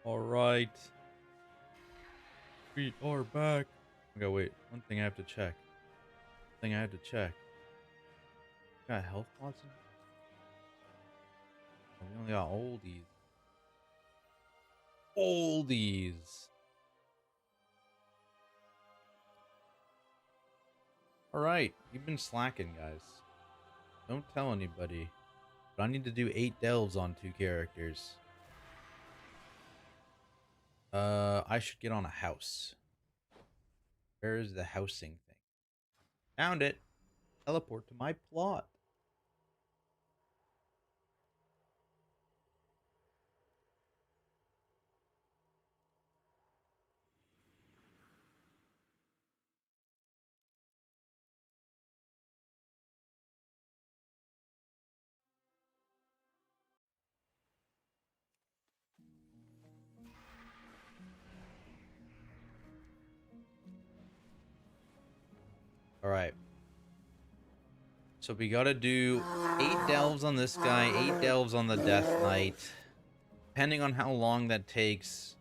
All right, we are back. Okay, wait. One thing I have to check. Got health pots in here? Oh, we only got oldies. Oldies. All right, you've been slacking, guys. Don't tell anybody. But I need to do 8 delves on 2 characters. I should get on a house. Where is the housing thing? Found it. Teleport to my plot. All right. So we gotta do 8 delves on this guy, 8 delves on the Death Knight. Depending on how long that takes,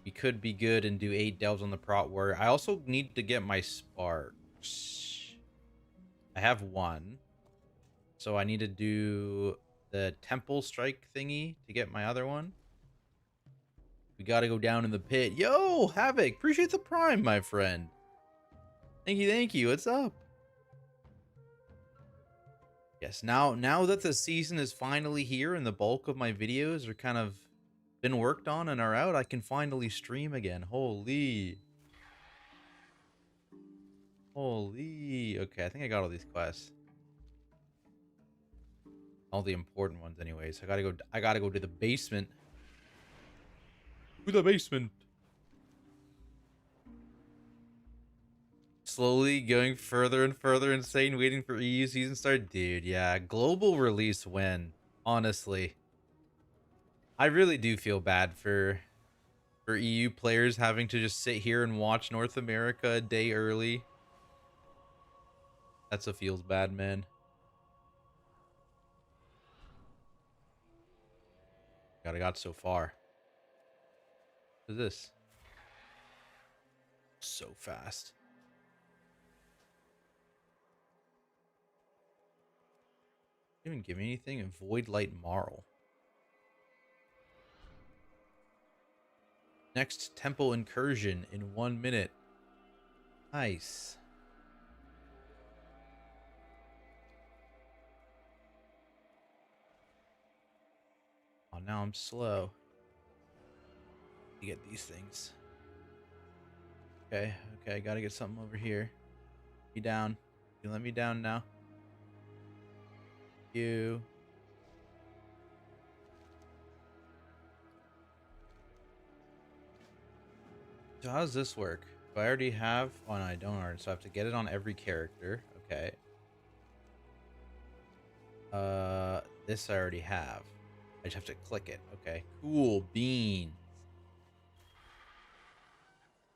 we could be good and do 8 delves on the Prot Warrior. I also need to get my sparks. I have 1. So I need to do the Temple Strike thingy to get my other one. We gotta go down in the pit. Yo, Havoc, appreciate the Prime, my friend. Thank you, thank you. What's up? Yes, now that the season is finally here and the bulk of my videos are kind of been worked on and are out, I can finally stream again. Holy. Holy. Okay, I think I got all these quests. All the important ones anyways. I gotta go to the basement. To the basement. Slowly going further and further insane, waiting for EU season start. Dude, yeah. Global release when, honestly. I really do feel bad for EU players having to just sit here and watch North America a day early. That's what feels bad, man. God, I got so far. What is this? So fast. Didn't even give me anything. Avoid light marl. Next temple incursion in 1 minute. Nice. Oh, now I'm slow. You get these things. Okay, okay, gotta get something over here. Me down. You let me down now. You. So how does this work? Do I already have? Oh, no, I don't already. So I have to get it on every character. Okay. This I already have. I just have to click it. Okay. Cool beans.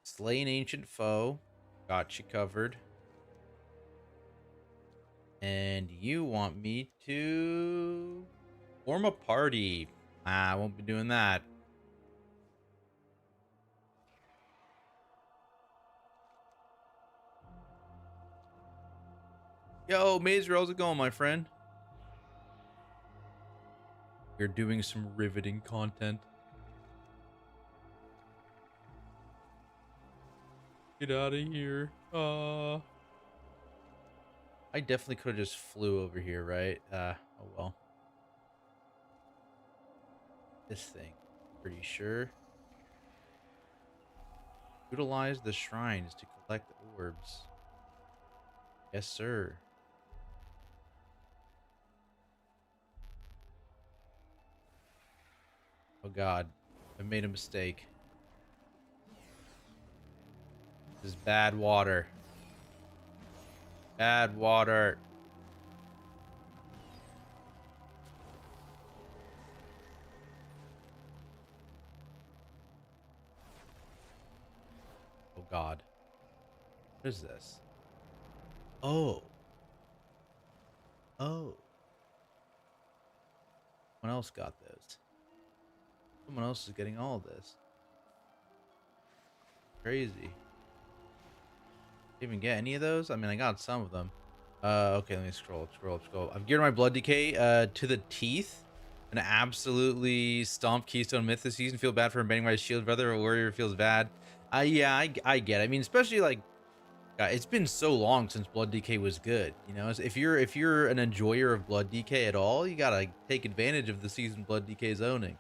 Slay an ancient foe. Got you covered. And you want me to form a party. I won't be doing that. Yo, Mazer, how's it going, my friend? You're doing some riveting content. Get out of here. I definitely could have just flew over here, right? Oh well. This thing. Pretty sure. Utilize the shrines to collect orbs. Yes, sir. Oh god. I made a mistake. This is bad water. Bad water. Oh god. What is this? Oh. Oh. Someone else got those. Someone else is getting all of this. Crazy. Even get any of those? I mean, I got some of them. Okay, let me scroll. I've geared my blood decay to the teeth. And absolutely stomp Keystone Myth this season. Feel bad for him banning my shield brother. A warrior feels bad. Yeah, I get it. I mean, especially like it's been so long since Blood DK was good. You know, if you're an enjoyer of Blood DK at all, you gotta take advantage of the season Blood DK is owning.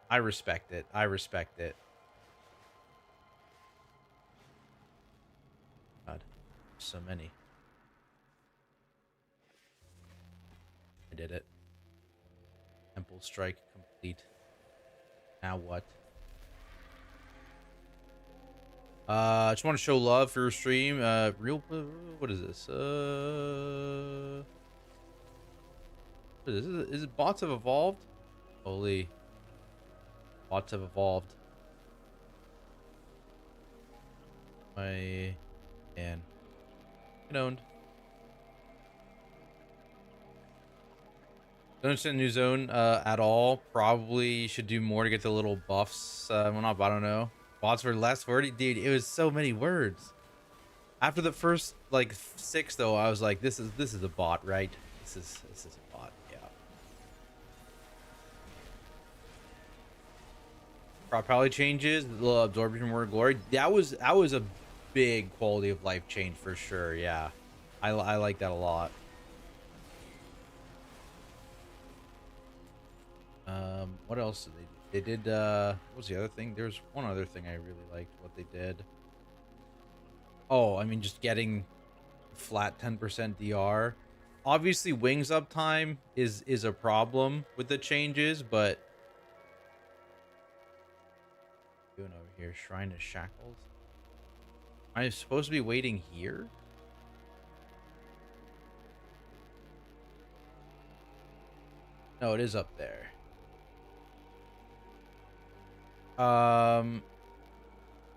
I respect it. I respect it. God, so many. I did it. Temple strike complete. Now what? I just want to show love for your stream. What is this? What is this? Is it bots have evolved? Holy. Bots have evolved. My man. Get owned. Don't understand the new zone at all. Probably should do more to get the little buffs. Well, not, I don't know. Bots were less wordy, dude. It was so many words. After the first like 6, though, I was like, this is a bot, right? This is a bot. Yeah. Probably changes. The little absorption word glory. That was a big quality of life change for sure. Yeah, I like that a lot. What else did they did? What was the other thing? There's one other thing I really liked what they did. Oh, I mean, just getting flat 10% DR. Obviously, wings uptime is a problem with the changes, but doing over here, Shrine of Shackles. I'm supposed to be waiting here. No, it is up there.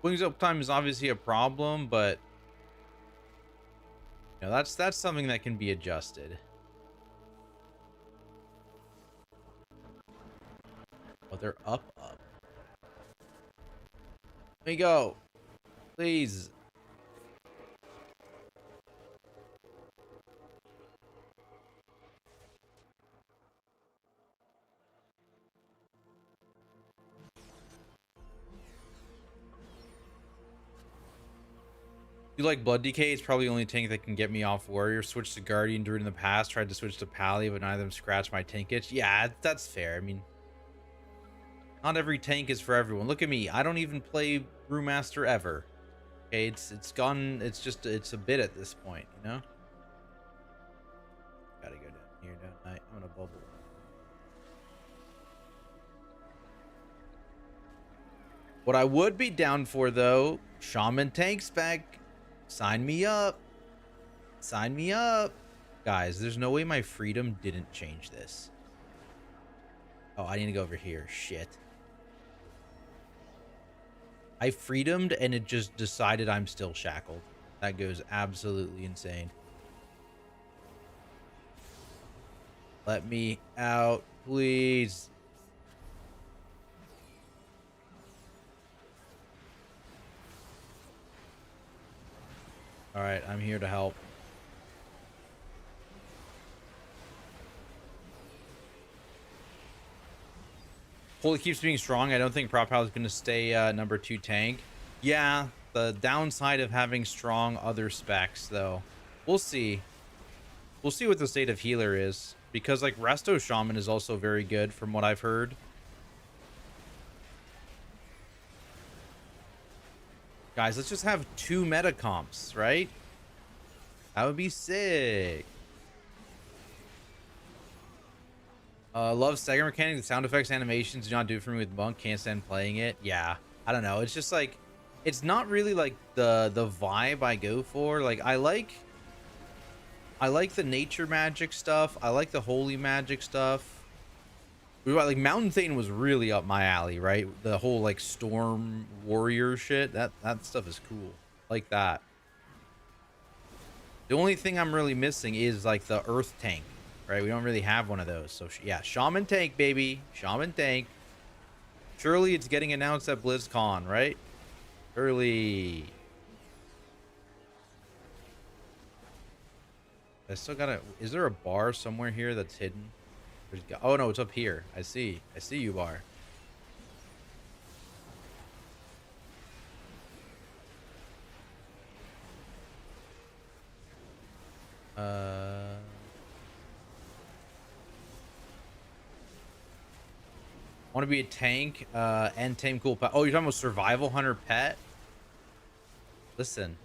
Wings uptime is obviously a problem, but you know, that's something that can be adjusted. Oh, they're up. Let me go, please. You like Blood DK? It's probably the only tank that can get me off Warrior. Switched to Guardian during the past. Tried to switch to Pally, but none of them scratched my tank itch. Yeah, that's fair. I mean, not every tank is for everyone. Look at me. I don't even play Brewmaster ever. Okay, it's gone. It's a bit at this point, you know. Gotta go down here, don't I? I'm gonna bubble. What I would be down for though, Shaman tank spec. Sign me up. Sign me up. Guys, there's no way my freedom didn't change this. Oh, I need to go over here. Shit. I freedomed and it just decided I'm still shackled. That goes absolutely insane. Let me out, please. All right, I'm here to help. Holy keeps being strong. I don't think Propel is going to stay number 2 tank. Yeah, the downside of having strong other specs, though. We'll see. We'll see what the state of healer is. Because, like, Resto Shaman is also very good from what I've heard. Guys, let's just have 2 meta comps, right? That would be sick. Love stagger mechanic. The sound effects animations do not do it for me with Monk. Can't stand playing it. Yeah, I don't know. It's just like, it's not really like the vibe I go for. Like, I like the nature magic stuff. I like the holy magic stuff. Like Mountain Thane was really up my alley, right? The whole like storm warrior shit. That stuff is cool. Like that. The only thing I'm really missing is like the earth tank. right? We don't really have one of those. So yeah, Shaman tank, baby. Shaman tank. Surely it's getting announced at BlizzCon, right? Surely. I still gotta... Is there a bar somewhere here that's hidden? Oh, no, it's up here. I see. I see you, bar. Want to be a tank and tame cool pet. Oh, you're talking about survival hunter pet? Listen,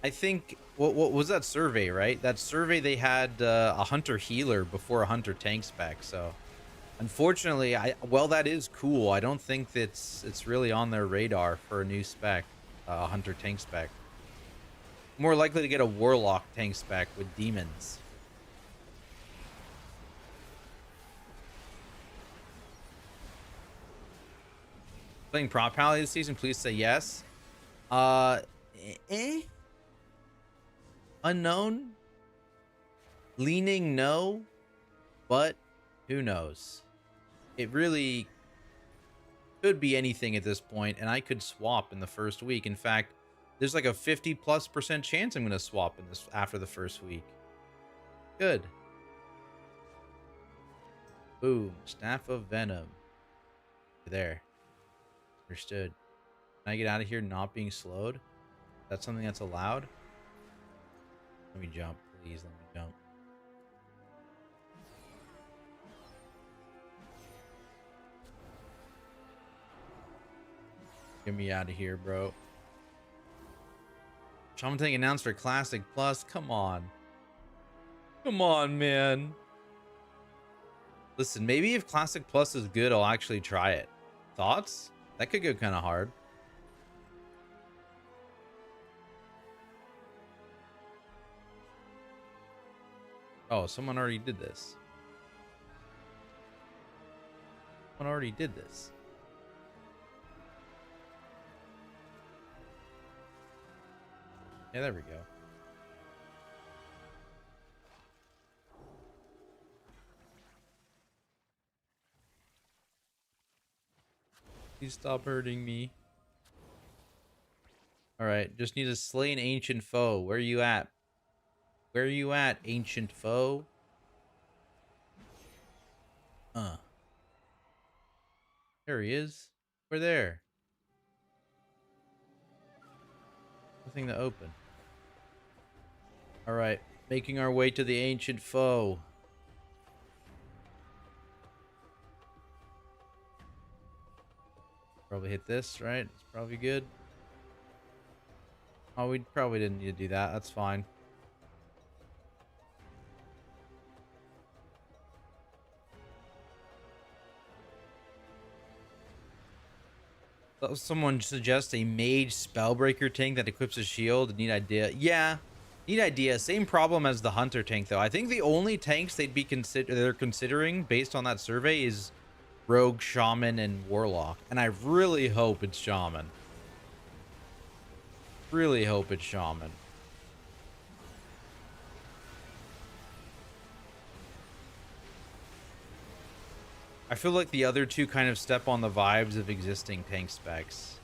I think what was that survey, right? That survey, they had a hunter healer before a hunter tank spec. So unfortunately, well, that is cool. I don't think it's really on their radar for a new spec, a hunter tank spec. More likely to get a warlock tank spec with demons. Playing prop pally this season, please say yes. Unknown. Leaning no, but who knows? It really could be anything at this point, and I could swap in the first week. In fact, there's like a 50+% chance I'm going to swap in this after the first week. Good. Boom. Staff of Venom. There. Understood. Can I get out of here not being slowed? That's something that's allowed? Let me jump, please. Let me jump. Get me out of here, bro. Shaman Tank announced for Classic Plus. Come on. Come on, man. Listen, maybe if Classic Plus is good, I'll actually try it. Thoughts? That could go kind of hard. Oh, someone already did this. Someone already did this. Yeah, there we go. Please stop hurting me. Alright, just need to slay an ancient foe. Where are you at? Where are you at, ancient foe? There he is. We're there. Nothing to open. Alright, making our way to the ancient foe. Probably hit this, right? It's probably good. Oh, we probably didn't need to do that. That's fine. Someone suggests a mage spellbreaker tank that equips a shield. Neat idea. Yeah, neat idea. Same problem as the hunter tank, though. I think the only tanks they're considering based on that survey is rogue, shaman, and warlock. And I really hope it's shaman. Really hope it's shaman. I feel like the other two kind of step on the vibes of existing tank specs.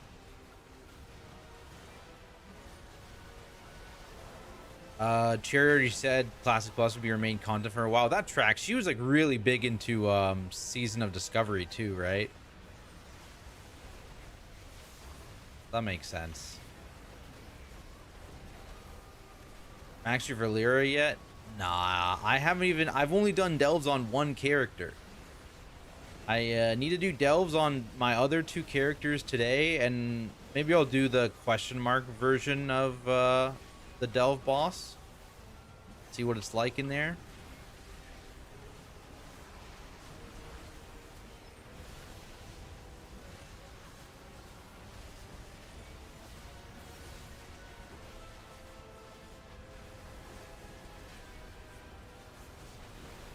Cherry already said Classic Plus would be her main content for a while. That tracks. She was like really big into Season of Discovery too, right? That makes sense. Max you for Lyra yet? Nah, I haven't even... I've only done delves on one character. I need to do delves on my other two characters today, and maybe I'll do the question mark version of the delve boss. See what it's like in there.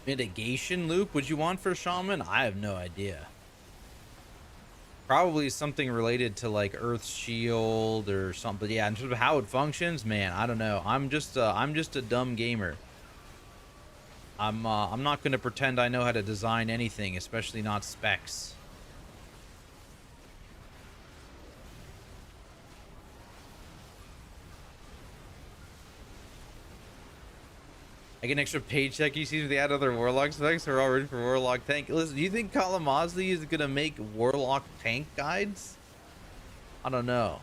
Mitigation loop would you want for shaman? I have no idea. Probably something related to like Earth's shield or something. Yeah, in terms of how it functions, man, I don't know. I'm just a dumb gamer. I'm not gonna pretend I know how to design anything, especially not specs. I get an extra paycheck each season if they add other Warlock specs. We're all ready for Warlock tank. Listen, do you think Kalamazli is gonna make Warlock tank guides? I don't know.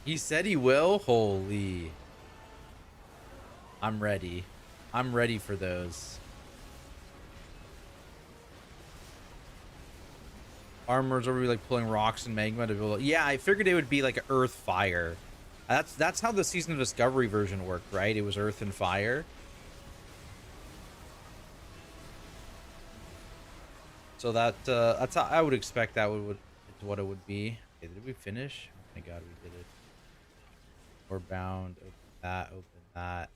He said he will? Holy. I'm ready. I'm ready for those. Armors are like pulling rocks and magma to build. Yeah, I figured it would be like earth fire. That's how the Season of Discovery version worked, right? It was earth and fire. So that's how I would expect that would what it would be. Okay, did we finish? Oh my god, we did it. We're bound. Open that.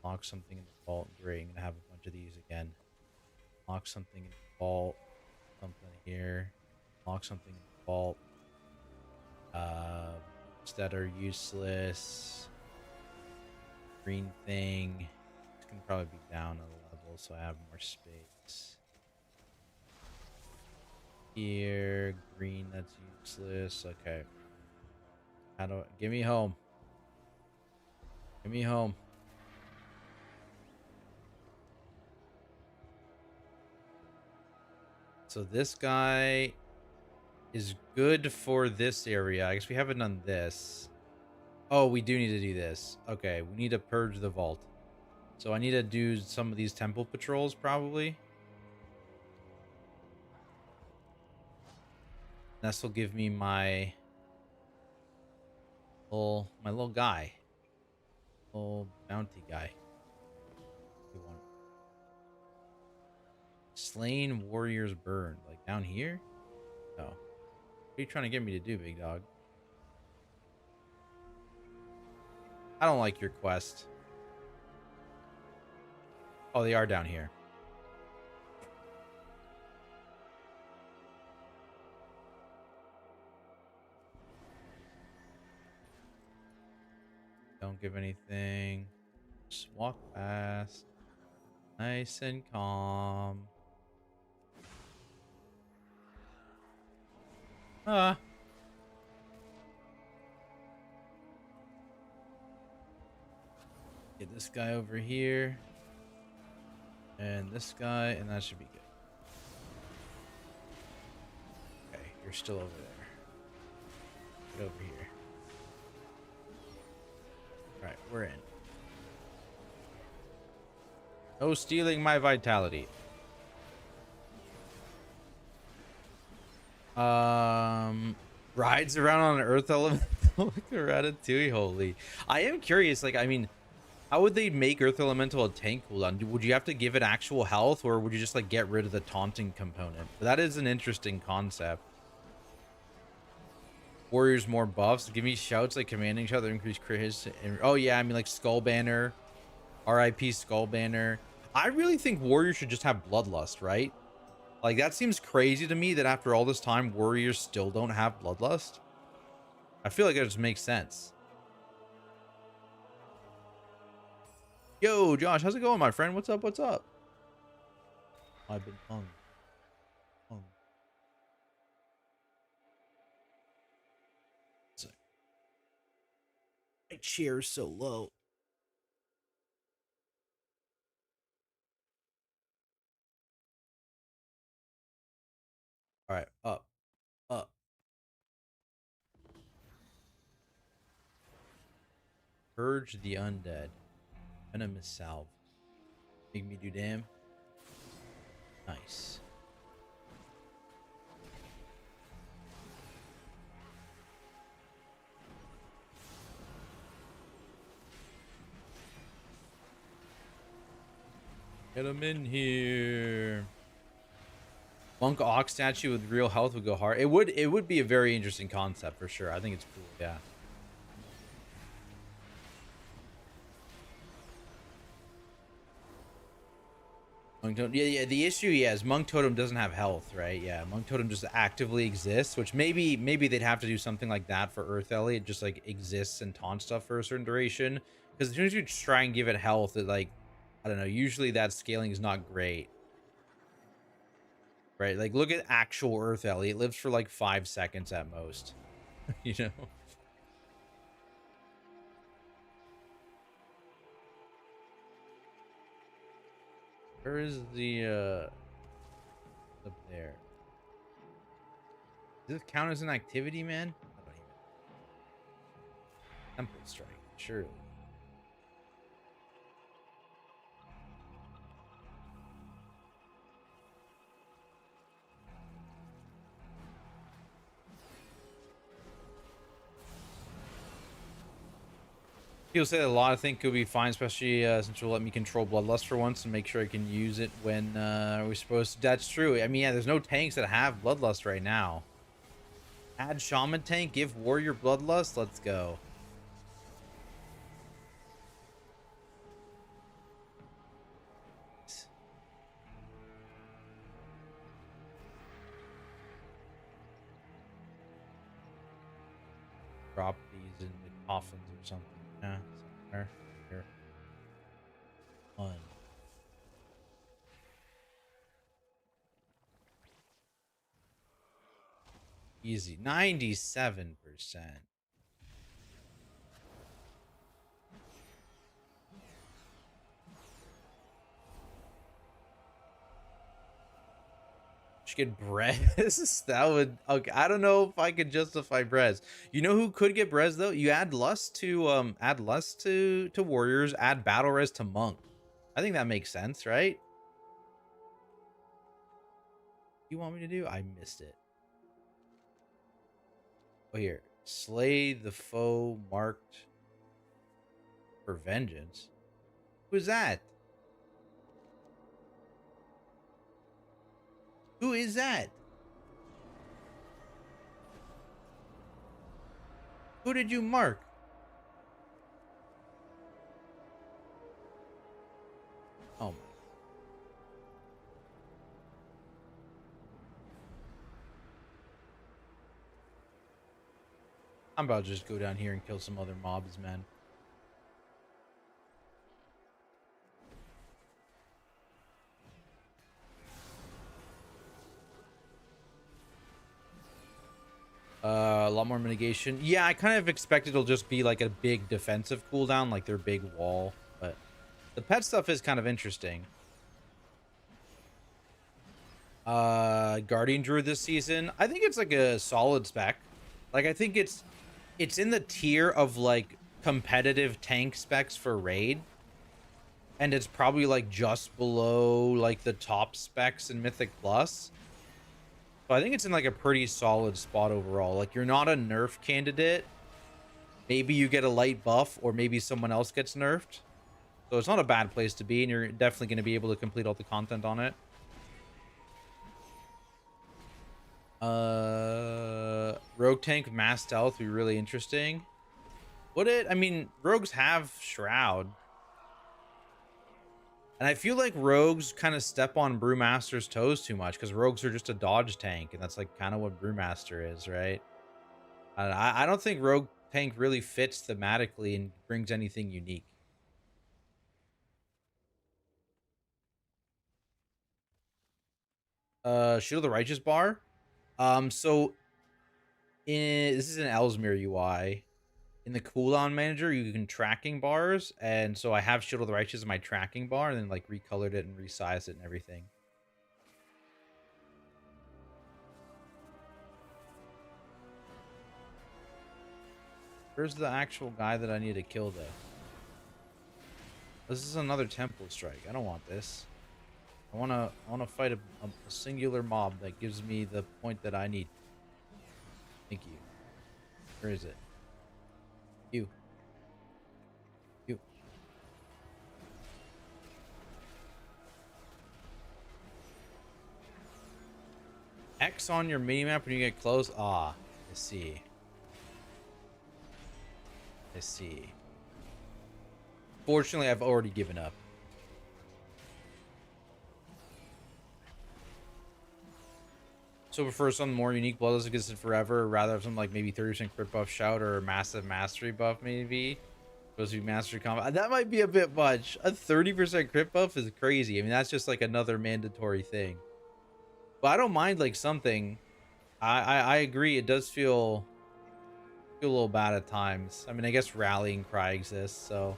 Lock something in the vault. Great. I'm gonna have a bunch of these again. Lock something in the vault. Something here. Lock something in the vault. That are useless. Green thing. This can probably be down a level so I have more space. Here, green, that's useless. Okay. How do I give me home? Give me home. So this guy is good for this area. I guess we haven't done this. Oh, we do need to do this. Okay, we need to purge the vault. So I need to do some of these temple patrols probably. This will give me my little guy. Little bounty guy. We want slain warriors burned. Like down here? No. What are you trying to get me to do, big dog? I don't like your quest. Oh, they are down here. Don't give anything. Just walk past. Nice and calm. Ah. Get this guy over here. And this guy, and that should be good. Okay, you're still over there. Get over here. Alright, we're in. No stealing my vitality. Rides around on an earth elemental like a ratatouille. Holy. I am curious, like, I mean, how would they make earth elemental a tank cooldown? Would you have to give it actual health, or would you just like get rid of the taunting component? That is an interesting concept. Warriors more buffs. Give me shouts like commanding each other, increase crit hits. Oh yeah, I mean like Skull Banner, RIP Skull Banner. I really think warriors should just have bloodlust, right? Like that seems crazy to me that after all this time, warriors still don't have bloodlust. I feel like it just makes sense. Yo, Josh, how's it going, my friend? What's up? What's up? I've been hung. My chair's so low. All right, up, up. Purge the undead. Venomous salve. Make me do damn. Nice. Get him in here. Monk Ox statue with real health would go hard. It would be a very interesting concept for sure. I think it's cool, yeah. Monk Totem. Yeah. The issue, is Monk Totem doesn't have health, right? Yeah, Monk Totem just actively exists, which maybe they'd have to do something like that for Earth Ellie. It just like exists and taunts stuff for a certain duration. Because as soon as you try and give it health, it like, I don't know. Usually that scaling is not great, right? Like look at actual Earth Ellie. It lives for like 5 seconds at most. You know. Where is the up there? Does this count as an activity, man? I don't even. Temple Strike, surely. People say that a lot of things could be fine, especially since you'll let me control Bloodlust for once and make sure I can use it when we're supposed to. That's true. I mean, yeah, there's no tanks that have Bloodlust right now. Add Shaman tank, give Warrior Bloodlust. Let's go. Drop these in the coffins or something. Yeah, somewhere here. One. Easy. 97%. Should get Brez. That would, okay. I don't know if I could justify Brez. You know who could get Brez though? You add lust to warriors, add battle res to monk. I think that makes sense, right? You want me to do? I missed it. Oh, here. Slay the foe marked for vengeance. Who's that? Who is that? Who did you mark? Oh my. I'm about to just go down here and kill some other mobs, man. A lot more mitigation. Yeah, I kind of expect it'll just be like a big defensive cooldown, like their big wall. But the pet stuff is kind of interesting. Guardian Druid this season. I think it's like a solid spec. Like I think it's in the tier of like competitive tank specs for raid. And it's probably like just below like the top specs in Mythic Plus. So I think it's in like a pretty solid spot overall. Like you're not a nerf candidate. Maybe you get a light buff or maybe someone else gets nerfed. So it's not a bad place to be and you're definitely going to be able to complete all the content on it. Rogue tank mass stealth would be really interesting. Would it? I mean, rogues have Shroud. And I feel like rogues kind of step on Brewmaster's toes too much because rogues are just a dodge tank, and that's like kind of what Brewmaster is, right? I don't think rogue tank really fits thematically and brings anything unique. Shield of the Righteous bar. So this is an Ellesmere UI. In the cooldown manager, you can tracking bars, and so I have Shield of the Righteous in my tracking bar, and then like recolored it and resized it and everything. Where's the actual guy that I need to kill though? This is another temple strike. I don't want this. I wanna fight a singular mob that gives me the point that I need. Thank you. Where is it? You. You. X on your minimap when you get close. Ah, I see. I see. Fortunately, I've already given up. So prefer some more unique bloodlust existed forever, rather have something like maybe 30% crit buff shout or a massive mastery buff maybe. Supposed to be mastery combat. That might be a bit much. A 30% crit buff is crazy. I mean, that's just like another mandatory thing. But I don't mind like something. I agree. It does feel a little bad at times. I mean, I guess rallying cry exists, so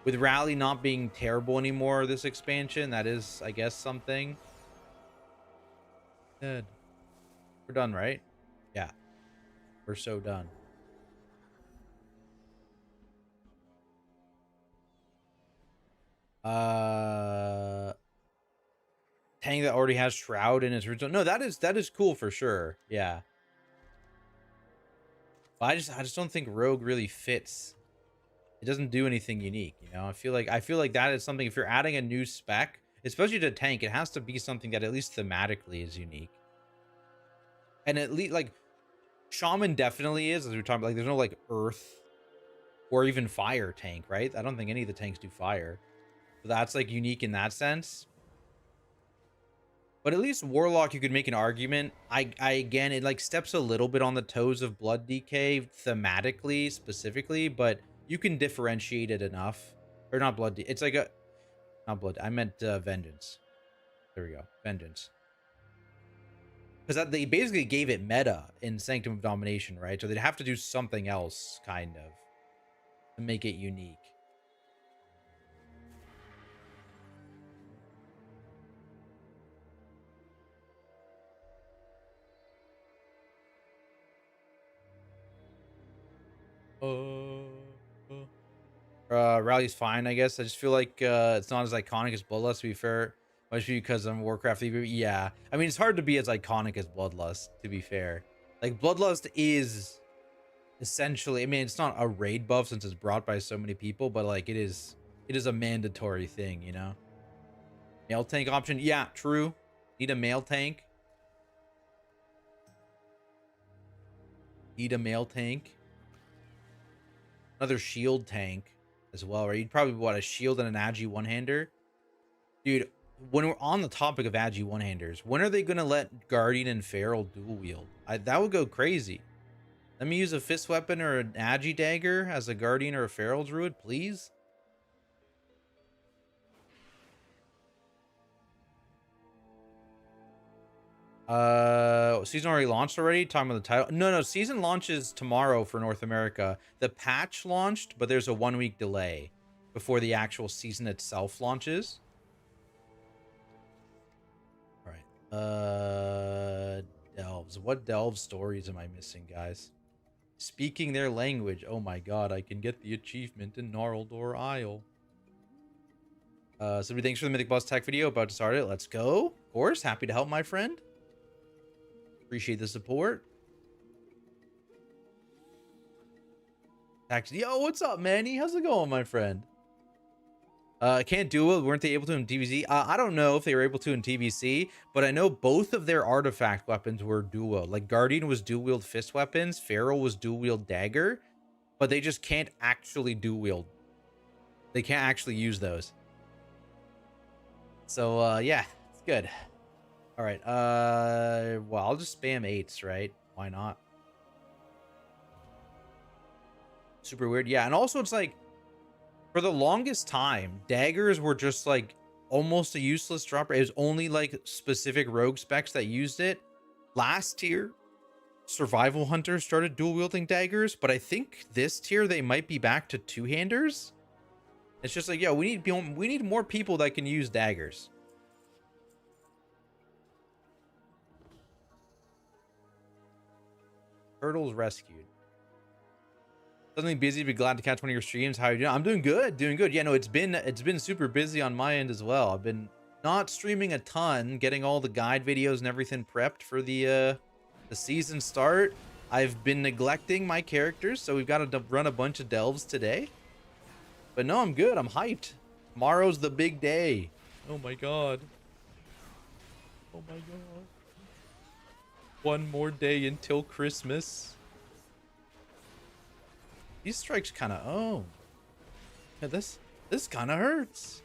with rally not being terrible anymore this expansion, that is, I guess, something. Good. We're done, right? Yeah, we're so done. Tank that already has Shroud in its original. No, that is cool for sure. Yeah. But I just don't think Rogue really fits. It doesn't do anything unique, you know. I feel like that is something, if you're adding a new spec, especially to tank, it has to be something that at least thematically is unique. And at least like Shaman definitely is, as we were talking about, like there's no like earth or even fire tank, right? I don't think any of the tanks do fire. So that's like unique in that sense. But at least Warlock, you could make an argument. I again, it like steps a little bit on the toes of Blood DK thematically, specifically, but you can differentiate it enough. Or not Blood D. It's like a not Blood. I meant Vengeance. There we go. Vengeance. Because they basically gave it meta in Sanctum of Domination, right? So they'd have to do something else, kind of, to make it unique. Rally's fine, I guess. I just feel like it's not as iconic as Bloodlust, to be fair. Might be because I'm Warcraft. Yeah. I mean, it's hard to be as iconic as Bloodlust, to be fair. Like, Bloodlust is essentially, I mean, it's not a raid buff since it's brought by so many people, but like it is a mandatory thing, you know? Male tank option. Yeah, true. Need a male tank. Need a male tank. Another shield tank as well, right? You'd probably want a shield and an Agi one-hander. Dude, when we're on the topic of Agi one-handers, when are they going to let Guardian and Feral dual wield? That would go crazy. Let me use a fist weapon or an Agi dagger as a Guardian or a Feral Druid, please. Season already launched already? Talking about the title. No, season launches tomorrow for North America. The patch launched, but there's a 1-week delay before the actual season itself launches. All right. Delves. What delve stories am I missing, guys? Speaking their language. Oh my god, I can get the achievement in Gnarldor Isle. Somebody, thanks for the Mythic Boss Tech video. About to start it. Let's go. Of course, happy to help, my friend. Appreciate the support. Yo, what's up, Manny? How's it going, my friend? Can't do it. Weren't they able to in TBC? I don't know if they were able to in TBC, but I know both of their artifact weapons were dual wield. Like Guardian was dual wield fist weapons, Feral was dual wield dagger, but they just can't actually dual wield. They can't actually use those. So yeah, it's good. All right. Well, I'll just spam 8s, right? Why not? Super weird. Yeah, and also it's like for the longest time, daggers were just like almost a useless dropper. It was only like specific rogue specs that used it. Last tier, survival hunters started dual wielding daggers, but I think this tier they might be back to two-handers. It's just like, yeah, we need more people that can use daggers. Turtles rescued. Suddenly busy, be glad to catch one of your streams. How are you doing? I'm doing good. Yeah, no, it's been super busy on my end as well. I've been not streaming a ton, getting all the guide videos and everything prepped for the season start. I've been neglecting my characters, so we've got to run a bunch of delves today. But no, I'm good. I'm hyped. Tomorrow's the big day. Oh my god. Oh my god. One more day until Christmas. These strikes kind of... Oh. Yeah, this kind of hurts.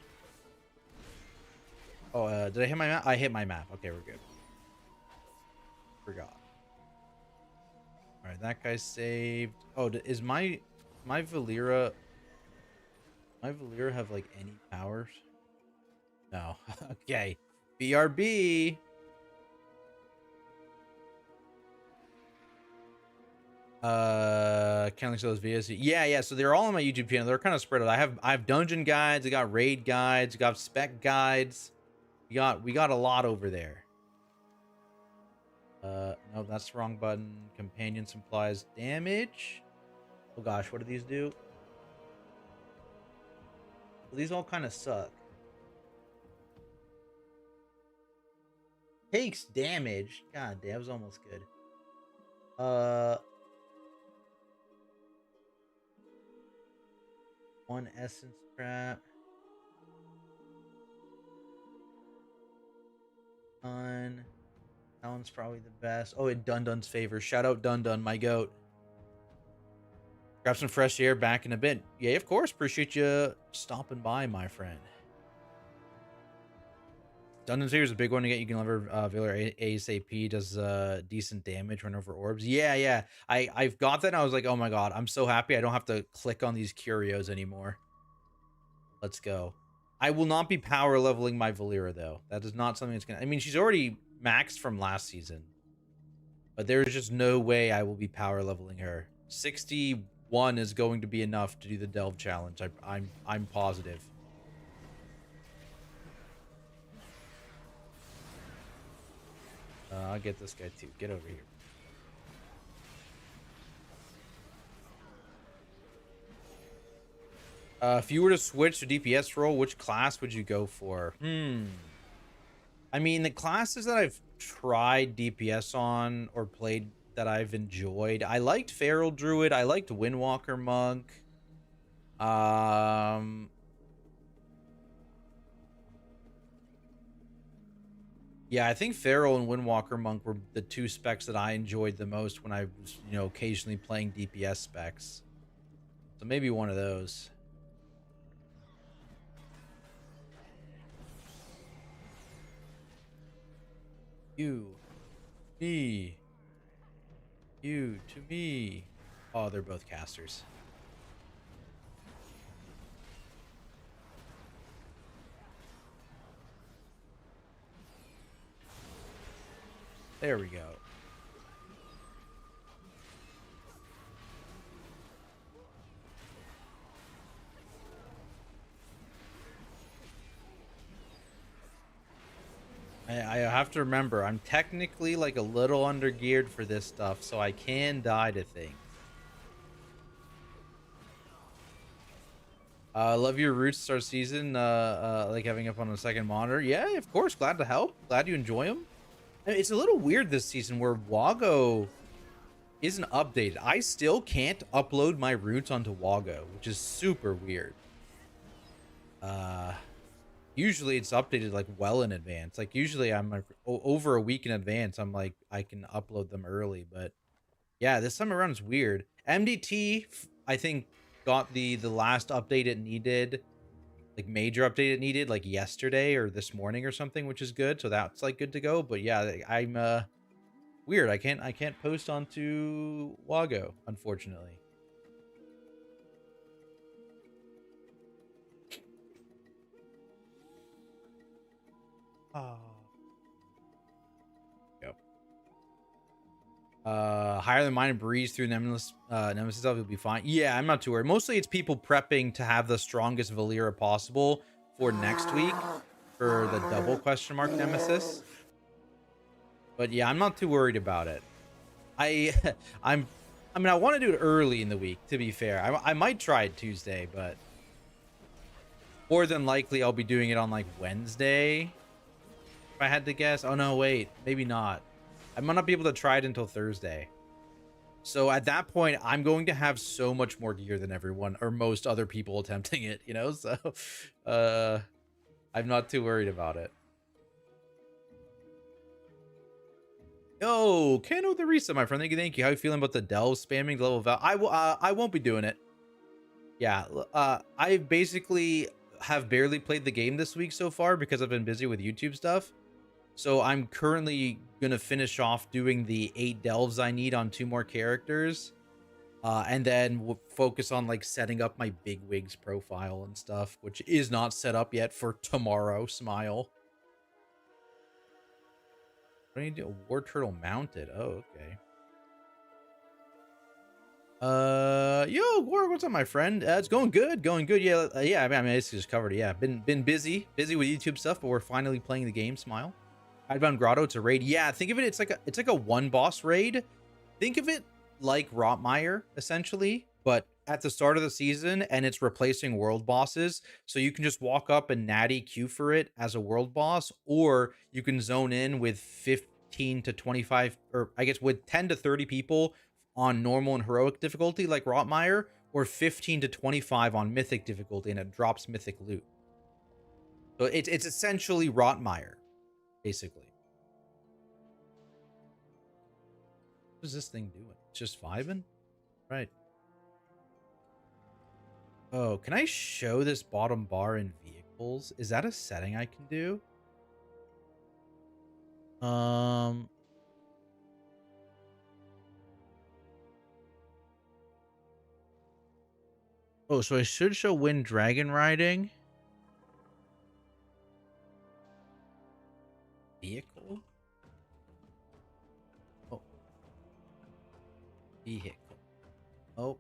Oh, did I hit my map? I hit my map. Okay, we're good. Forgot. All right, that guy's saved. Oh, is my Valera have like any powers? No. Okay. BRB. Counting those videos. Yeah. So they're all on my YouTube channel. They're kind of spread out. I have dungeon guides. I got raid guides. I got spec guides. We got a lot over there. No, that's the wrong button. Companion supplies damage. Oh gosh, what do these do? Well, these all kind of suck. Takes damage. God damn, that was almost good. One essence trap. Dun. That one's probably the best. Oh, in Dun-Dun's favor. Shout out Dun-Dun, my goat. Grab some fresh air back in a bit. Yeah, of course. Appreciate you stopping by, my friend. Dun-Dun's favor is a big one to get. You can lever Valor ASAP. Does decent damage run over orbs. Yeah. I've got that and I was like, oh my god, I'm so happy I don't have to click on these curios anymore. Let's go. I will not be power leveling my Valera though. That is not something that's gonna. I mean, she's already maxed from last season, but there's just no way I will be power leveling her. 61 is going to be enough to do the delve challenge. I'm positive. I'll get this guy too. Get over here. If you were to switch to DPS role, which class would you go for? I mean, the classes that I've tried DPS on or played that I've enjoyed, I liked Feral Druid. I liked Windwalker Monk. Yeah, I think Feral and Windwalker Monk were the two specs that I enjoyed the most when I was, occasionally playing DPS specs. So maybe one of those. You, me, you to me. Oh, they're both casters. There we go. I have to remember, I'm technically like a little undergeared for this stuff, so I can die to things. Love your Roots Star season, like having up on a second monitor. Yeah, of course, glad to help. Glad you enjoy them. It's a little weird this season where Wago isn't updated. I still can't upload my roots onto Wago, which is super weird. Usually it's updated like well in advance. Like usually I'm like over a week in advance. I'm like, I can upload them early, but yeah, this time around is weird. MDT, I think, got the last update it needed, like major update it needed, like yesterday or this morning or something, which is good. So that's like good to go. But yeah, I'm weird. I can't post onto Wago, unfortunately. Oh. Yep. Higher than mine and breeze through Nemesis stuff, you'll be fine. Yeah, I'm not too worried. Mostly it's people prepping to have the strongest Valera possible for next week for the double question mark Nemesis. But yeah, I'm not too worried about it. I mean, I want to do it early in the week, to be fair. I might try it Tuesday, but more than likely I'll be doing it on like Wednesday. If I had to guess. Oh no, wait, maybe not. I might not be able to try it until Thursday. So at that point, I'm going to have so much more gear than everyone or most other people attempting it, So I'm not too worried about it. Yo, Kano the Reset, my friend. Thank you. How you feeling about the delve spamming the level of I won't be doing it. Yeah, I basically have barely played the game this week so far because I've been busy with YouTube stuff. So I'm currently gonna finish off doing the 8 delves I need on 2 more characters. And then we'll focus on like setting up my bigwigs profile and stuff, which is not set up yet for tomorrow. Smile. What do you do? War turtle mounted. Oh, okay. Yo, Gorg, what's up, my friend? It's going good, going good. Yeah, yeah. I mean, it's just covered. Yeah, been busy with YouTube stuff, but we're finally playing the game. Smile. Hidebound Grotto. It's a raid. Yeah, think of it. It's like a one boss raid. Think of it like Rotmire, essentially, but at the start of the season, and it's replacing world bosses. So you can just walk up and natty queue for it as a world boss, or you can zone in with 15 to 25, or I guess with 10 to 30 people on normal and heroic difficulty, like Rotmire, or 15 to 25 on mythic difficulty, and it drops mythic loot. So it's essentially Rotmire, basically. What is this thing doing? It's just vibing? Right. Oh, can I show this bottom bar in vehicles? Is that a setting I can do? Oh, so I should show wind dragon riding. Vehicle? Oh. Vehicle. Oh.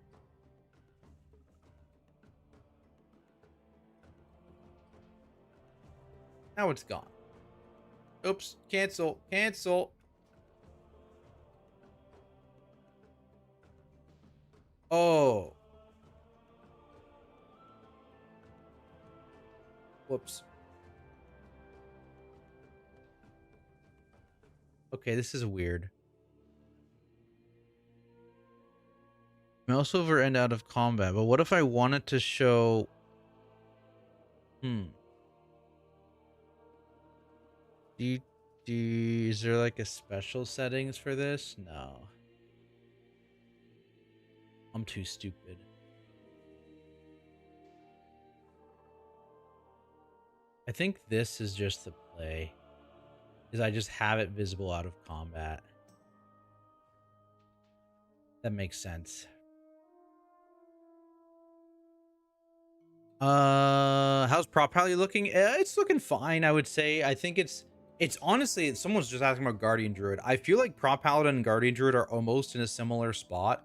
Now it's gone. Oops. Cancel. Cancel. Oh. Whoops. Okay, this is weird. Mouse over and out of combat. But what if I wanted to show... Is there like a special settings for this? No. I'm too stupid. I think this is just the play. Is I just have it visible out of combat. That makes sense. How's prop pally looking? It's looking fine, I would say. I think it's honestly, someone's just asking about Guardian Druid. I feel like prop paladin and Guardian Druid are almost in a similar spot,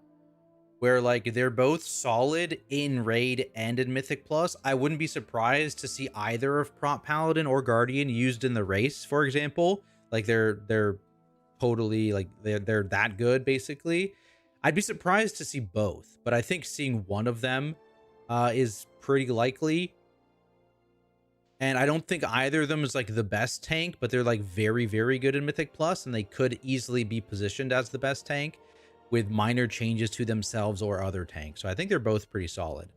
where like they're both solid in raid and in Mythic Plus. I wouldn't be surprised to see either of prop paladin or Guardian used in the race, for example. Like they're totally like they're that good, basically. I'd be surprised to see both, but I think seeing one of them is pretty likely. And I don't think either of them is like the best tank, but they're like very, very good in Mythic Plus, and they could easily be positioned as the best tank with minor changes to themselves or other tanks. So I think they're both pretty solid.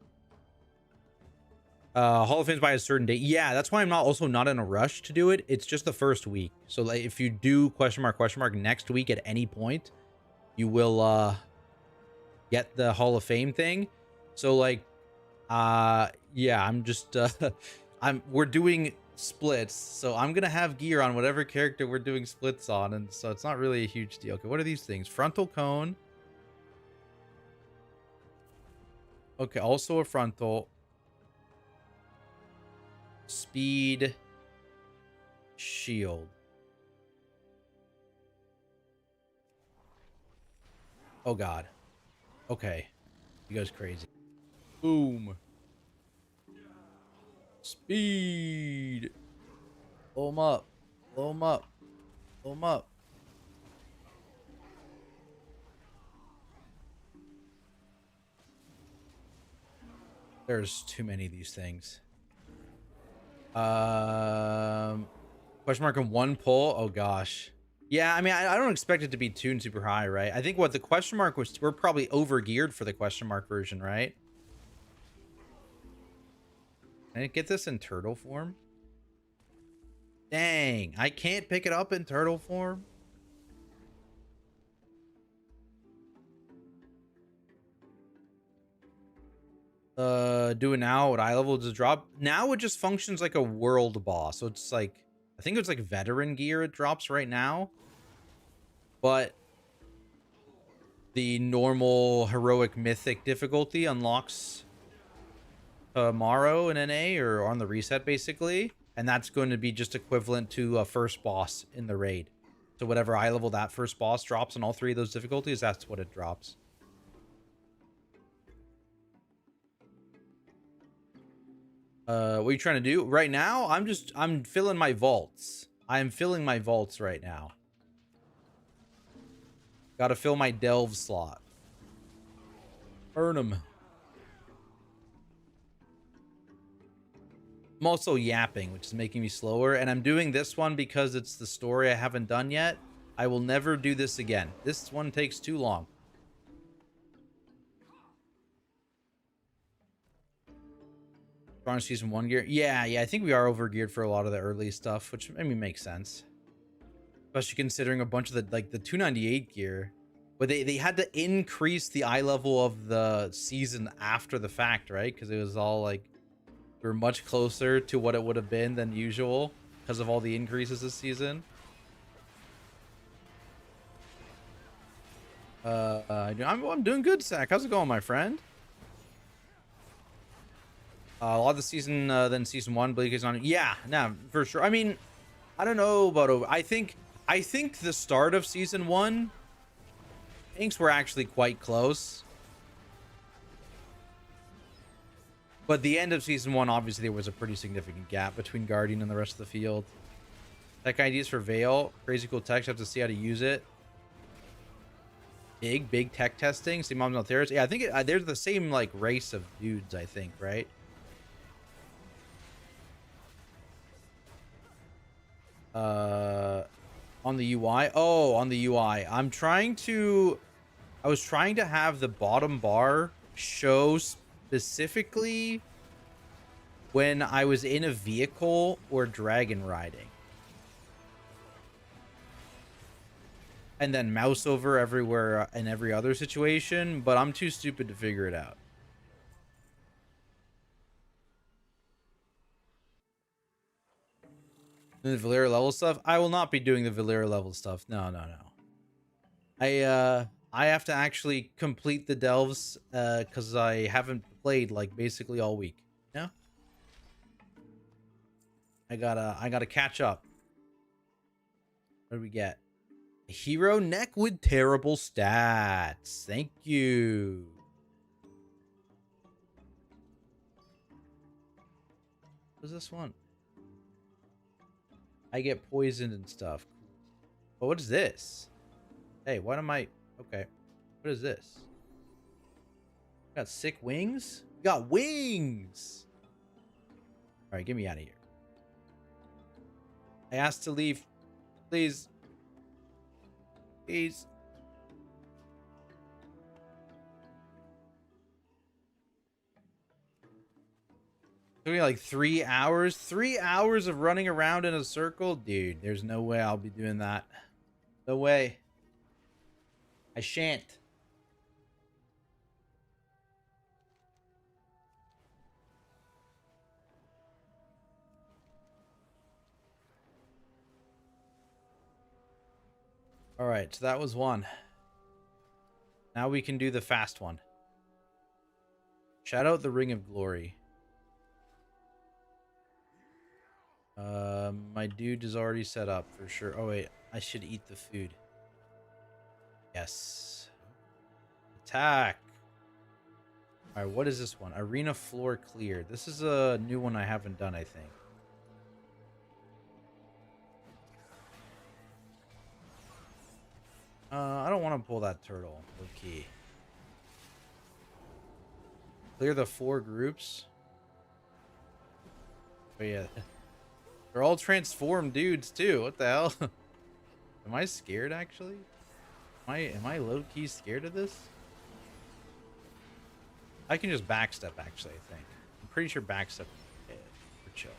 Hall of Fame's by a certain date. Yeah, that's why I'm not in a rush to do it. It's just the first week. So like if you do question mark next week at any point, you will get the Hall of Fame thing. So like yeah, I'm just we're doing splits, so I'm gonna have gear on whatever character we're doing splits on, and so it's not really a huge deal. Okay, what are these things? Frontal cone. Okay, also a frontal. Speed. Shield. Oh god. Okay. You guys crazy. Boom. Speed. Blow him up. Blow him up. Blow him up. There's too many of these things. Question mark on one pull. Oh gosh. Yeah, I mean, I don't expect it to be tuned super high, right? I think what the question mark was, we're probably over geared for the question mark version, right? Can I get this in turtle form? Dang, I can't pick it up in turtle form. Do it now at eye level to drop. Now it just functions like a world boss. So it's like I think it's like veteran gear it drops right now. But the normal heroic mythic difficulty unlocks tomorrow in NA or on the reset basically. And that's going to be just equivalent to a first boss in the raid. So whatever eye level that first boss drops on all 3 of those difficulties, that's what it drops. What are you trying to do? Right now, I'm filling my vaults. I'm filling my vaults right now. Gotta fill my delve slot. Burn them. I'm also yapping, which is making me slower. And I'm doing this one because it's the story I haven't done yet. I will never do this again. This one takes too long. Strong season 1 gear. Yeah, I think we are over geared for a lot of the early stuff, which maybe makes sense. Especially considering a bunch of the 298 gear. But they had to increase the eye level of the season after the fact, right? Because it was all like we were much closer to what it would have been than usual because of all the increases this season. I'm doing good, Zach. How's it going, my friend? A lot of the season than season 1. Blake is on. Yeah, no, for sure. I mean, I don't know about over. I think the start of season 1, things were actually quite close. But the end of season 1, obviously, there was a pretty significant gap between Guardian and the rest of the field. Tech ideas for Veil. Crazy cool text. Have to see how to use it. Big tech testing. See moms not there. Yeah, I think they're the same like race of dudes. I think, right? On the UI. Oh, on the UI. I was trying to have the bottom bar show specifically when I was in a vehicle or dragon riding. And then mouse over everywhere in every other situation, but I'm too stupid to figure it out. The Valera level stuff? I will not be doing the Valera level stuff. No. I have to actually complete the delves because I haven't played like basically all week. Yeah. I gotta catch up. What do we get? A hero neck with terrible stats. Thank you. What's this one? I get poisoned and stuff. But what is this? Hey, what am I? Okay. What is this? Got sick wings? We got wings! Alright, get me out of here. I asked to leave. Please. Please. Took me like 3 hours. 3 hours of running around in a circle? Dude, there's no way I'll be doing that. No way. I shan't. Alright, so that was one. Now we can do the fast one. Shout out the Ring of Glory. My dude is already set up for sure. Oh wait, I should eat the food. Yes. Attack. All right, what is this one? Arena floor clear. This is a new one I haven't done, I think. I don't want to pull that turtle. Okay. Clear the 4 groups. Oh yeah. They're all transformed dudes too. What the hell? Am I scared actually? Am I low-key scared of this? I can just backstep actually, I think. I'm pretty sure backstep for chill.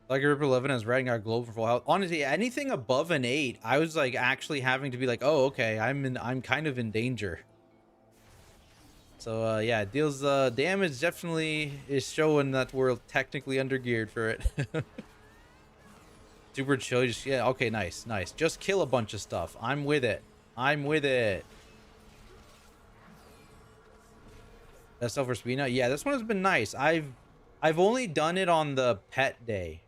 Like Ripper 11 has red and got globe for full health. Honestly, anything above an 8, I was like actually having to be like, oh, okay, I'm kind of in danger. So yeah, it deals damage, definitely is showing that we're technically undergeared for it. Super chill, just yeah, okay, nice, nice. Just kill a bunch of stuff. I'm with it. I'm with it. That stuff for Spina? Yeah, this one has been nice. I've only done it on the pet day.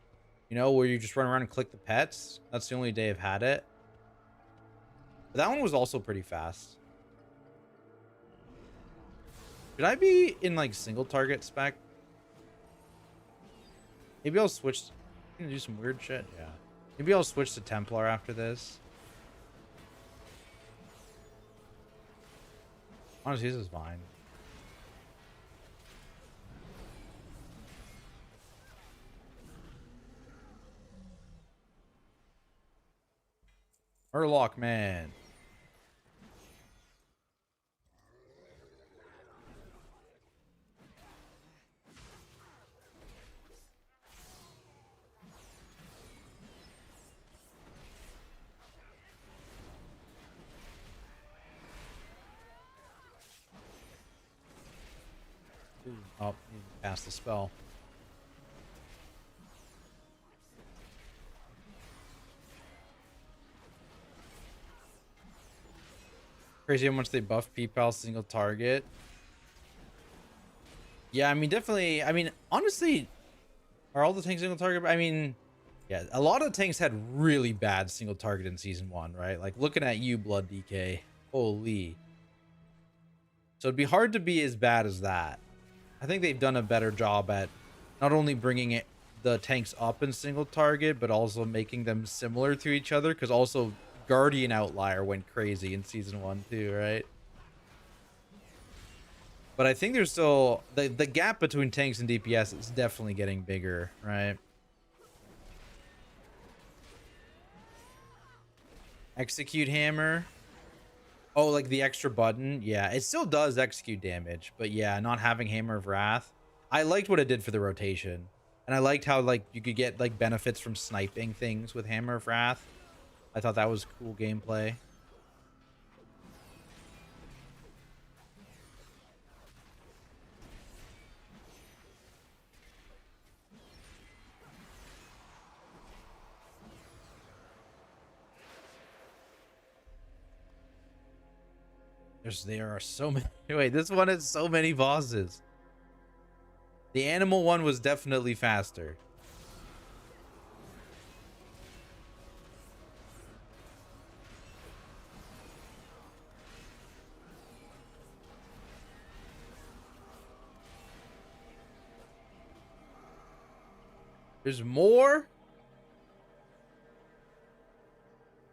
You know, where you just run around and click the pets. That's the only day I've had it. But that one was also pretty fast. Should I be in like single target spec? Maybe I'll switch. I'm gonna do some weird shit. Yeah. Maybe I'll switch to Templar after this. Honestly, this is fine. Murloc, man. Ooh. Oh, he passed the spell. Crazy how much they buff P-Pal single target. Yeah, I mean, definitely. I mean, honestly, are all the tanks single target? I mean, yeah, a lot of the tanks had really bad single target in season 1, right? Like looking at you, Blood DK. Holy. So it'd be hard to be as bad as that. I think they've done a better job at not only bringing the tanks up in single target, but also making them similar to each other. Because also Guardian Outlier went crazy in season 1 too, right? But I think there's still the gap between tanks and DPS is definitely getting bigger, right? Execute hammer. Oh, like the extra button. Yeah, it still does execute damage, but yeah, not having Hammer of Wrath. I liked what it did for the rotation. And I liked how like you could get like benefits from sniping things with Hammer of Wrath. I thought that was cool gameplay. There are so many. Wait, this one has so many bosses. The animal one was definitely faster. There's more.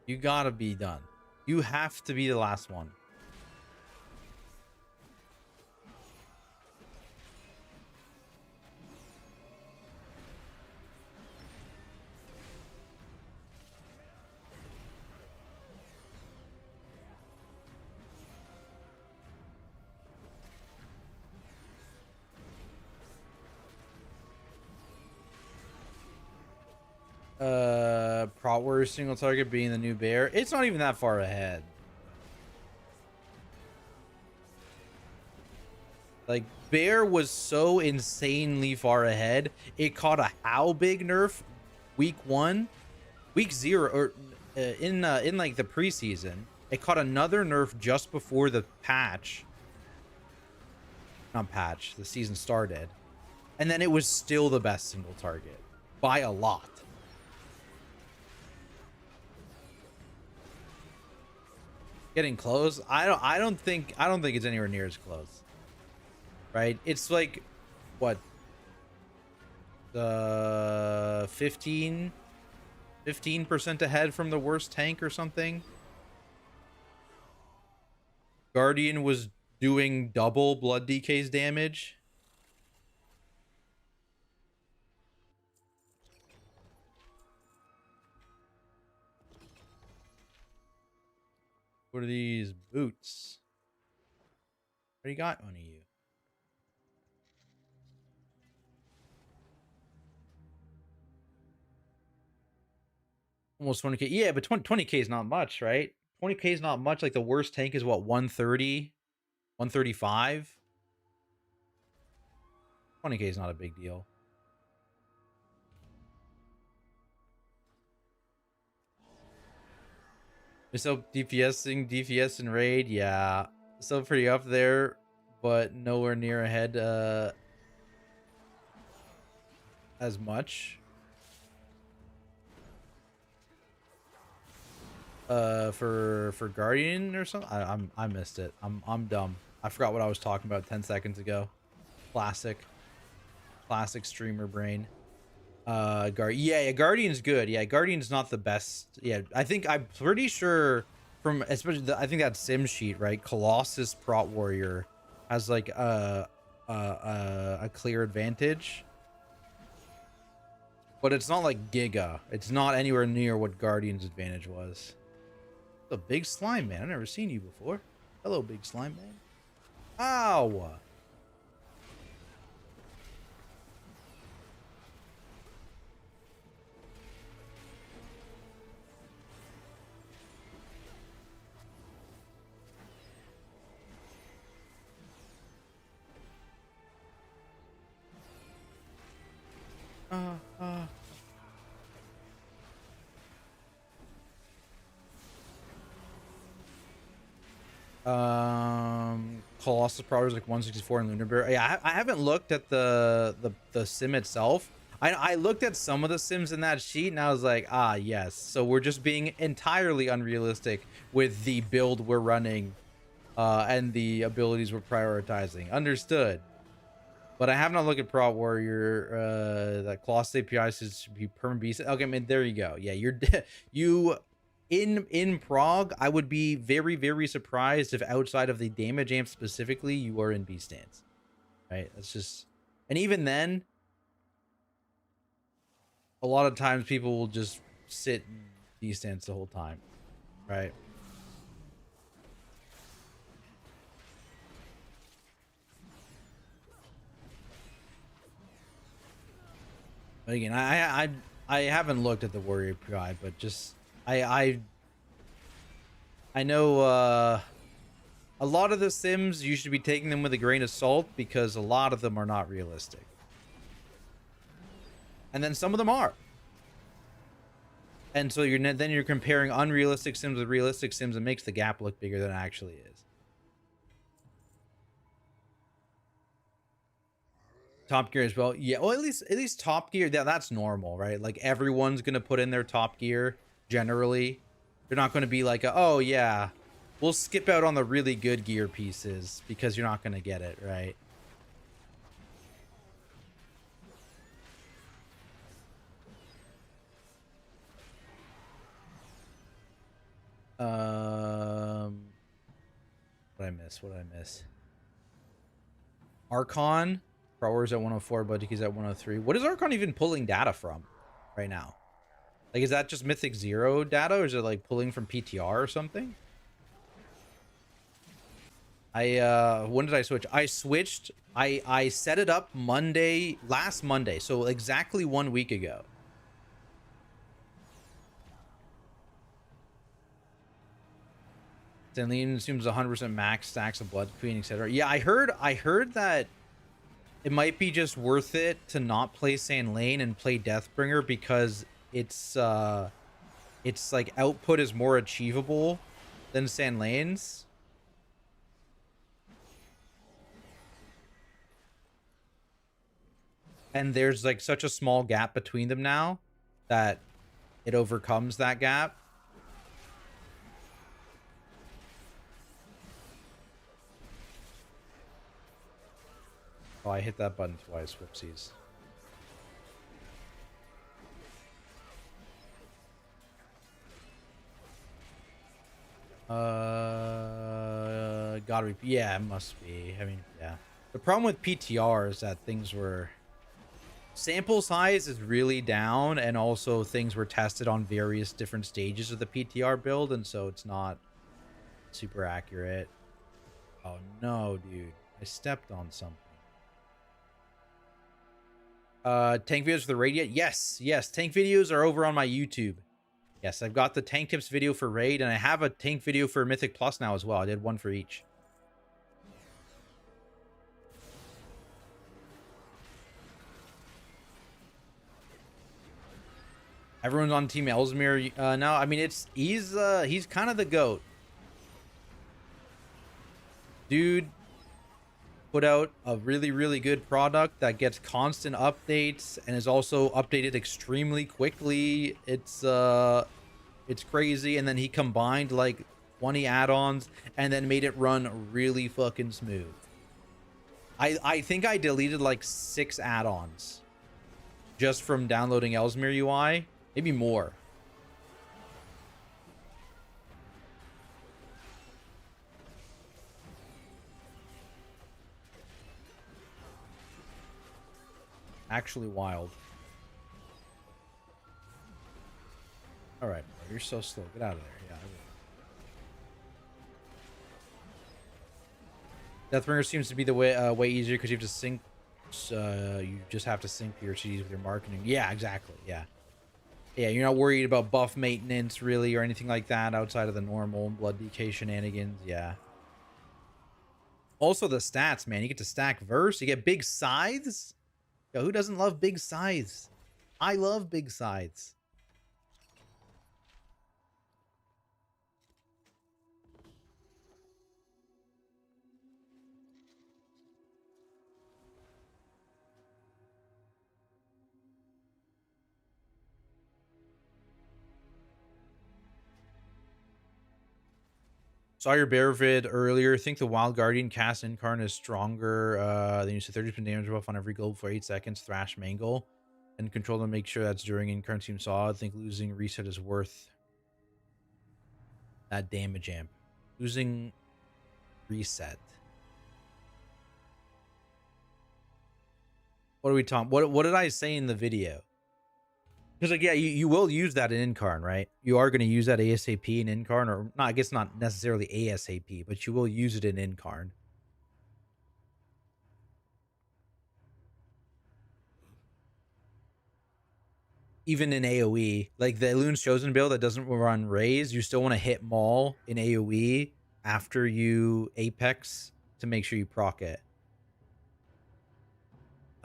You gotta be done. You have to be the last one. Prot Warrior single target being the new bear. It's not even that far ahead. Like, bear was so insanely far ahead. It caught a how big nerf week 1, week 0, or in like the preseason. It caught another nerf just before the patch. Not patch, the season started. And then it was still the best single target by a lot. Getting close. I don't think it's anywhere near as close. Right? It's like what, the 15% ahead from the worst tank or something. Guardian was doing double Blood DK's damage. What are these boots? What do you got on you? Almost 20k. Yeah, but 20k is not much, right? 20k is not much. Like the worst tank is what, 130, 135. 20k is not a big deal. So DPS and raid, yeah, still pretty up there, but nowhere near ahead as much. For Guardian or something. I missed it. I'm dumb. I forgot what I was talking about 10 seconds ago. Classic streamer brain. Yeah, Guardian's good. Yeah, Guardian's not the best. Yeah, I'm pretty sure from especially I think that sim sheet, right? Colossus Prot Warrior has like a clear advantage. But it's not like Giga. It's not anywhere near what Guardian's advantage was. A big slime man. I've never seen you before. Hello, big slime man. Ow! Uh, uh. Colossus Prowler is like 164 in Lunar Bear. Yeah, I haven't looked at the sim itself. I looked at some of the sims in that sheet and I was like, ah, yes. So we're just being entirely unrealistic with the build we're running, and the abilities we're prioritizing. Understood. But I have not looked at Prot Warrior. That Colossus API says should be permanent beast. Okay, I mean, there you go. Yeah, you in Prague. I would be very surprised if outside of the damage amp specifically, you are in B stance. Right? That's just, and even then, a lot of times people will just sit in B stance the whole time. Right? But again, I haven't looked at the Warrior API, but just I know a lot of the sims, you should be taking them with a grain of salt because a lot of them are not realistic. And then some of them are. And so then you're comparing unrealistic sims with realistic sims and makes the gap look bigger than it actually is. Top Gear as well. Yeah, well, at least Top Gear, that's normal, right? Like everyone's going to put in their Top Gear generally. They're not going to be like, oh yeah, we'll skip out on the really good gear pieces because you're not going to get it, right? What did I miss? Archon. Prowler's at 104, Buddy's at 103. What is Archon even pulling data from right now? Like, is that just Mythic Zero data, or is it like pulling from PTR or something? When did I switch? I switched. I set it up last Monday, so exactly 1 week ago. Stanley assumes 100% max stacks of Blood Queen, etc. Yeah, I heard that it might be just worth it to not play Sand Lane and play Deathbringer because it's like output is more achievable than Sand Lane's. And there's like such a small gap between them now that it overcomes that gap. Oh, I hit that button twice. Whoopsies. Gotta be. Yeah, it must be. I mean, yeah. The problem with PTR is that things were... Sample size is really down, and also things were tested on various different stages of the PTR build, and so it's not super accurate. Oh no, dude. I stepped on something. Tank videos for the Radiant? Yes, tank videos are over on my YouTube. Yes, I've got the tank tips video for raid, and I have a tank video for Mythic Plus now as well. I did one for each. Everyone's on Team Ellesmere now. I mean, he's kind of the GOAT. Dude put out a really, really good product that gets constant updates and is also updated extremely quickly. It's crazy. And then he combined like 20 add-ons and then made it run really fucking smooth. I think I deleted like 6 add-ons just from downloading Ellesmere UI, maybe more. Actually wild. All right, bro, you're so slow. Get out of there. Yeah. Deathbringer seems to be the way easier because you have to sync. You just have to sync your CDs with your marketing. Yeah, exactly. Yeah. Yeah, you're not worried about buff maintenance really or anything like that outside of the normal blood DK shenanigans. Yeah. Also the stats, man. You get to stack verse. You get big scythes. Yo, who doesn't love big scythes? I love big scythes. Saw your bear vid earlier. Think the Wild Guardian cast Incarn is stronger than you said 30% damage buff on every globe for 8 seconds. Thrash Mangle. And control to make sure that's during Incarn Team Saw. I think losing reset is worth that damage amp. Losing reset. What are we talking? What did I say in the video? Because like, yeah, you will use that in Incarn, right? You are going to use that ASAP in Incarn, or not, I guess not necessarily ASAP, but you will use it in Incarn. Even in AoE, like the Loon's Chosen build that doesn't run Raise, you still want to hit Maul in AoE after you Apex to make sure you proc it.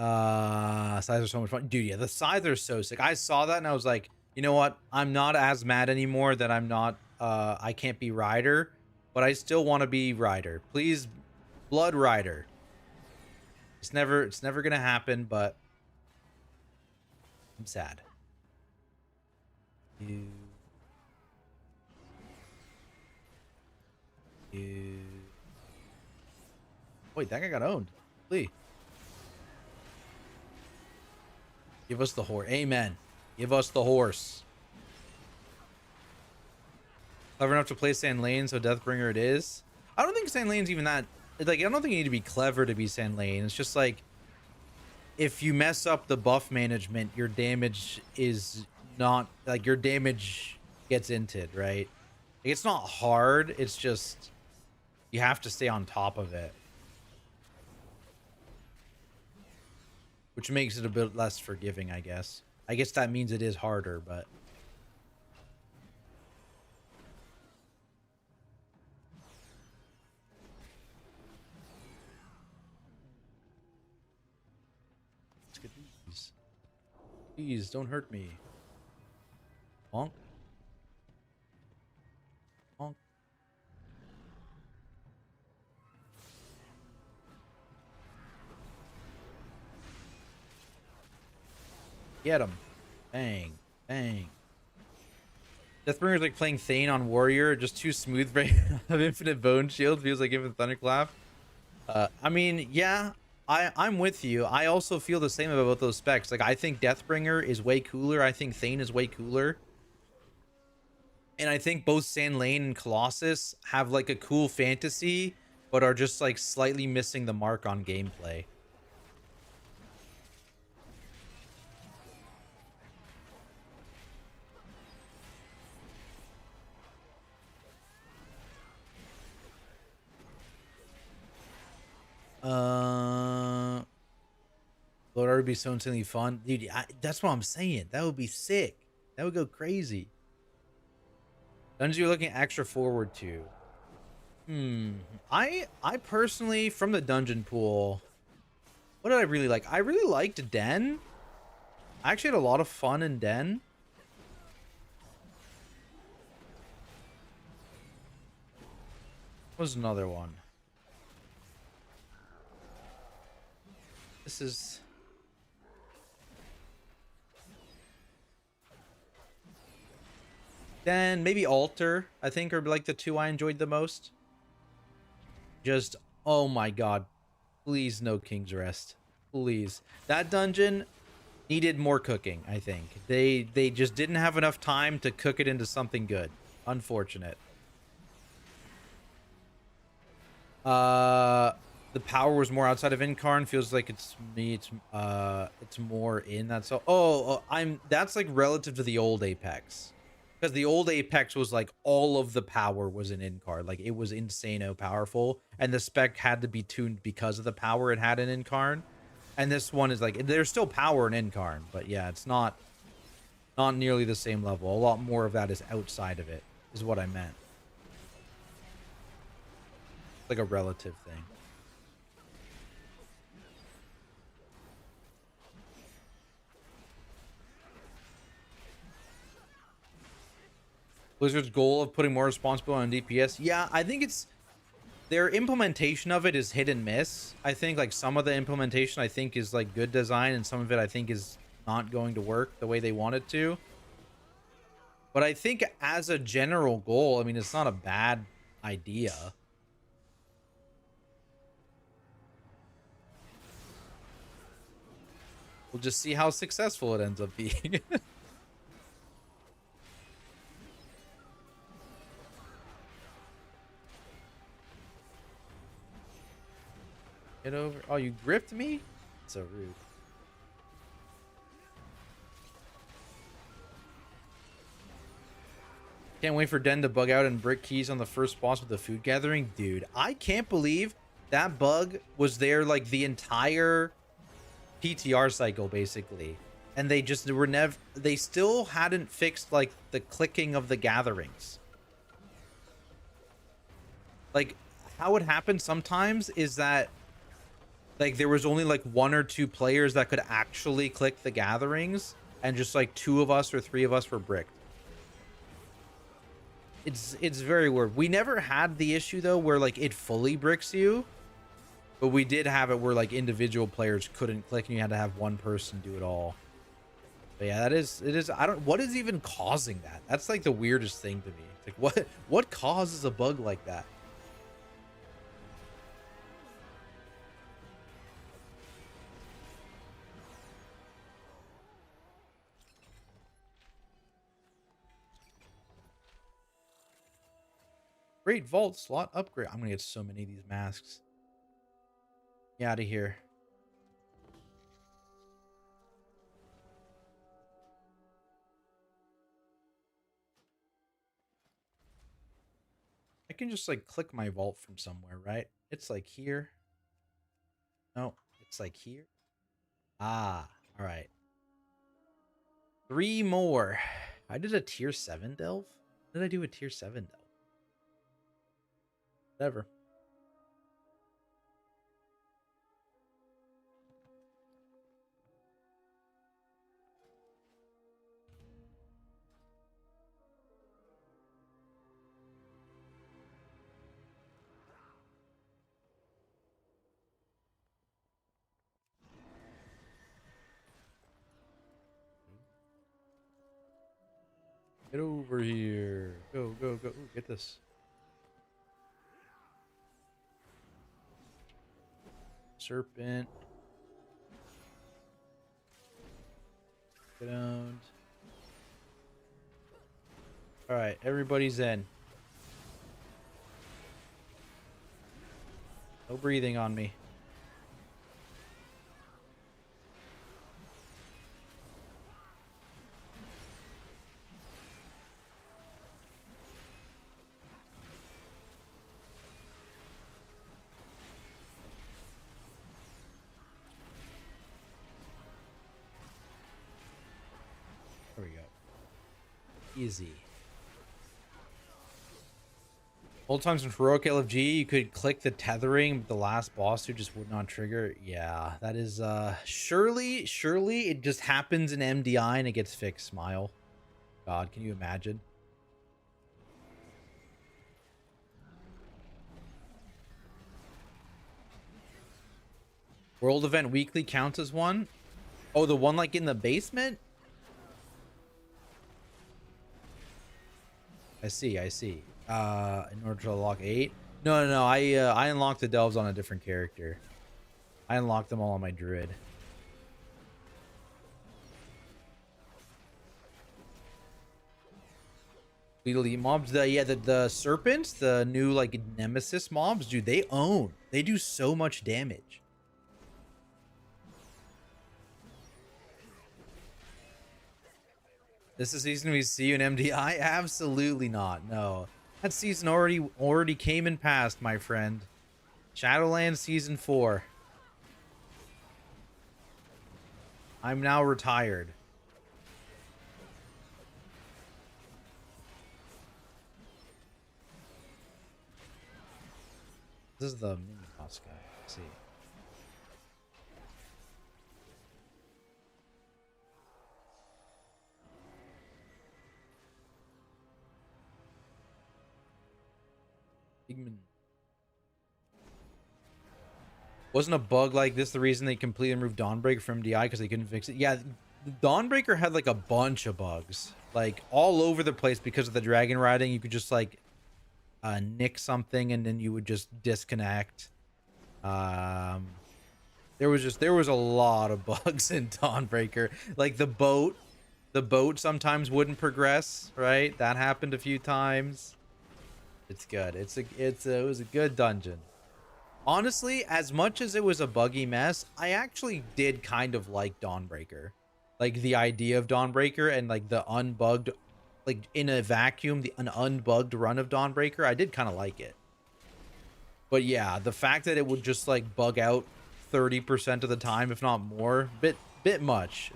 Scythes are so much fun. Dude, yeah, the scythes are so sick. I saw that and I was like, you know what? I'm not as mad anymore that I'm not, I can't be Rider, but I still want to be Rider. Please, Blood Rider. It's never gonna happen, but I'm sad. You. Wait, that guy got owned. Please. Give us the horse. Amen. Give us the horse. Clever enough to play Sand Lane, so Deathbringer it is. I don't think Sand Lane's even that... Like, I don't think you need to be clever to be Sand Lane. It's just like... If you mess up the buff management, your damage is not... Like, your damage gets inted, right? Like, it's not hard. It's just... You have to stay on top of it. Which makes it a bit less forgiving, I guess. I guess that means it is harder, but... Let's get these. Please, don't hurt me. Bonk. Bonk. Get him. Bang. Bang. Deathbringer's like playing Thane on Warrior, just too smooth right of infinite bone shield. Feels like giving Thunderclap. I mean, yeah, I'm with you. I also feel the same about both those specs. Like, I think Deathbringer is way cooler. I think Thane is way cooler. And I think both Sand Lane and Colossus have like a cool fantasy, but are just like slightly missing the mark on gameplay. Lord, would be so insanely fun, dude. That's what I'm saying. That would be sick. That would go crazy. Dungeons you're looking extra forward to. I personally, from the dungeon pool, what did I really like? I really liked Den. I actually had a lot of fun in Den. What was another one? This is... Den, maybe Altar, I think, are like the two I enjoyed the most. Just, oh my god. Please, no King's Rest. Please. That dungeon needed more cooking, I think. They just didn't have enough time to cook it into something good. Unfortunate. The power was more outside of Incarn. Feels like it's more in that. So that's like relative to the old Apex, because the old Apex was like all of the power was in Incarn. Like it was insano powerful, and the spec had to be tuned because of the power it had in Incarn. And this one is like, there's still power in Incarn, but yeah, it's not nearly the same level. A lot more of that is outside of it, is what I meant. Like a relative thing. Blizzard's goal of putting more responsibility on DPS. Yeah, I think it's their implementation of it is hit and miss. I think like some of the implementation I think is like good design, and some of it I think is not going to work the way they want it to. But I think as a general goal, I mean, it's not a bad idea. We'll just see how successful it ends up being. Get over. Oh, you gripped me? So rude. Can't wait for Den to bug out and brick keys on the first boss with the food gathering. Dude, I can't believe that bug was there like the entire PTR cycle, basically. And they just were never... They still hadn't fixed, like, the clicking of the gatherings. Like, how it happened sometimes is that, like, there was only, like, 1 or 2 players that could actually click the gatherings. And just, like, 2 of us or 3 of us were bricked. It's very weird. We never had the issue, though, where, like, it fully bricks you. But we did have it where, like, individual players couldn't click and you had to have one person do it all. But yeah, it is, I don't, what is even causing that? That's, like, the weirdest thing to me. It's like, what causes a bug like that? Great vault slot upgrade. I'm gonna get so many of these masks. Get out of here. I can just like click my vault from somewhere, right? It's like here. No, it's like here. Ah, all right. 3 more. I did a tier 7 delve. What did I do a tier 7 delve? Whatever. Get over here. Go, go, go. Ooh, get this. Serpent. Get owned. Alright, everybody's in. No breathing on me. There we go. Easy. Old times in heroic LFG, you could click the tethering, but the last boss who just would not trigger. Yeah, that is surely it just happens in MDI and it gets fixed. Smile. God, can you imagine? World event weekly counts as one. Oh, the one like in the basement? I see, I see. In order to unlock 8? No. I unlocked the delves on a different character. I unlocked them all on my druid. Elite mobs, the serpents, the new like nemesis mobs, dude, they own. They do so much damage. This is season we see you in MDI? Absolutely not. No. That season already came and passed, my friend. Shadowlands season 4. I'm now retired. This is the mini boss guy. Let's see. Pigman. Wasn't a bug like this the reason they completely removed Dawnbreaker from DI because they couldn't fix it? Yeah, Dawnbreaker had like a bunch of bugs, like all over the place because of the dragon riding. You could just like nick something and then you would just disconnect. There was a lot of bugs in Dawnbreaker. Like the boat sometimes wouldn't progress, right? That happened a few times. It's good. It was a good dungeon. Honestly, as much as it was a buggy mess, I actually did kind of like Dawnbreaker. Like the idea of Dawnbreaker and like the unbugged, like in a vacuum, an unbugged run of Dawnbreaker, I did kind of like it. But yeah, the fact that it would just like bug out 30% of the time, if not more, bit much.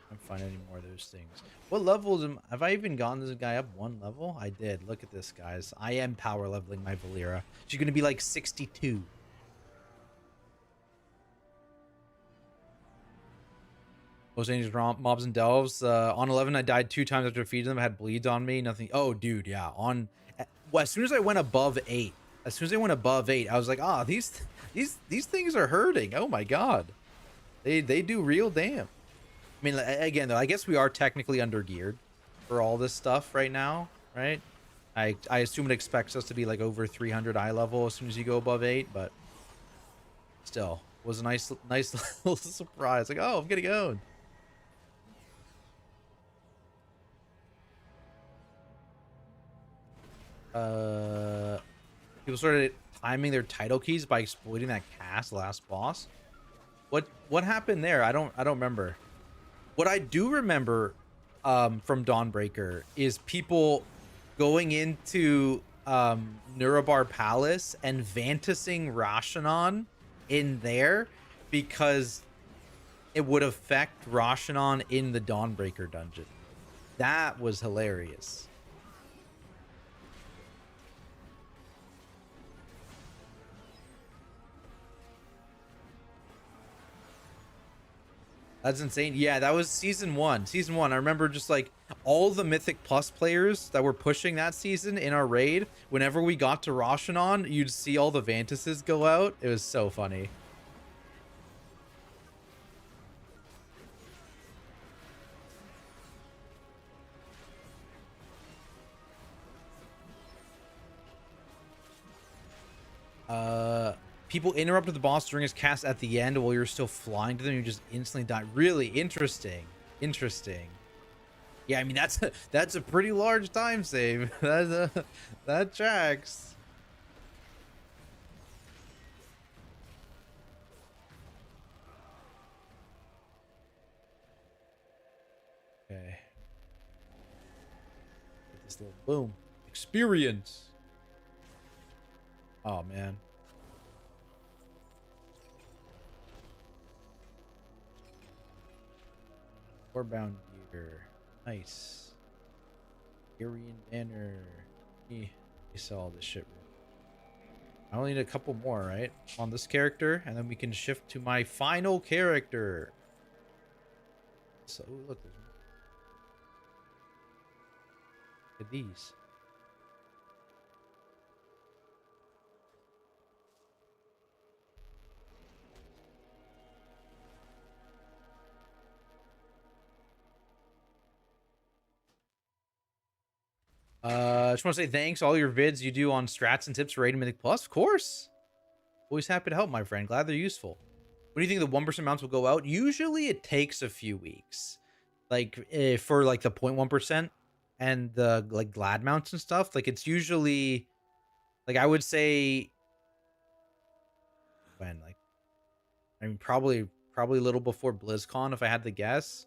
Can't find any more of those things. What levels have I even gotten this guy up one level? I did. Look at this, guys. I am power leveling my Valera. She's gonna be like 62. Most dangerous mobs and delves. On 11, I died 2 times after feeding them. I had bleeds on me. Nothing. Oh, dude, yeah. Well, as soon as I went above 8, I was like, ah, these things are hurting. Oh my god, they do real damn. I mean, again, though, I guess we are technically under geared for all this stuff right now, right? I assume it expects us to be like over 300 eye level as soon as you go above 8, but still was a nice little surprise. Like, oh, I'm getting owned. People started timing their title keys by exploiting that cast last boss. What happened there? I don't remember. What I do remember from Dawnbreaker is people going into Nurubar Palace and vantising Rashanon in there because it would affect Rashanon in the Dawnbreaker dungeon. That was hilarious. That's insane. Yeah, that was season 1. Season 1. I remember just like all the Mythic Plus players that were pushing that season in our raid. Whenever we got to Rashanon, you'd see all the Vantises go out. It was so funny. People interrupted the boss during his cast at the end while you're still flying to them. You just instantly die. Really interesting. Interesting. Yeah, I mean that's a pretty large time save. That tracks. Okay. Get this little boom. Experience. Oh man. Warbound gear. Nice. Aryan banner. Me sell all this shit. I only need a couple more, right? On this character, and then we can shift to my final character. So, ooh, look, there's more. Look at these. Just want to say thanks. All your vids you do on strats and tips for Raid Mythic Plus, of course. Always happy to help, my friend. Glad they're useful. When do you think the 1% mounts will go out? Usually it takes a few weeks. Like, for, like, the 0.1% and the, like, glad mounts and stuff. Like, it's usually, like, I would say, when, like, I mean, probably a little before BlizzCon, if I had to guess.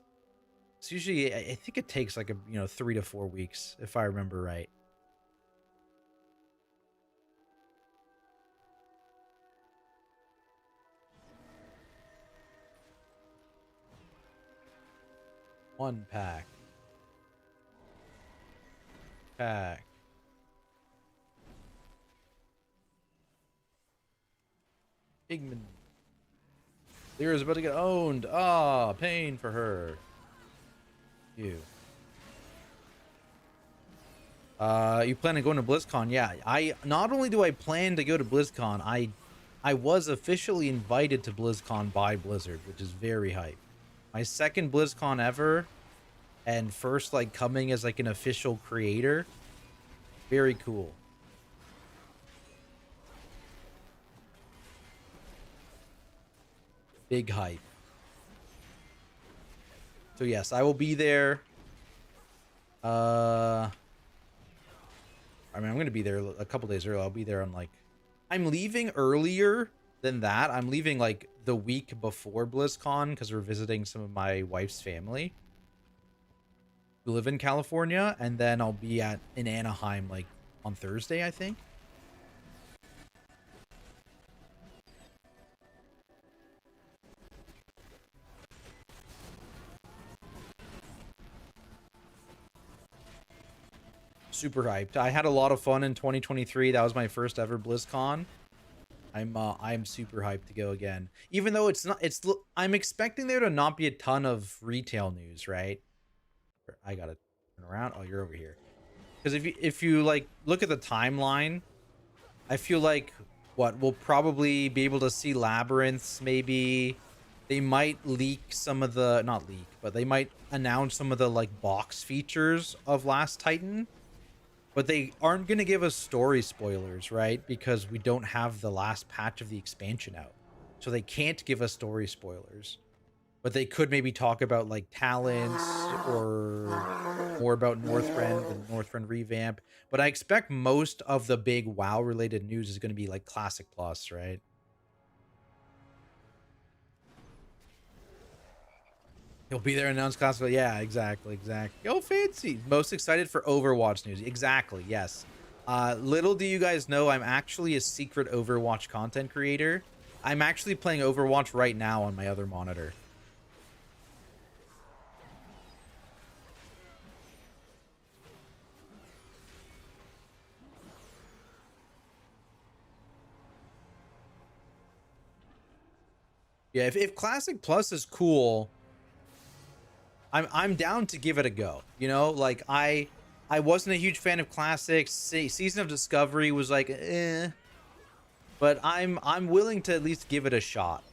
It's usually, I think it takes, like, 3 to 4 weeks, if I remember right. One pack. Igman. Lyra's about to get owned. Ah, pain for her. You. You plan on going to BlizzCon? Yeah, I not only do I plan to go to BlizzCon, I was officially invited to BlizzCon by Blizzard, which is very hype. My second BlizzCon ever, and first like coming as like an official creator. Very cool. Big hype. So yes, I will be there. I mean, I'm going to be there a couple days early. I'll be there on like, I'm leaving earlier than that. I'm leaving like the week before BlizzCon because we're visiting some of my wife's family who live in California, and then I'll be in Anaheim like on Thursday, I think. Super hyped. I had a lot of fun in 2023. That was my first ever BlizzCon. I'm super hyped to go again. Even though I'm expecting there to not be a ton of retail news, right? I gotta turn around. Oh, you're over here. Because if you like look at the timeline, I feel like we'll probably be able to see labyrinths. Maybe they might leak some of the, not leak, but they might announce some of the like box features of Last Titan. But they aren't going to give us story spoilers, right? Because we don't have the last patch of the expansion out. So they can't give us story spoilers. But they could maybe talk about like talents or more about Northrend, the Northrend revamp. But I expect most of the big WoW related news is going to be like Classic Plus, right? He'll be there and announce Classic. Yeah, exactly. Oh, fancy. Most excited for Overwatch news. Exactly. Yes. Little do you guys know, I'm actually a secret Overwatch content creator. I'm actually playing Overwatch right now on my other monitor. Yeah, if Classic Plus is cool, I'm down to give it a go. You know, like I wasn't a huge fan of Classics. Season of Discovery was like, but I'm willing to at least give it a shot.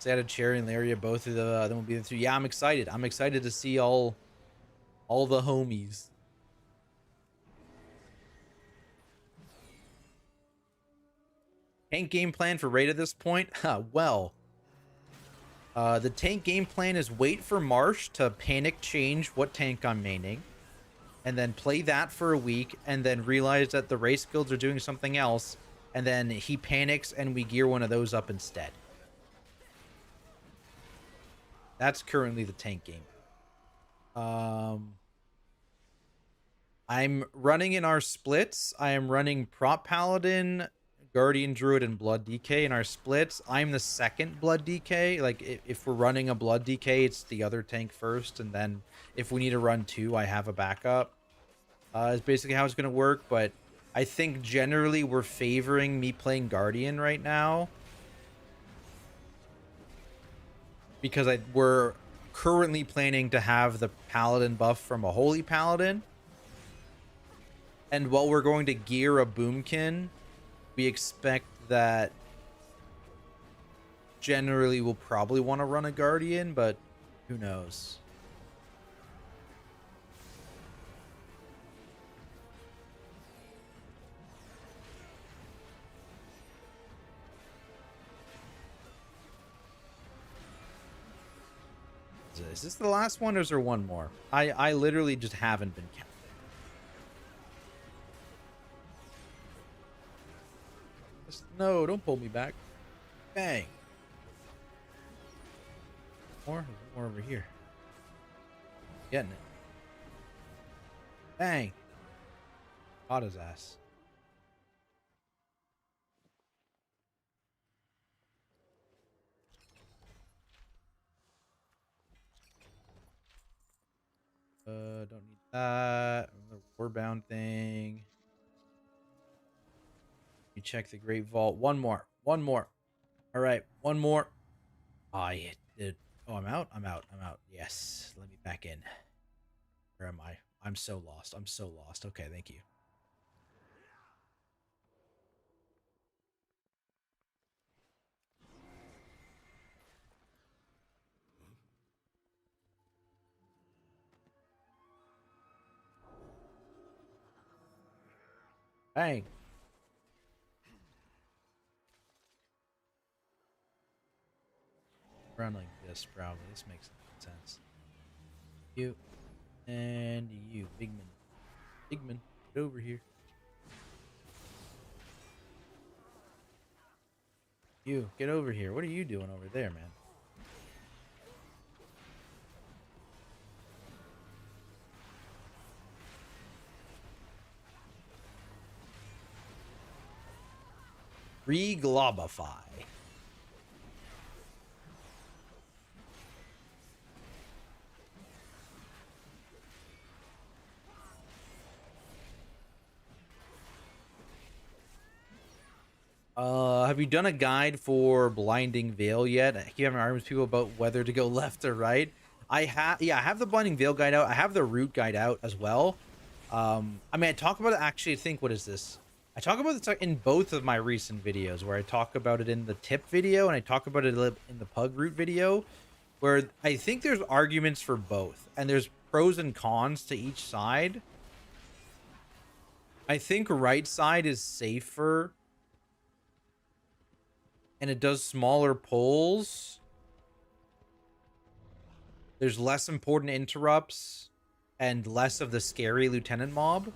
Say I had Cherry and Laria, both of them will be the two. Yeah, I'm excited. I'm excited to see all the homies. Tank game plan for raid at this point? Well, the tank game plan is wait for Marsh to panic change what tank I'm maining, and then play that for a week, and then realize that the race guilds are doing something else, and then he panics and we gear one of those up instead. That's currently the tank game. I'm running in our splits. I am running Prop Paladin, Guardian Druid and Blood DK in our splits. I'm the second Blood DK. Like, if we're running a Blood DK, it's the other tank first, and then if we need to run two, I have a backup. Is basically how it's going to work, but I think generally we're favoring me playing Guardian right now because we're currently planning to have the Paladin buff from a Holy Paladin. And while we're going to gear a Boomkin, we expect that generally we'll probably want to run a Guardian, but who knows? Is this the last one, or is there one more? I literally just haven't been counting. No, don't pull me back. Bang. More? There's more over here. Getting it. Bang. Caught his ass. Don't need that. Another warbound thing. You check the Great Vault. One more. One more. All right. One more. Oh, yeah. Oh, I'm out? I'm out. I'm out. Yes. Let me back in. Where am I? I'm so lost. I'm so lost. Okay, thank you. Bang. Run like this, probably. This makes sense. You. And you. Bigman. Bigman. Get over here. You. Get over here. What are you doing over there, man? Reglobify. Have you done a guide for Blinding Veil yet? I keep having arguments with people about whether to go left or right. I have the Blinding Veil guide out. I have the Root guide out as well. I mean, I talk about it, actually, I think, what is this? I talk about this in both of my recent videos, where I talk about it in the tip video and I talk about it in the Pug Root video, where I think there's arguments for both, and there's pros and cons to each side. I think right side is safer, and it does smaller pulls. There's less important interrupts and less of the scary lieutenant mob,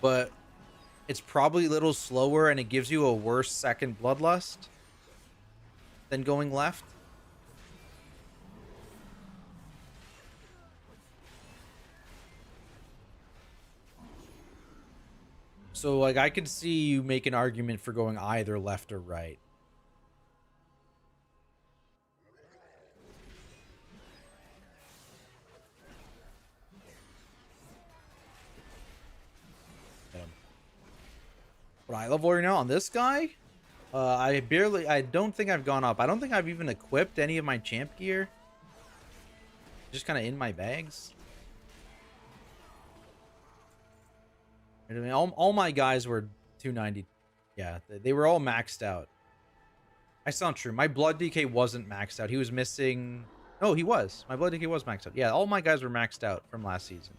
but it's probably a little slower, and it gives you a worse second bloodlust than going left. So, like, I could see you make an argument for going either left or right. What eye level are you now on this guy? I don't think I've gone up. I don't think I've even equipped any of my champ gear. Just kind of in my bags. I mean, all my guys were 290. Yeah, they were all maxed out. That's not true. My Blood DK wasn't maxed out. He was missing... No, he was. My Blood DK was maxed out. Yeah, all my guys were maxed out from last season.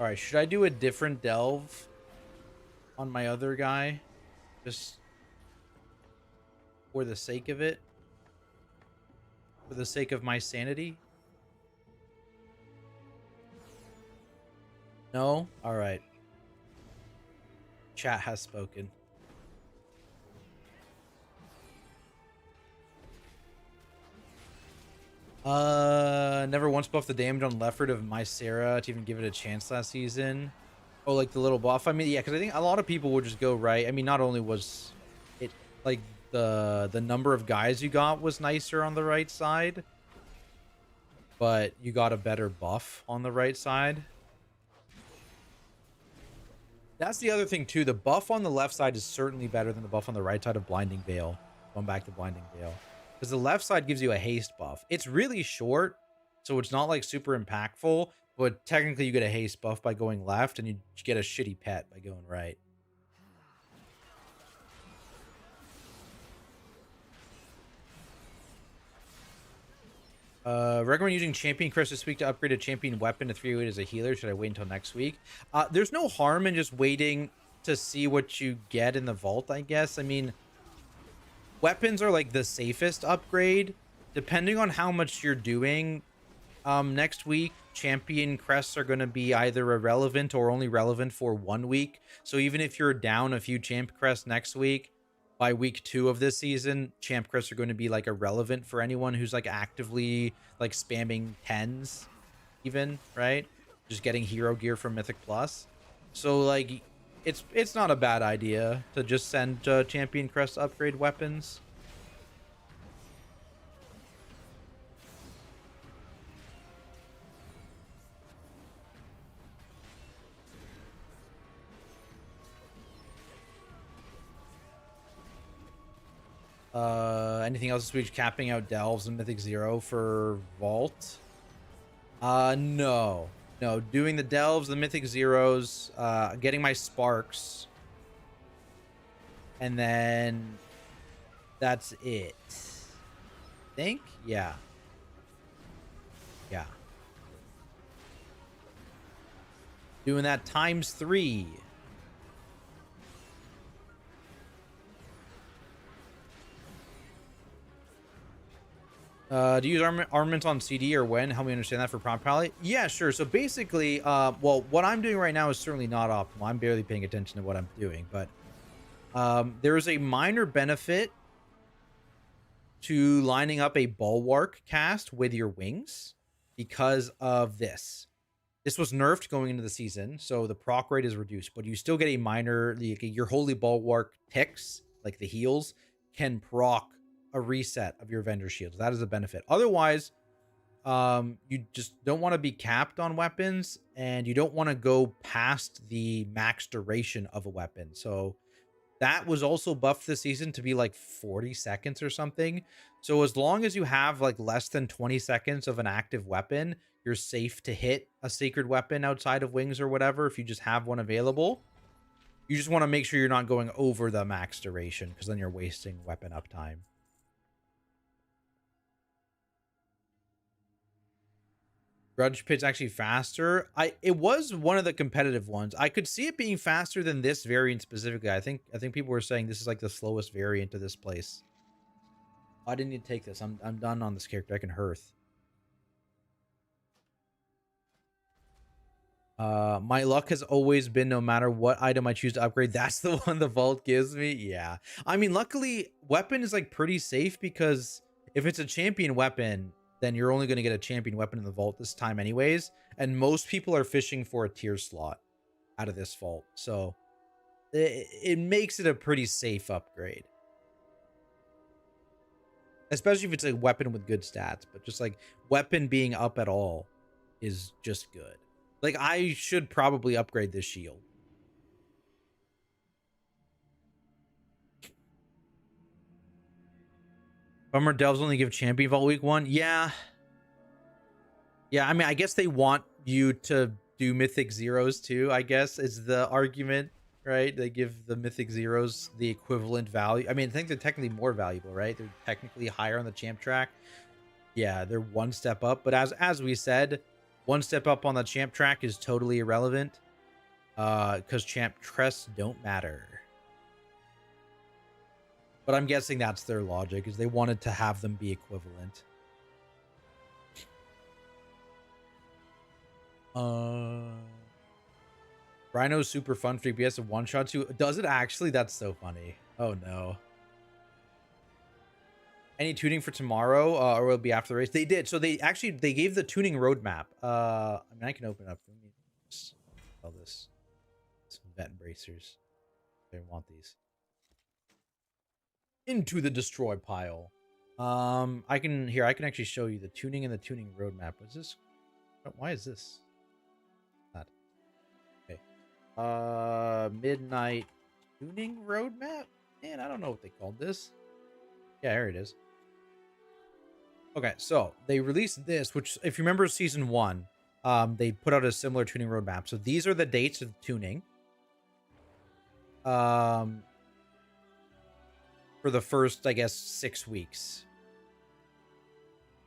All right, should I do a different delve on my other guy? Just for the sake of it? For the sake of my sanity? No? Alright. Chat has spoken. Never once buffed the damage on Lefford of Mycera to even give it a chance last season. Oh, like the little buff. I mean, yeah, because I think a lot of people would just go right. I mean, not only was it like the number of guys you got was nicer on the right side, but you got a better buff on the right side. That's the other thing too. The buff on the left side is certainly better than the buff on the right side of Blinding Veil. Going back to Blinding Veil, because the left side gives you a haste buff. It's really short, so it's not like super impactful, but technically you get a haste buff by going left, and you get a shitty pet by going right. Recommend using Champion Crest this week to upgrade a champion weapon to 308 as a healer. Should I wait until next week? There's no harm in just waiting to see what you get in the vault, I guess. I mean, weapons are like the safest upgrade. Depending on how much you're doing, next week, champion crests are going to be either irrelevant or only relevant for 1 week. So even if you're down a few champ crests next week, by week 2 of this season, champ crests are going to be like irrelevant for anyone who's like actively like spamming 10s, even, right? Just getting hero gear from Mythic Plus. So like it's not a bad idea to just send champion crest upgrade weapons. Anything else this week? Capping out Delves and Mythic Zero for Vault? No. No, doing the Delves, the Mythic Zeros, getting my Sparks. And then that's it. Think? Yeah. Yeah. Doing that times 3. Do you use armaments on CD or when? Help me understand that for prompt palette. Yeah, sure. So basically, well, what I'm doing right now is certainly not optimal. I'm barely paying attention to what I'm doing, but there is a minor benefit to lining up a bulwark cast with your wings because of this. This was nerfed going into the season, so the proc rate is reduced, but you still get a minor, your holy bulwark ticks, like the heals, can proc a reset of your vendor shields. That is a benefit. Otherwise, you just don't want to be capped on weapons, and you don't want to go past the max duration of a weapon. So that was also buffed this season to be like 40 seconds or something. So as long as you have like less than 20 seconds of an active weapon, you're safe to hit a sacred weapon outside of wings or whatever if you just have one available. You just want to make sure you're not going over the max duration, because then you're wasting weapon uptime. Grudge Pit's actually faster. It was one of the competitive ones. I could see it being faster than this variant specifically. I think people were saying this is like the slowest variant of this place. I didn't need to take this. I'm done on this character. I can Hearth. My luck has always been no matter what item I choose to upgrade, that's the one the vault gives me. Yeah. I mean, luckily, weapon is like pretty safe, because if it's a champion weapon, then you're only going to get a champion weapon in the vault this time anyways. And most people are fishing for a tier slot out of this vault. So it makes it a pretty safe upgrade. Especially if it's a weapon with good stats. But just like weapon being up at all is just good. Like, I should probably upgrade this shield. Bummer Delves only give champion vault week 1. Yeah. Yeah, I mean, I guess they want you to do Mythic Zeros too, I guess, is the argument, right? They give the Mythic Zeros the equivalent value. I mean, I think they're technically more valuable, right? They're technically higher on the champ track. Yeah, they're one step up. But as we said, one step up on the champ track is totally irrelevant, because champ crests don't matter. But I'm guessing that's their logic, is they wanted to have them be equivalent. Rhino's super fun for DPS of one shot too. Does it actually? That's so funny. Oh no. Any tuning for tomorrow, or will it be after the race? They did. So they gave the tuning roadmap. I mean, I can open up. Let me just sell this. Some vet bracers. They want these into the destroy pile. I can actually show you the tuning and the tuning roadmap. What's this? Why is this? Not okay. Midnight tuning roadmap. Man, I don't know what they called this. Yeah, here it is. Okay, so they released this, which, if you remember season 1, they put out a similar tuning roadmap. So these are the dates of the tuning. For the first, I guess, 6 weeks.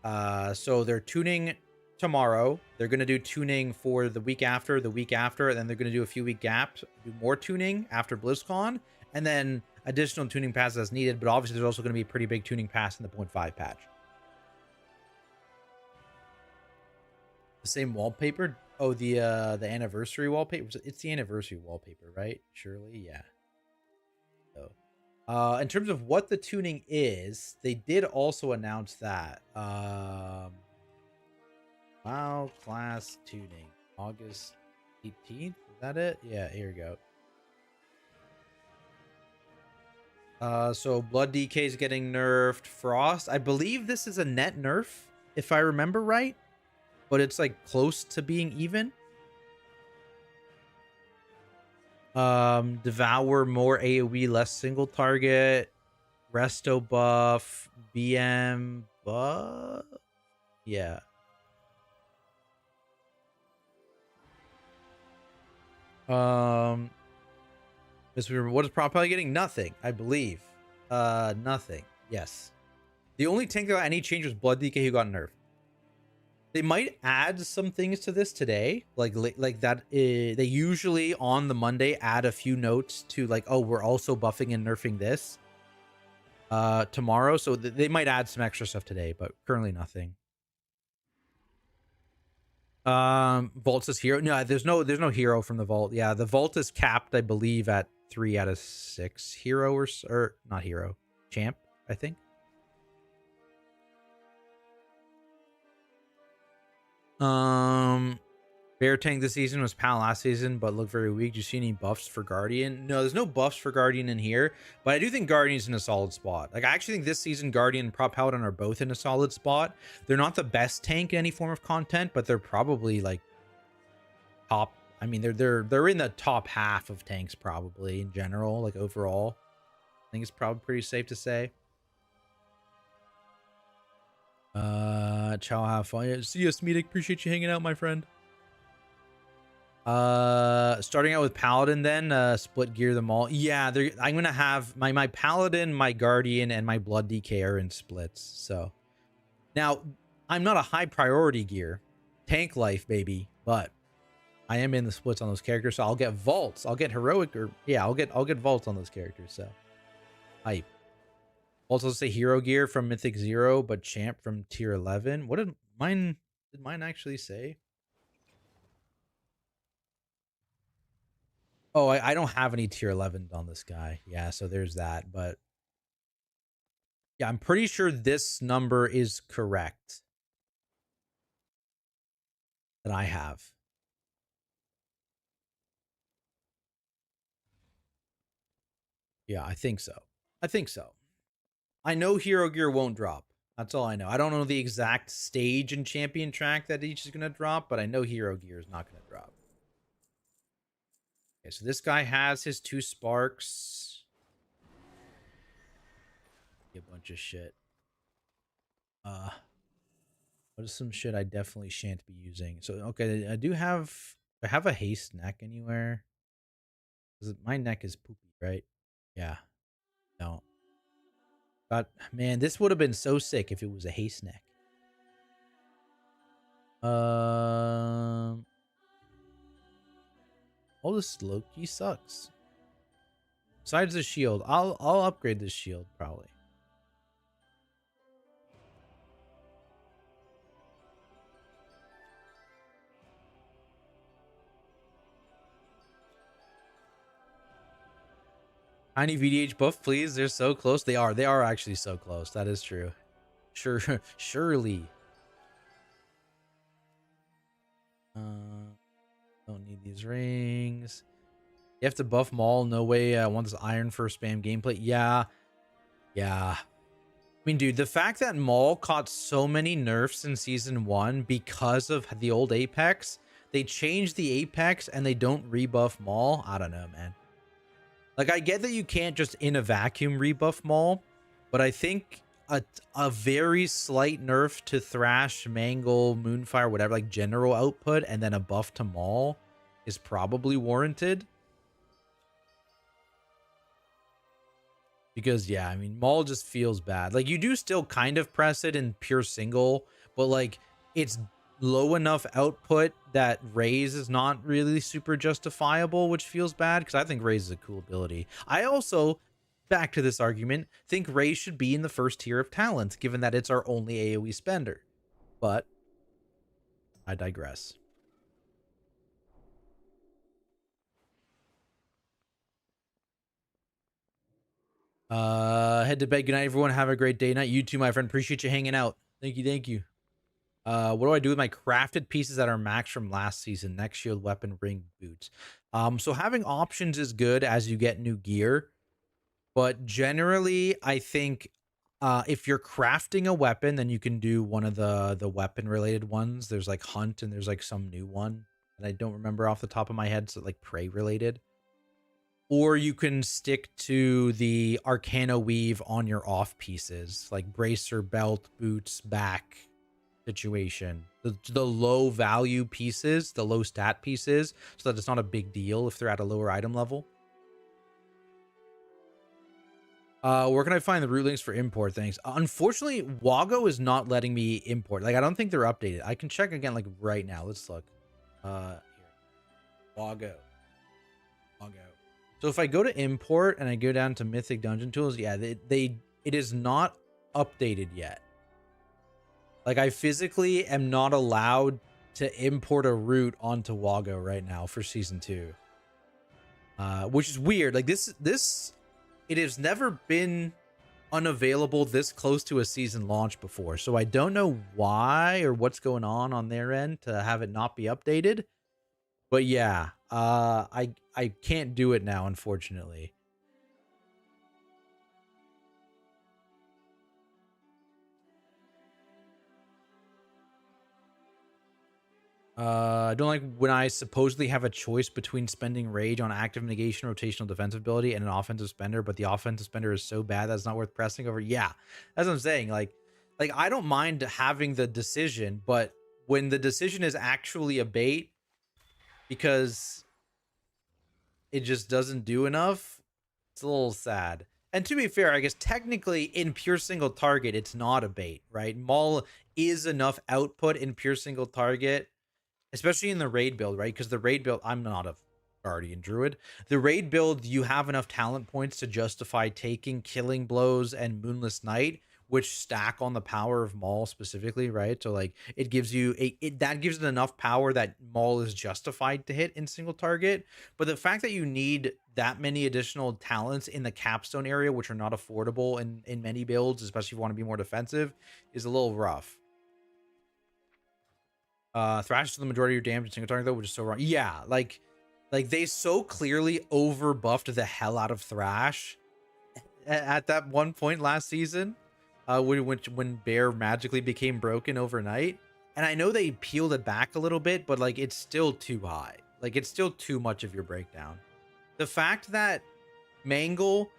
So they're tuning tomorrow. They're going to do tuning for the week after, and then they're going to do a few week gaps, do more tuning after BlizzCon, and then additional tuning passes as needed. But obviously, there's also going to be a pretty big tuning pass in the 0.5 patch. The same wallpaper? Oh, the anniversary wallpaper. It's the anniversary wallpaper, right? Surely, yeah. So, in terms of what the tuning is, they did also announce that. WoW class tuning, August 18th. Is that it? Yeah, here we go. So Blood DK is getting nerfed. Frost, I believe this is a net nerf, if I remember right. But it's like close to being even. Devour, more AoE, less single target. Resto buff, BM buff. Yeah. What is probably getting? Nothing, I believe. Nothing. Yes. The only tank that got any change was Blood DK, who got nerfed. They might add some things to this today, like that. They usually on the Monday add a few notes to like, oh, we're also buffing and nerfing this tomorrow, so they might add some extra stuff today, but currently nothing. Vault says hero. No, there's no hero from the vault. Yeah, the vault is capped, I believe, at 3 out of 6 hero or not hero, champ, I think. Bear tank this season was PAL last season, but looked very weak. Do you see any buffs for Guardian? No, there's no buffs for Guardian in here, but I do think Guardian's in a solid spot. Like, I actually think this season Guardian and Prop Paladin are both in a solid spot. They're not the best tank in any form of content, but they're probably like top. I mean, they're in the top half of tanks probably in general, like overall. I think it's probably pretty safe to say. Ciao, have fun. See you, Smeedic. Appreciate you hanging out, my friend. Starting out with Paladin, then split gear them all. Yeah, I'm gonna have my Paladin, my Guardian, and my Blood DK are in splits. So now I'm not a high priority gear, tank life, baby, but I am in the splits on those characters. So I'll get vaults, I'll get heroic, or yeah, I'll get vaults on those characters. So hype. Also say hero gear from Mythic 0, but champ from tier 11. What did mine actually say? Oh, I don't have any tier 11 on this guy. Yeah, so there's that. But yeah, I'm pretty sure this number is correct that I have. Yeah, I think so. I think so. I know hero gear won't drop. That's all I know. I don't know the exact stage and champion track that each is going to drop, but I know hero gear is not going to drop. Okay, so this guy has his 2 sparks. A bunch of shit. What is some shit I definitely shan't be using? So okay, I have a haste neck anywhere. My neck is poopy, right? Yeah. No. But man, this would have been so sick if it was a haste neck. All this Loki sucks. Besides the shield, I'll upgrade this shield probably. Tiny VDH buff, please. They're so close. They are. They are actually so close. That is true. Sure. Surely. Don't need these rings. You have to buff Maul. No way. I want this iron for spam gameplay. Yeah. Yeah. I mean, dude, the fact that Maul caught so many nerfs in season 1 because of the old Apex, they changed the Apex and they don't rebuff Maul. I don't know, man. Like, I get that you can't just in a vacuum rebuff Maul, but I think a very slight nerf to Thrash, Mangle, Moonfire, whatever, like general output, and then a buff to Maul is probably warranted. Because, yeah, I mean, Maul just feels bad. Like, you do still kind of press it in pure single, but, like, it's low enough output that Raze is not really super justifiable, which feels bad, because I think Raze is a cool ability. I also, back to this argument, think Raze should be in the first tier of talent, given that it's our only AoE spender. But I digress. Head to bed. Good night, everyone. Have a great day night. You too, my friend. Appreciate you hanging out. Thank you. Thank you. What do I do with my crafted pieces that are maxed from last season? Next shield, weapon, ring, boots. So having options is good as you get new gear, but generally, I think if you're crafting a weapon, then you can do one of the weapon related ones. There's like hunt and there's like some new one that I don't remember off the top of my head. So like prey related. Or you can stick to the Arcana Weave on your off pieces, like bracer, belt, boots, back situation. The low value pieces, the low stat pieces, so that it's not a big deal if they're at a lower item level. Where can I find the root links for import things? Unfortunately, Wago is not letting me import. Like, I don't think they're updated. I can check again, like, right now. Let's look. Here. Wago. So if I go to import and I go down to Mythic Dungeon Tools, yeah, it is not updated yet. Like, I physically am not allowed to import a route onto Wago right now for season 2. Which is weird. Like, it has never been unavailable this close to a season launch before. So I don't know why or what's going on their end to have it not be updated. But yeah, I can't do it now, unfortunately. I don't like when I supposedly have a choice between spending rage on active negation, rotational defensive ability, and an offensive spender, but the offensive spender is so bad that's not worth pressing over. Yeah, that's what I'm saying. Like I don't mind having the decision, but when the decision is actually a bait because it just doesn't do enough, it's a little sad. And to be fair, I guess technically in pure single target, it's not a bait, right? Maul is enough output in pure single target, especially in the raid build, right? Because the raid build, I'm not a guardian druid. The raid build, you have enough talent points to justify taking killing blows and moonless night, which stack on the power of Maul specifically, right? So like it gives you that gives it enough power that Maul is justified to hit in single target. But the fact that you need that many additional talents in the capstone area, which are not affordable in many builds, especially if you want to be more defensive, is a little rough. Thrash is the majority of your damage in single target though, which is so wrong. Yeah, like they so clearly over buffed the hell out of Thrash at that one point last season, when Bear magically became broken overnight. And I know they peeled it back a little bit, but like it's still too high. Like it's still too much of your breakdown. The fact that Mangle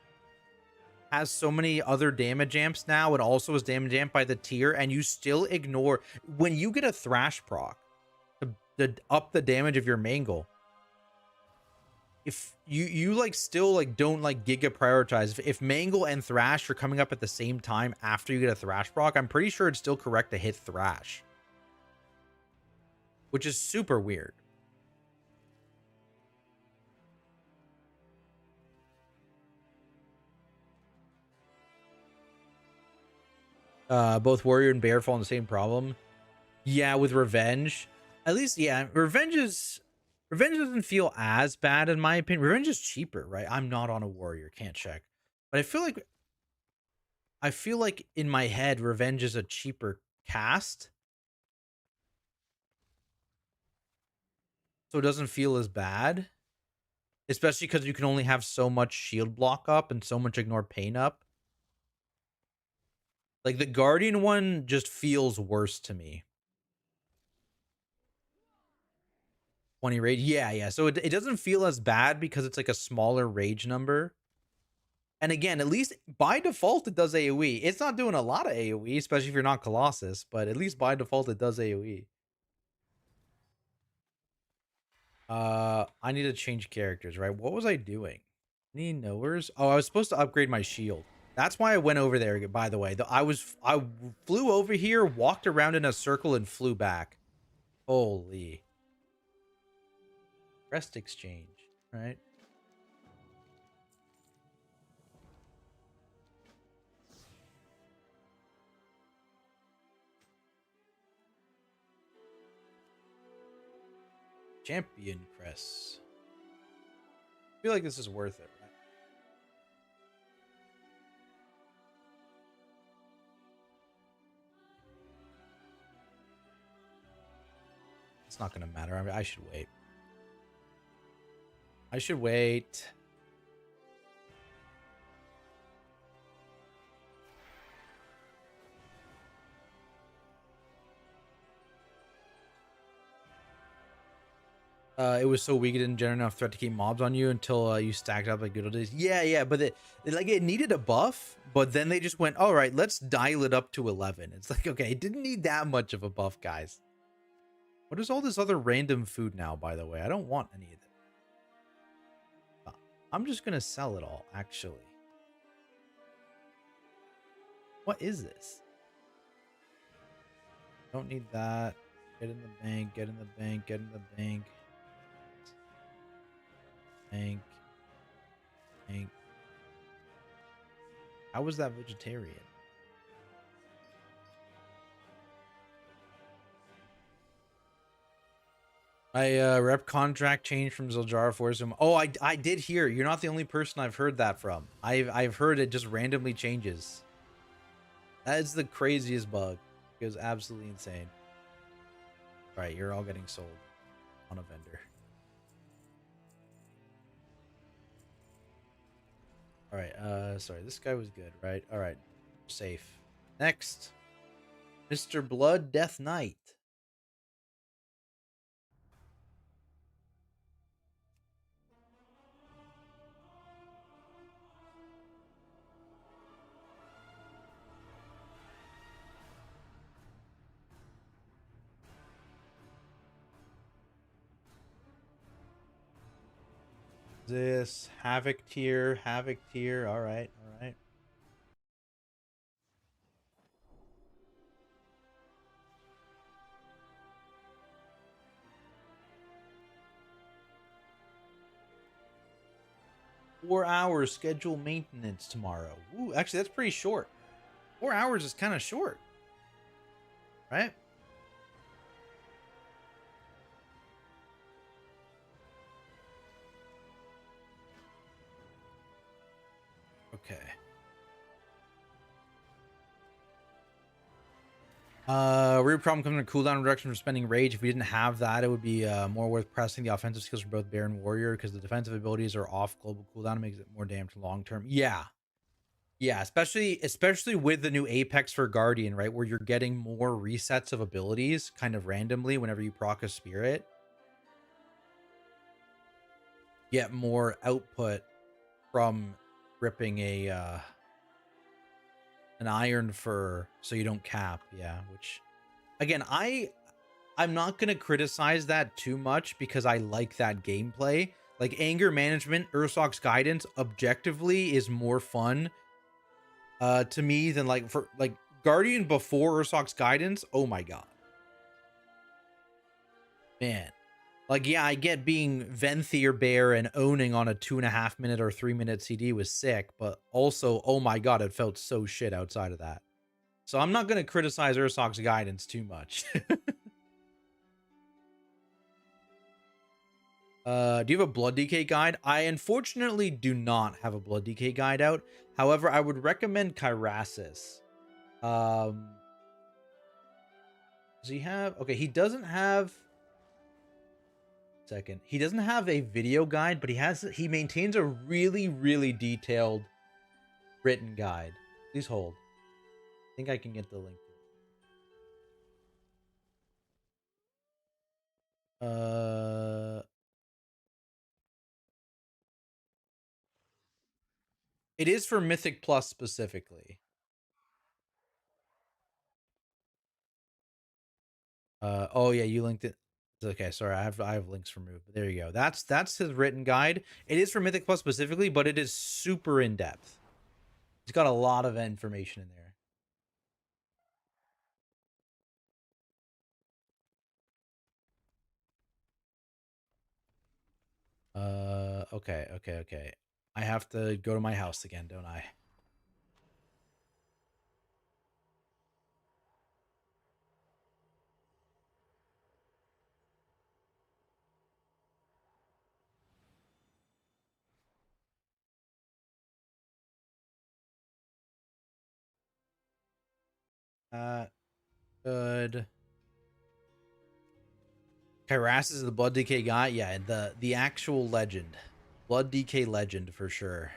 has so many other damage amps now and also is damage amped by the tier, and you still ignore when you get a Thrash proc to up the damage of your Mangle. If you like still like don't like giga prioritize, if Mangle and Thrash are coming up at the same time after you get a Thrash proc, I'm pretty sure it's still correct to hit Thrash, which is super weird. Both Warrior and Bear fall in the same problem. Yeah, with Revenge. At least, yeah, Revenge Revenge doesn't feel as bad in my opinion. Revenge is cheaper, right? I'm not on a warrior, can't check. But I feel like in my head, Revenge is a cheaper cast. So it doesn't feel as bad. Especially because you can only have so much shield block up and so much ignore pain up. Like the Guardian one just feels worse to me. 20 rage. Yeah. So it doesn't feel as bad because it's like a smaller rage number. And again, at least by default, it does AoE. It's not doing a lot of AoE, especially if you're not Colossus, but at least by default, it does AoE. I need to change characters, right? What was I doing? Any knowers? Oh, I was supposed to upgrade my shield. That's why I went over there, by the way. I flew over here, walked around in a circle, and flew back. Holy. Rest exchange, right? Champion crest. I feel like this is worth it, right? It's not going to matter. I mean, I should wait. I should wait. It was so weak it didn't generate enough threat to keep mobs on you until you stacked up like good old days. Yeah, but it needed a buff, but then they just went, all right, let's dial it up to 11. It's like, okay, it didn't need that much of a buff, guys. What is all this other random food now, by the way? I don't want any of it. I'm just gonna sell it all, actually. What is this? Don't need that. Get in the bank, get in the bank, get in the bank. Bank. Bank. How was that vegetarian? My rep contract changed from Zildjiar Force. Oh, I did hear. You're not the only person I've heard that from. I've heard it just randomly changes. That is the craziest bug. It was absolutely insane. All right, you're all getting sold on a vendor. All right, sorry, this guy was good, right? All right, safe. Next, Mr. Blood Death Knight. This Havoc tier. All right, all right. Four-hour schedule maintenance tomorrow. Ooh, actually, that's pretty short. 4 hours is kind of short, right? Okay. Real problem comes in cooldown reduction for spending rage. If we didn't have that, it would be more worth pressing the offensive skills for both Bear and Warrior because the defensive abilities are off global cooldown. It makes it more damage long term. Yeah, especially with the new Apex for Guardian, right, where you're getting more resets of abilities kind of randomly whenever you proc a spirit. Get more output from ripping a an iron fur so you don't cap. Yeah, which again, I'm not going to criticize that too much because I like that gameplay. Like anger management, Ursoc's guidance objectively is more fun to me than like for like Guardian before Ursoc's guidance. Oh my god. Man. Like, yeah, I get being Venthyr Bear and owning on a 2.5 minute or 3 minute CD was sick, but also, oh my god, it felt so shit outside of that. So I'm not going to criticize Ursoc's guidance too much. Do you have a Blood DK guide? I unfortunately do not have a Blood DK guide out. However, I would recommend Kyrasis. Um, does he have? Okay, he doesn't have. Second, he doesn't have a video guide, but he maintains a really detailed written guide. Please hold. I think I can get the link to it. It is for Mythic Plus specifically. Oh yeah, you linked it. Okay, sorry, I have links removed. But there you go. That's his written guide. It is for Mythic Plus specifically, but it is super in depth. It's got a lot of information in there. Okay. I have to go to my house again, don't I? Good. Kyrasis is the Blood DK guy. Yeah, the actual legend, Blood DK legend for sure.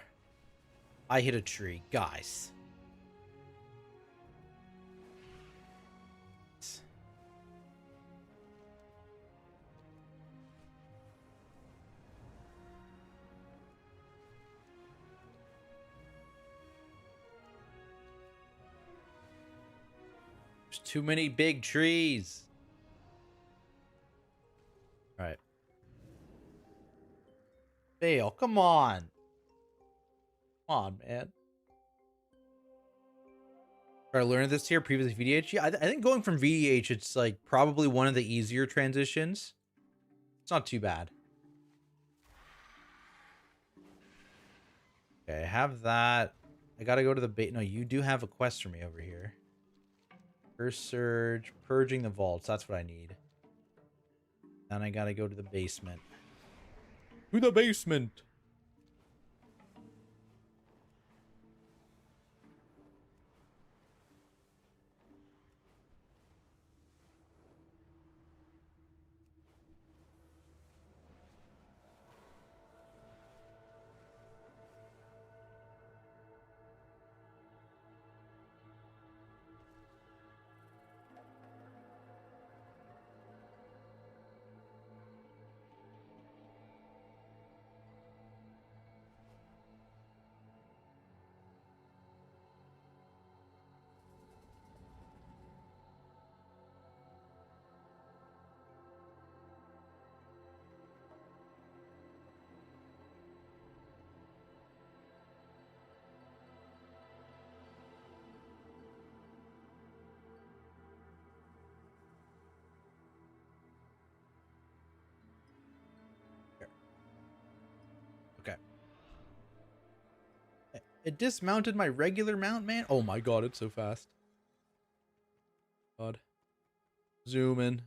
I hit a tree, guys. There's too many big trees. All right. Fail. Come on. Come on, man. I learned this here previously VDH. Yeah, I think going from VDH, it's like probably one of the easier transitions. It's not too bad. Okay, I have that. I gotta go to the bait. No, you do have a quest for me over here. First surge, purging the vaults. That's what I need. Then I gotta go to the basement. To the basement. Here. Okay. It dismounted my regular mount, man. Oh my god, it's so fast. God. Zoom in.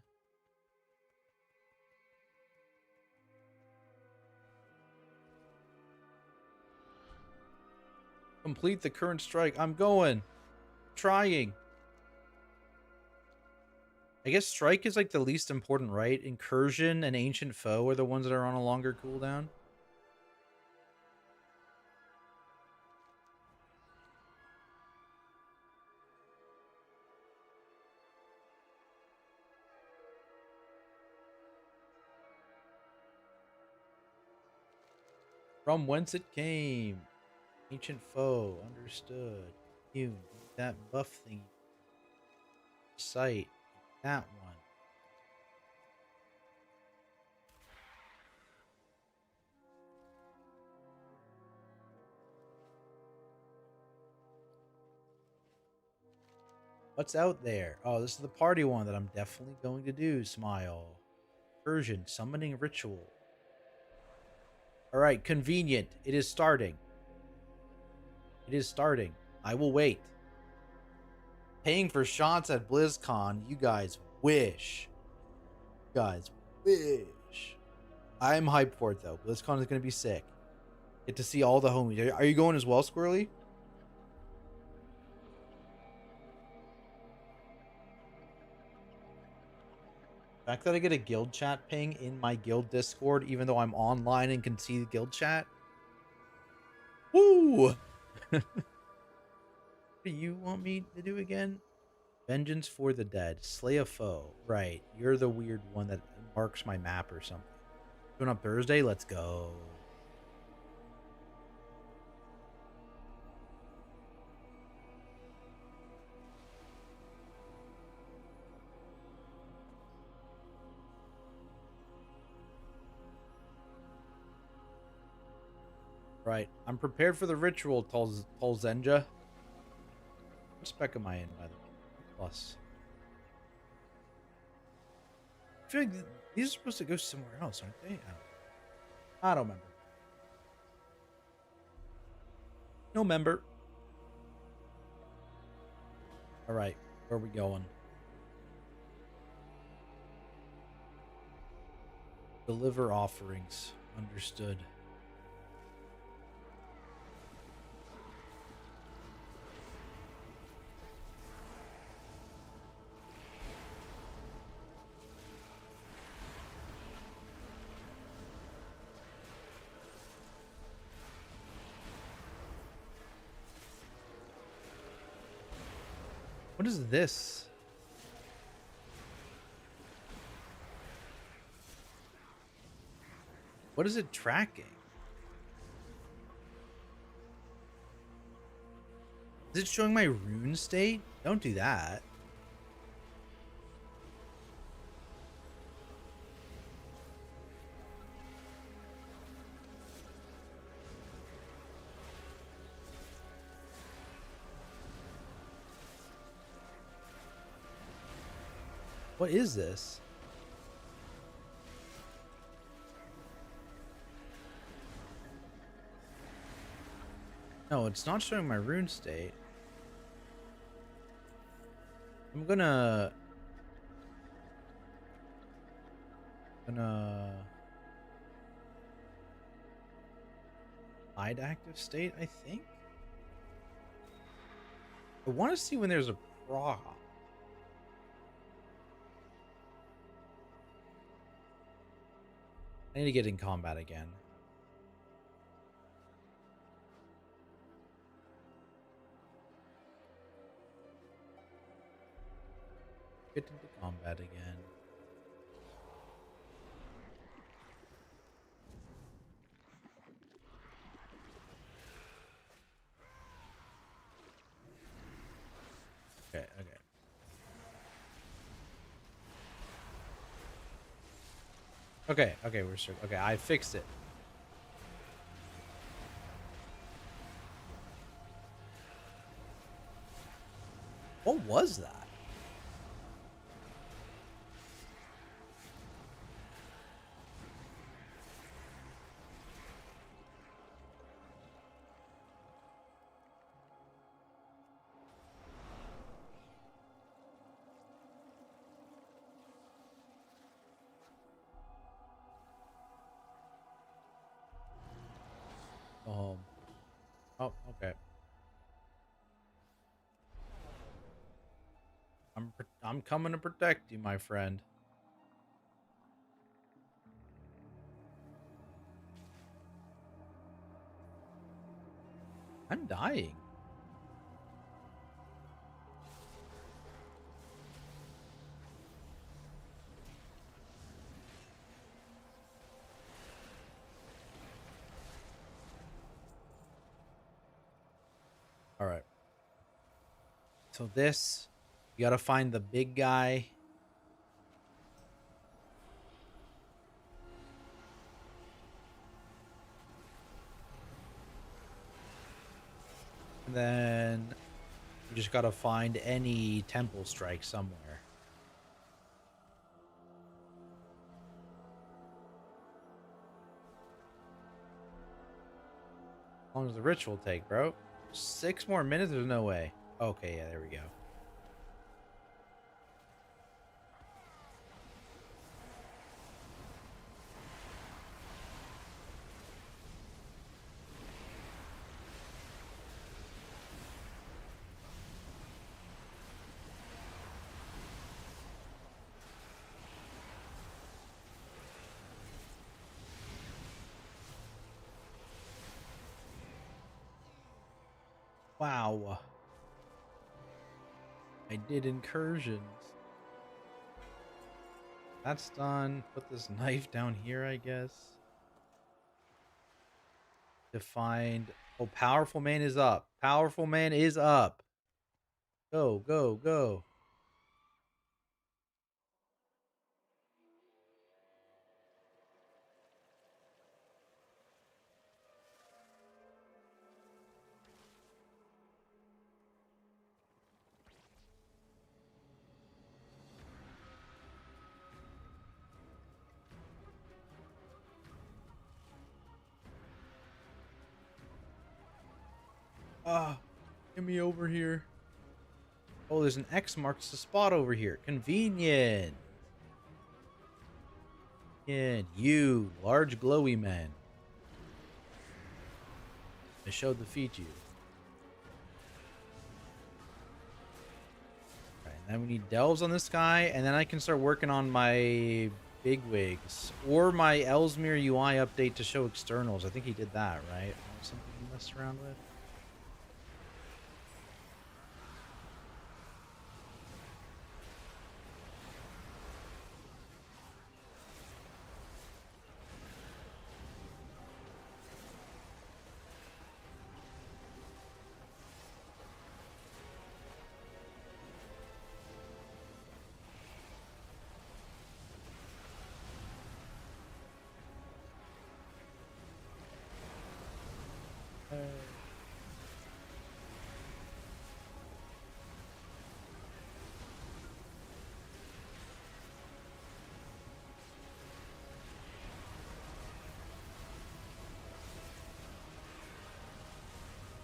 Complete the current strike. I'm going. Trying. I guess strike is like the least important, right? Incursion and ancient foe are the ones that are on a longer cooldown. From whence it came. Ancient foe. Understood. You that buff thing. Sight. That one. What's out there? Oh, this is the party one that I'm definitely going to do. Smile. Version. Summoning ritual. Alright, convenient. It is starting. It is starting. I will wait. Paying for shots at BlizzCon. You guys wish. You guys wish. I'm hyped for it though. BlizzCon is gonna be sick. Get to see all the homies. Are you going as well, Squirrely? The fact that I get a guild chat ping in my guild Discord, even though I'm online and can see the guild chat. Woo! What do you want me to do again? Vengeance for the dead. Slay a foe. Right. You're the weird one that marks my map or something. Going up Thursday? Let's go. Right. I'm prepared for the ritual, Tolzenja. What spec am I in, by the way? Plus. I feel like these are supposed to go somewhere else, aren't they? I don't remember. No member. All right. Where are we going? Deliver offerings. Understood. What is this? What is it tracking? Is it showing my rune state? Don't do that. What is this? No, it's not showing my rune state. I'm gonna hide active state, I think. I want to see when there's a proc. I need to get in combat again. Get into combat again. Okay, okay. Okay, we're sure. Okay, I fixed it. What was that? Go home. Oh, okay. I'm coming to protect you, my friend. I'm dying. All right. So this, you gotta find the big guy. And then you just gotta find any temple strike somewhere. How long does the ritual take, bro? 6 more minutes? There's no way. Okay, yeah, there we go. Wow. I did incursions. That's done. Put this knife down here, I guess. To find... Oh, Powerful Man is up. Powerful Man is up. Go, go, go. Ah, get me over here. Oh, there's an X marks the spot over here. Convenient. And you, large glowy men. I shall defeat you. Right, and then we need delves on this guy, and then I can start working on my bigwigs. Or my Ellesmere UI update to show externals. I think he did that, right? Something he messed around with.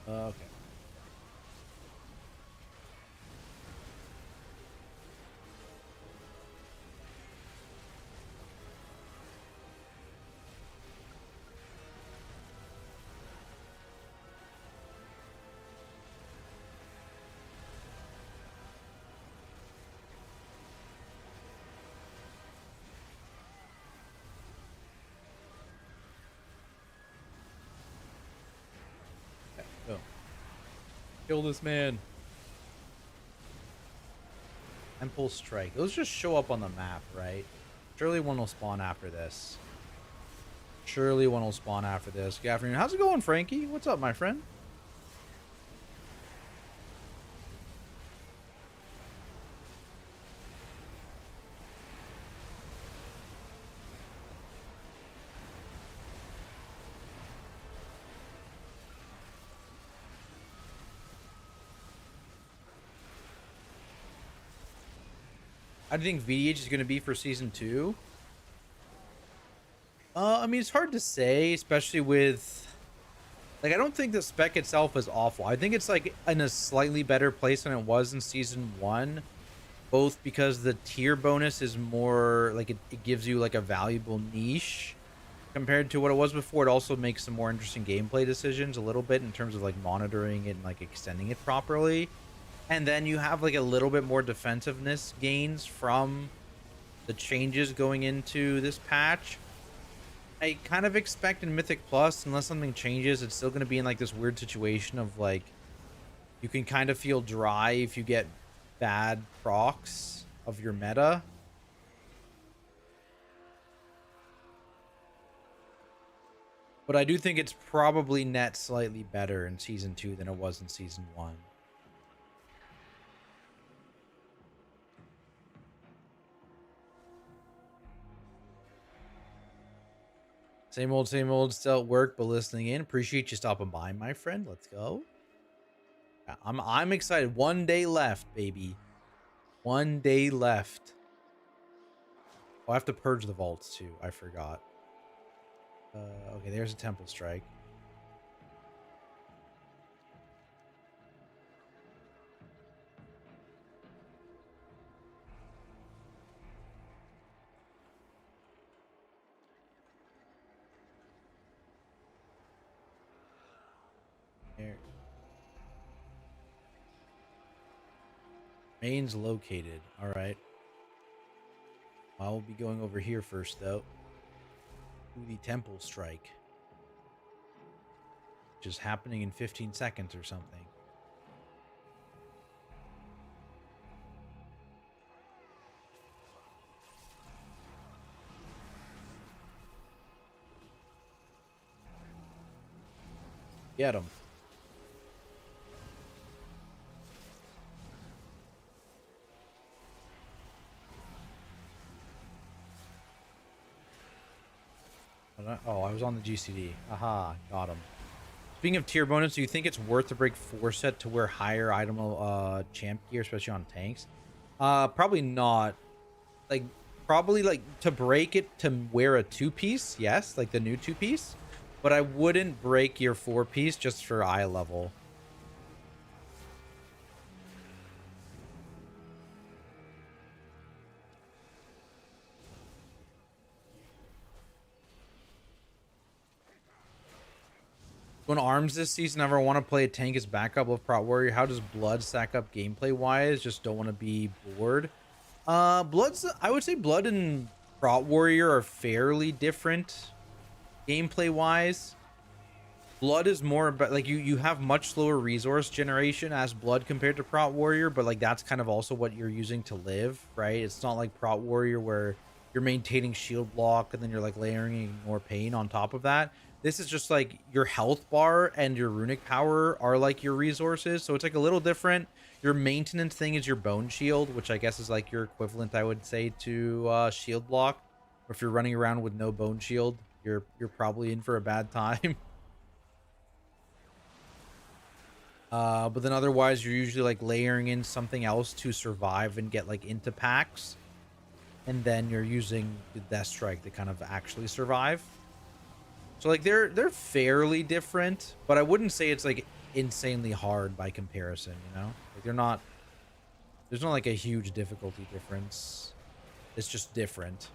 Okay. Okay, go. Kill this man. Impulse Strike. Those just show up on the map, right? Surely one will spawn after this. Surely one will spawn after this. Good afternoon. How's it going, Frankie? What's up, my friend? I think VDH is going to be for season 2. I mean, it's hard to say, especially with... Like, I don't think the spec itself is awful. I think it's, like, in a slightly better place than it was in season 1. Both because the tier bonus is more... Like, it gives you, like, a valuable niche compared to what it was before. It also makes some more interesting gameplay decisions a little bit in terms of, like, monitoring it and, like, extending it properly. And then you have, like, a little bit more defensiveness gains from the changes going into this patch. I kind of expect in Mythic Plus, unless something changes, it's still going to be in, like, this weird situation of, like, you can kind of feel dry if you get bad procs of your meta. But I do think it's probably net slightly better in Season 2 than it was in Season 1. Same old, still at work, but listening in. Appreciate you stopping by, my friend. Let's go. I'm excited. 1 day left, baby. 1 day left. Oh, I have to purge the vaults too. I forgot. Okay, there's a temple strike. There. Main's located. All right. I will be going over here first, though. To the temple strike, which is happening in 15 seconds or something. Get him. Oh, I was on the GCD. Aha, got him. Speaking of tier bonus, do you think it's worth to break 4 set to wear higher item champ gear, especially on tanks? Probably not. Like, probably like to break it to wear a 2-piece, yes, like the new 2-piece. But I wouldn't break your 4-piece just for eye level. When arms this season, I never want to play a tank as backup of Prot Warrior. How does Blood stack up gameplay wise? Just don't want to be bored. Blood's, I would say Blood and Prot Warrior are fairly different gameplay wise. Blood is more about like you have much slower resource generation as Blood compared to Prot Warrior, but like that's kind of also what you're using to live, right? It's not like Prot Warrior where you're maintaining shield block and then you're like layering more pain on top of that. This is just like your health bar and your runic power are like your resources, so it's like a little different. Your maintenance thing is your bone shield, which I guess is like your equivalent, I would say, to shield block. Or if you're running around with no bone shield, you're probably in for a bad time. But then otherwise you're usually like layering in something else to survive and get like into packs, and then you're using the death strike to kind of actually survive. So like they're fairly different, but I wouldn't say it's like insanely hard by comparison, you know? Like there's not like a huge difficulty difference. It's just different.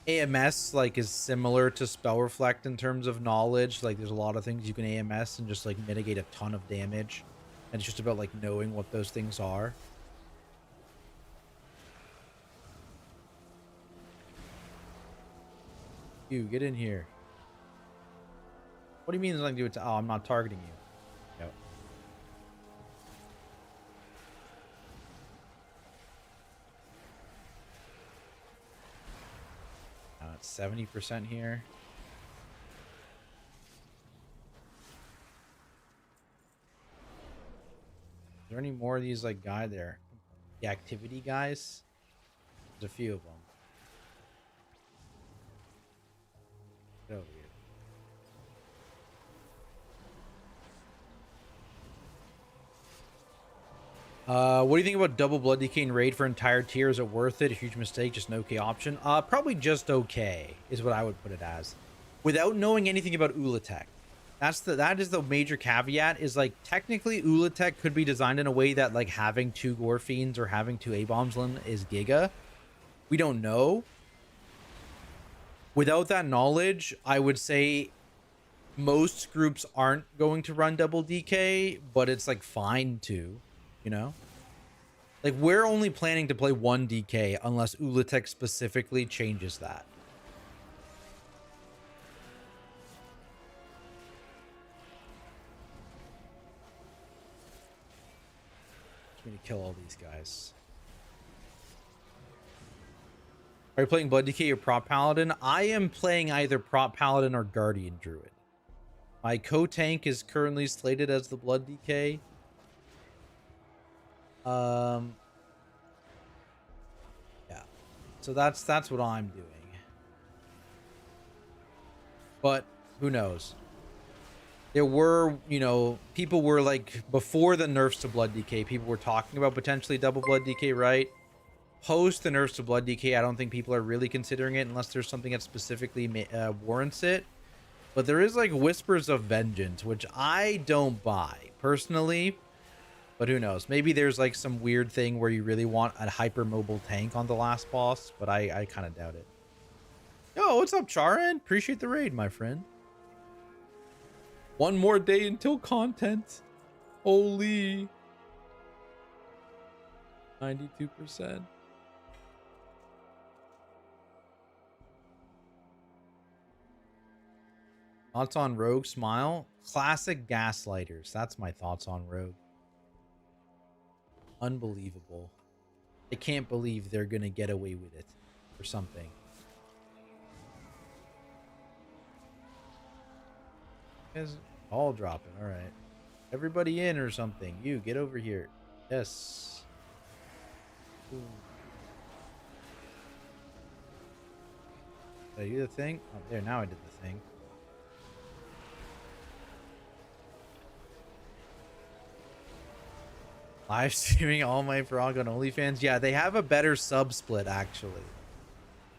AMS like is similar to Spell Reflect in terms of knowledge. Like there's a lot of things you can AMS and just like mitigate a ton of damage. And it's just about like knowing what those things are. You get in here. What do you mean there's nothing to do with oh, I'm not targeting you. Yep. It's 70% here. Is there any more of these like guy there? The activity guys? There's a few of them. Get over here. What do you think about double blood DK and raid for entire tier? Is it worth it? A huge mistake, just an okay option? Probably just okay is what I would put it as. Without knowing anything about Ulatech. That is the major caveat, is like technically Ulatech could be designed in a way that like having 2 Gore Fiends or having 2 A-Bombs is Giga. We don't know. Without that knowledge, I would say most groups aren't going to run double DK, but it's like fine to, you know? Like we're only planning to play 1 DK unless Ulatech specifically changes that. Just need to kill all these guys. Are you playing Blood DK or Prop Paladin? I am playing either Prop Paladin or Guardian Druid. My co-tank is currently slated as the Blood DK. Yeah. So that's what I'm doing. But who knows? There were, you know, people were like, before the nerfs to Blood DK, people were talking about potentially double Blood DK, right? Post the nerfs to Blood DK, I don't think people are really considering it unless there's something that specifically warrants it. But there is like whispers of vengeance, which I don't buy personally. But who knows? Maybe there's like some weird thing where you really want a hypermobile tank on the last boss, but I kind of doubt it. Yo, what's up, Charan? Appreciate the raid, my friend. One more day until content. Holy. 92%. Thoughts on Rogue Smile? Classic gaslighters. That's my thoughts on Rogue. Unbelievable. I can't believe they're gonna get away with it or something. Guys all dropping. All right. Everybody in or something. You get over here. Yes. Ooh. Did I do the thing? Oh, there. Now I did the thing. Live streaming all my frog on OnlyFans. Yeah, they have a better sub split, actually.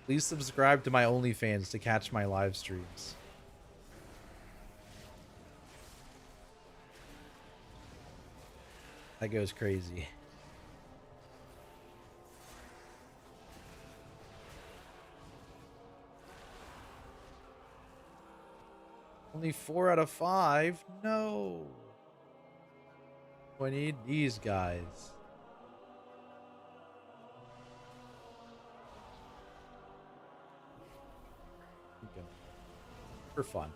Please subscribe to my OnlyFans to catch my live streams. That goes crazy. Only 4 out of 5? No. I need these guys. Okay. For fun.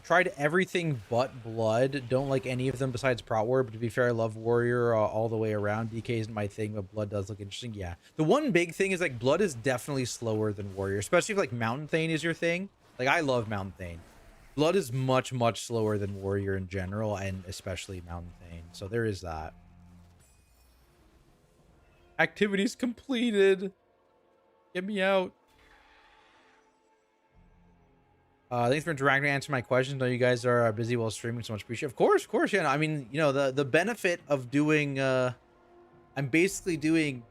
Tried everything but Blood. Don't like any of them besides Prot War, but to be fair, I love Warrior all the way around. DK isn't my thing, but Blood does look interesting. Yeah. The one big thing is, like, Blood is definitely slower than Warrior, especially if, like, Mountain Thane is your thing. Like, I love Mountain Thane. Blood is much, much slower than Warrior in general, and especially Mountain Thane. So there is that. Activities completed. Get me out. Thanks for interacting and answering my questions. I know you guys are busy while streaming, so much appreciate. Of course, yeah. I mean, you know, the benefit of doing I'm basically doing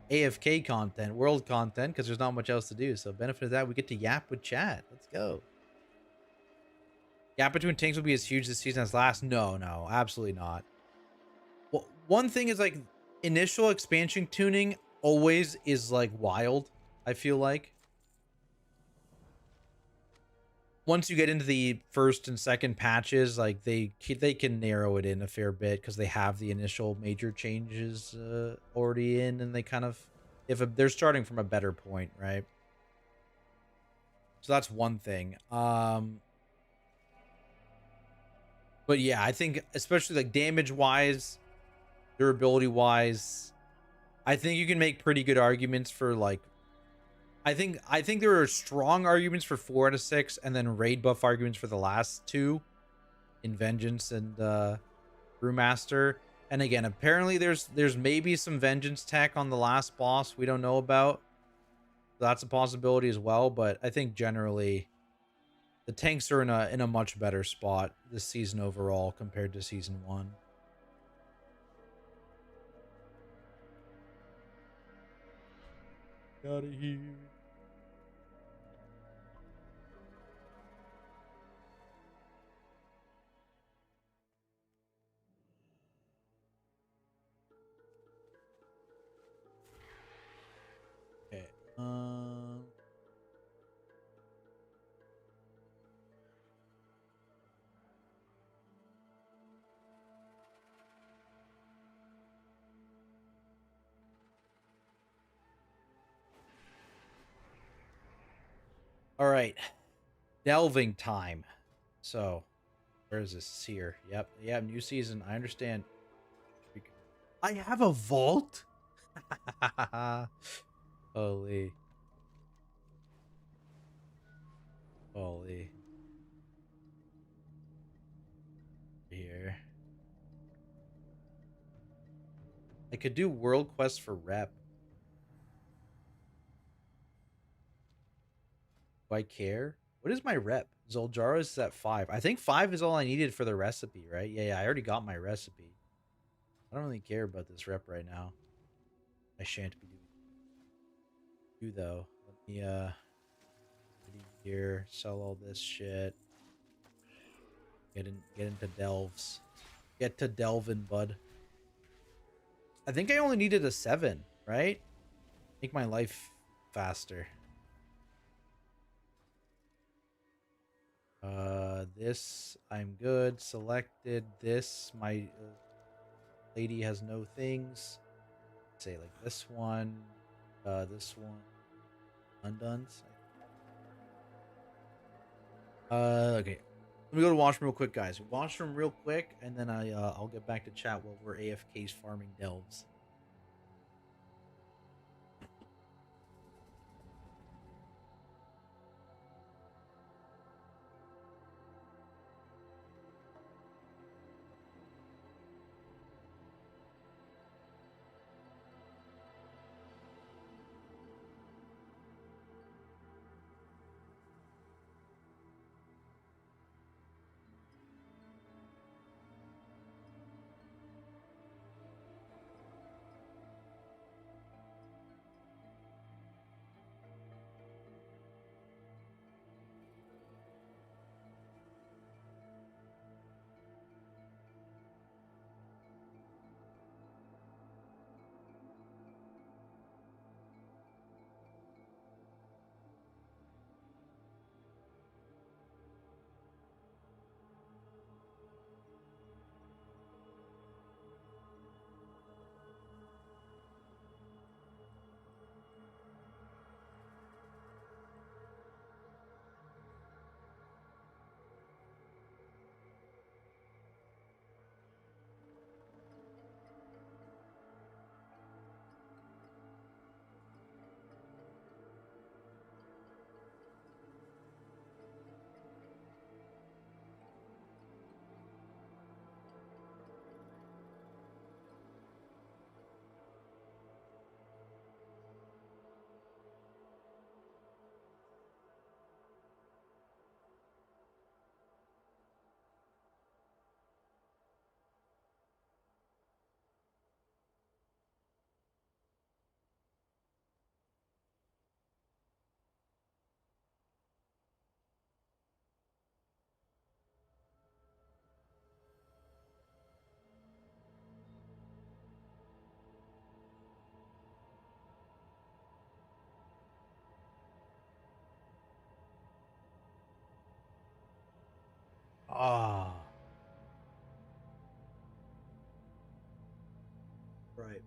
AFK content, world content, because there's not much else to do. So benefit of that, we get to yap with chat. Let's go. Gap between tanks will be as huge this season as last. No, absolutely not. Well, one thing is, like, initial expansion tuning always is like wild, I feel like. Once you get into the first and second patches, like, they can narrow it in a fair bit because they have the initial major changes already in, and they kind of, they're starting from a better point, right? So that's one thing. But yeah, I think especially, like, damage wise, durability wise, I think you can make pretty good arguments for, like, I think there are strong arguments for 4 out of 6, and then raid buff arguments for the last two in Vengeance and Brewmaster. And again, apparently there's maybe some Vengeance tech on the last boss we don't know about. That's a possibility as well, but I think generally the tanks are in a much better spot this season overall compared to season 1. Out of here. Okay. All right. Delving time. So, where is this? Here. Yep. Yeah, new season. I understand. I have a vault? Holy. Holy. Here. I could do world quest for rep. Do I care? What is my rep? Zoljara is at 5. I think 5 is all I needed for the recipe, right? Yeah, I already got my recipe. I don't really care about this rep right now. I shan't be doing you though. Let me here, sell all this shit. Get into delves. Get to delving, bud. I think I only needed a 7, right? Make my life faster. This I'm good. Selected this. My lady has no things. Say like this one. This one undone. Okay. Let me go to washroom real quick, guys. Washroom real quick, and then I'll get back to chat while we're AFK's farming delves. Ah, right.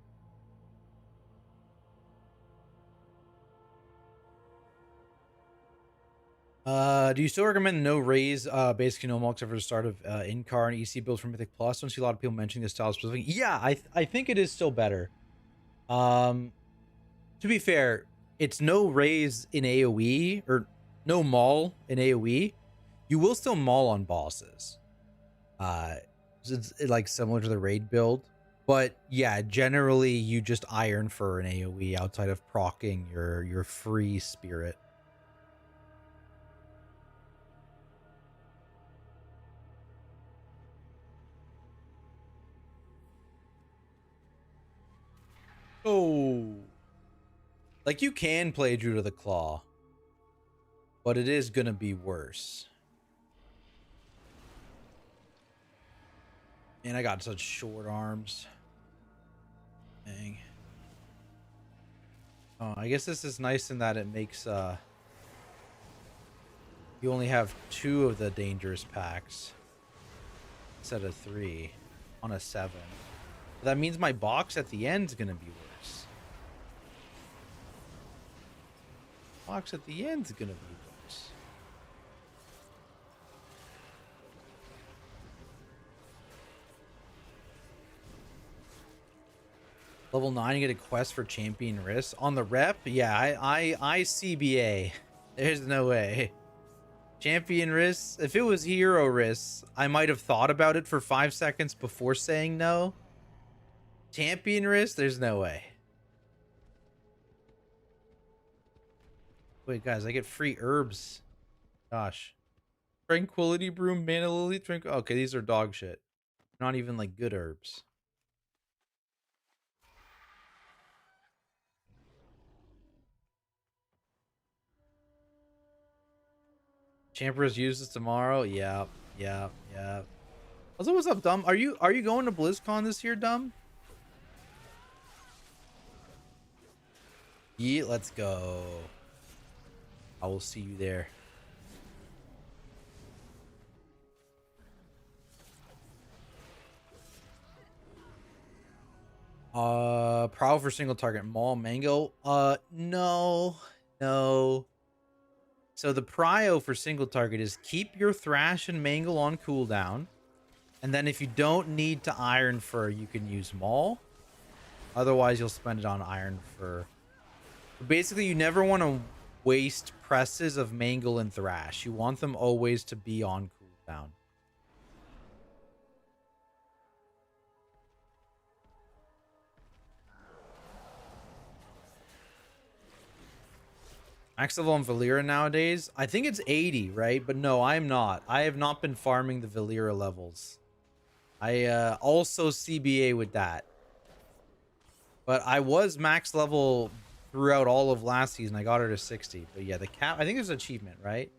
Do you still recommend no raise, basically no mulks ever the start of in-car and EC builds for Mythic Plus? I don't see a lot of people mentioning this style specifically. Yeah, I think it is still better. Um, to be fair, it's no raise in AoE or no maul in AoE. You will still maul on bosses. So it's like similar to the raid build, but yeah, generally you just iron for an AoE outside of proccing your free spirit. Oh, like you can play Druid of the Claw, but it is gonna be worse. And I got such short arms. Dang. Oh, I guess this is nice in that it makes you only have 2 of the dangerous packs instead of 3 on a 7. That means my box at the end is gonna be worse. Box at the end is gonna be worse. Level 9, you get a quest for champion risk on the rep. Yeah, I CBA. There's no way. Champion risk. If it was hero risk, I might have thought about it for 5 seconds before saying no. Champion risk, there's no way. Wait, guys, I get free herbs. Gosh. Tranquility Broom, Mana Lily, Okay, these are dog shit. Not even like good herbs. Champions uses tomorrow. Yeah. Also, what's up, Dumb? Are you going to BlizzCon this year, Dumb? Yeah, let's go. I will see you there. Prowl for single target. Maul, Mango. No. No. So the prio for single target is keep your Thrash and Mangle on cooldown. And then if you don't need to Iron Fur, you can use Maul. Otherwise, you'll spend it on Iron Fur. But basically, you never want to waste presses of Mangle and Thrash. You want them always to be on cooldown. Max level on Valera nowadays, I think it's 80, right? But no, I am not. I have not been farming the Valera levels. I also CBA with that. But I was max level throughout all of last season. I got her to 60. But yeah, the cap, I think there's an achievement, right?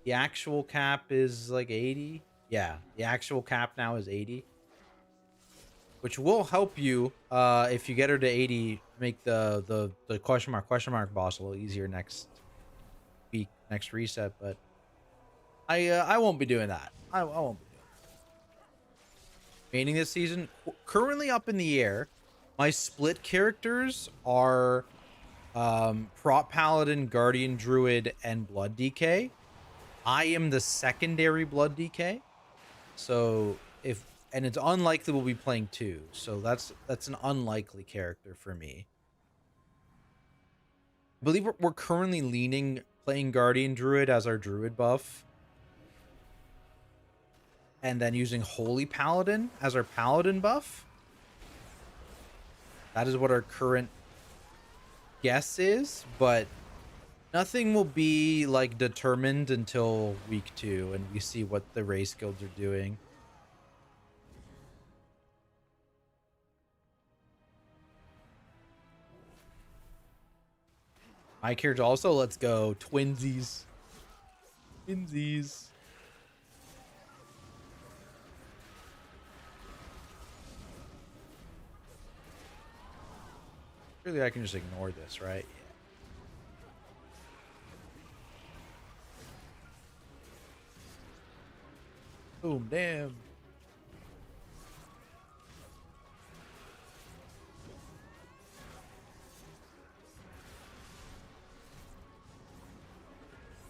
The actual cap is like 80. Yeah, the actual cap now is 80. Which will help you if you get her to 80, make the question mark boss a little easier next week, next reset. But I won't be doing that. I won't be doing that. Maining this season, currently up in the air. My split characters are Prot Paladin, Guardian Druid, and Blood DK. I am the secondary Blood DK. So and it's unlikely we'll be playing 2. So that's an unlikely character for me. I believe we're currently leaning playing Guardian Druid as our Druid buff. And then using Holy Paladin as our Paladin buff. That is what our current guess is, but nothing will be like determined until week 2 and we see what the race guilds are doing. My character also, let's go. Twinsies. Twinsies. Really, I can just ignore this, right? Yeah. Boom, damn.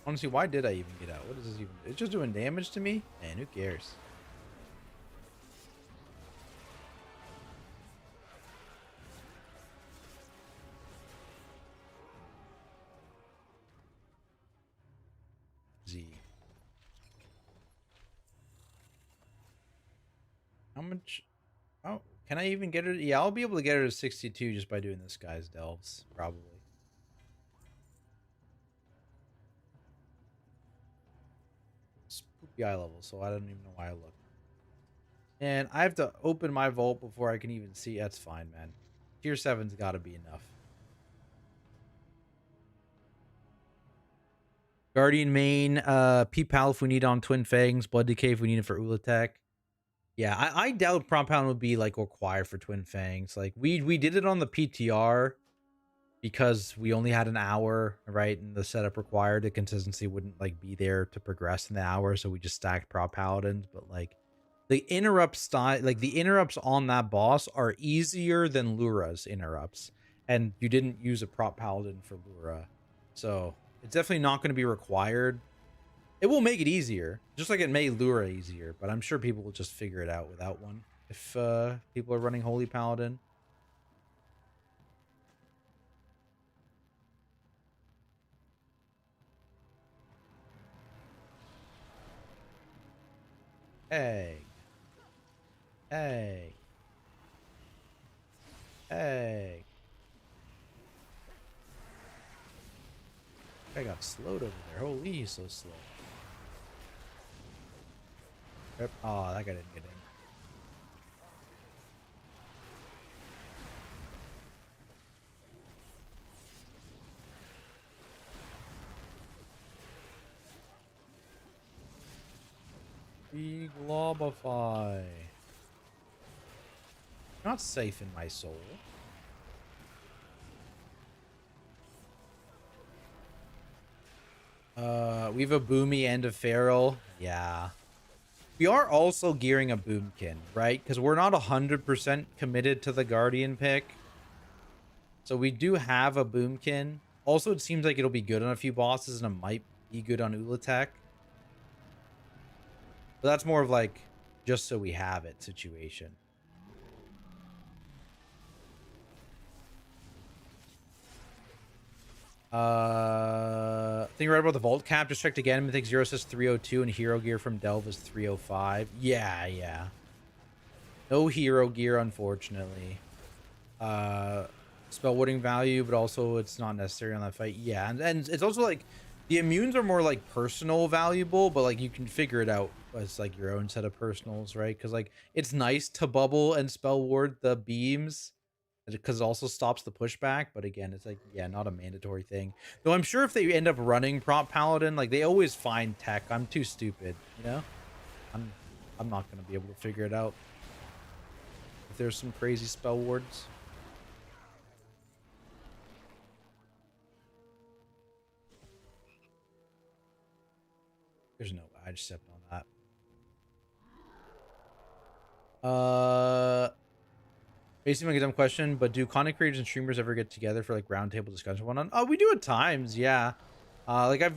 Honestly, why did I even get out? What is this even? It's just doing damage to me? Man, who cares? Z. How much? Oh, can I even get her? Yeah, I'll be able to get her to 62 just by doing this guy's delves, probably. Poopy eye level, so I don't even know why I look. And I have to open my vault before I can even see. That's fine, man. Tier 7's got to be enough. Guardian main, P-Pal if we need on Twin Fangs, Blood Decay if we need it for Ulatech. Yeah, I doubt Prompt Pound would be like required for Twin Fangs. Like we did it on the PTR because we only had an hour, right? And the setup required the consistency wouldn't like be there to progress in the hour, so we just stacked Prop Paladins. But like the interrupt style, like the interrupts on that boss are easier than Lura's interrupts, and you didn't use a Prop Paladin for Lura, so it's definitely not going to be required. It will make it easier, just like it made Lura easier, but I'm sure people will just figure it out without one if people are running Holy Paladin. Egg. Egg. Egg. I got slowed over there. Holy, he's so slow. Yep. Oh, that guy didn't get in. Reglobify. Not safe in my soul. We have a Boomy and a Feral. Yeah. We are also gearing a Boomkin, right? Because we're not 100% committed to the Guardian pick. So we do have a Boomkin. Also, it seems like it'll be good on a few bosses, and it might be good on Ulatek. But that's more of like just so we have it situation. I think you're right about the vault cap. Just checked again. Mythic Zero says 302 and hero gear from Delve is 305. Yeah. No hero gear, unfortunately. Spell warding value, but also it's not necessary on that fight. Yeah, and it's also like the immunes are more like personal valuable, but like you can figure it out as like your own set of personals, right? Because like it's nice to bubble and spell ward the beams because it also stops the pushback, but again, it's like, yeah, not a mandatory thing. Though I'm sure if they end up running prop paladin, like they always find tech. I'm too stupid, you know. I'm not gonna be able to figure it out if there's some crazy spell wards. There's no way. I just stepped on that. Basically, my dumb question, but do content creators and streamers ever get together for like roundtable discussion one on? Oh, we do at times, yeah. Like I've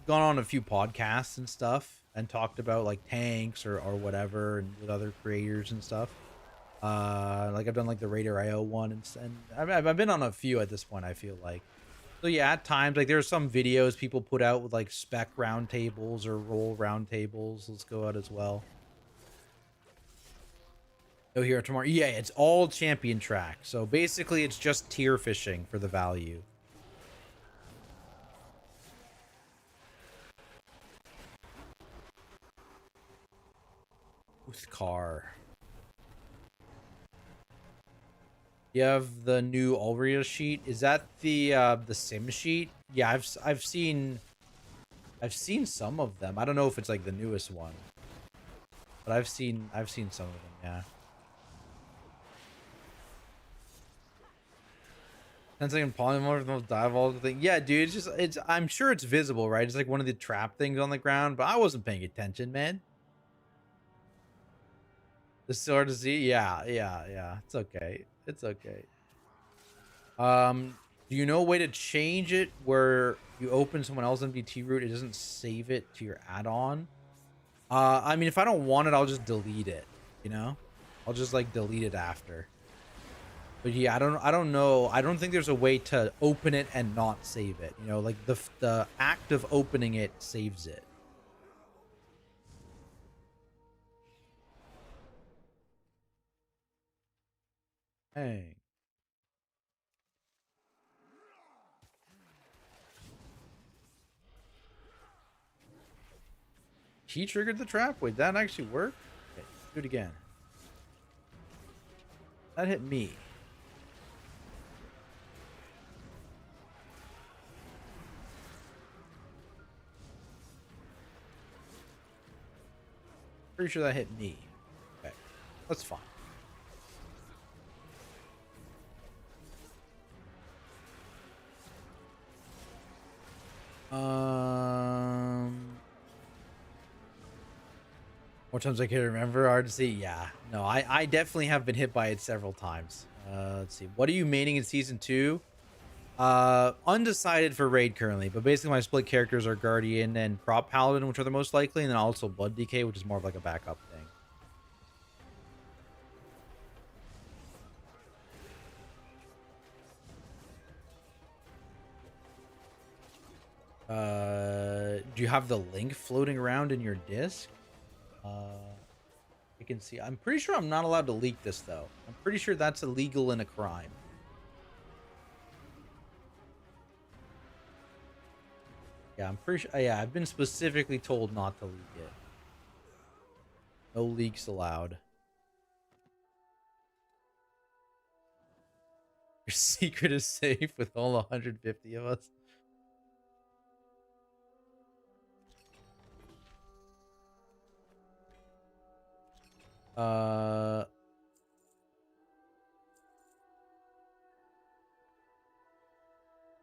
gone on a few podcasts and stuff and talked about like tanks or whatever and with other creators and stuff. Like I've done like the Raider IO one and I've been on a few at this point, I feel like. So yeah, at times like there's some videos people put out with like spec roundtables or role roundtables. Let's go out as well. Oh, here tomorrow. Yeah, it's all champion track. So basically it's just tier fishing for the value. Car. You have the new Ulria sheet. Is that the sim sheet? Yeah, I've seen some of them. I don't know if it's like the newest one. But I've seen some of them, yeah. 10-second polymorph, the most diabolical thing. Yeah, dude, it's I'm sure it's visible, right? It's like one of the trap things on the ground, but I wasn't paying attention, man. The sword to see, yeah. It's okay. It's okay. Do you know a way to change it where you open someone else's MDT route, it doesn't save it to your add-on? I mean, if I don't want it, I'll just delete it, you know? I'll just like delete it after. But yeah, I don't know. I don't think there's a way to open it and not save it. You know, like the act of opening it saves it. Hey. He triggered the trap? Wait, that actually worked? Okay, do it again. That hit me. Pretty sure that hit me. Okay, that's fine. More times I can remember. Hard to see. Yeah. No, I definitely have been hit by it several times. Let's see. What are you maining in season 2? Undecided for raid currently, but basically my split characters are Guardian and Prop Paladin, which are the most likely, and then also Blood DK, which is more of like a backup thing. Do you have the link floating around in your disc? You can see. I'm pretty sure I'm not allowed to leak this though. I'm pretty sure that's illegal and a crime. Yeah, I'm pretty sure. Yeah, I've been specifically told not to leak it. No leaks allowed. Your secret is safe with all 150 of us.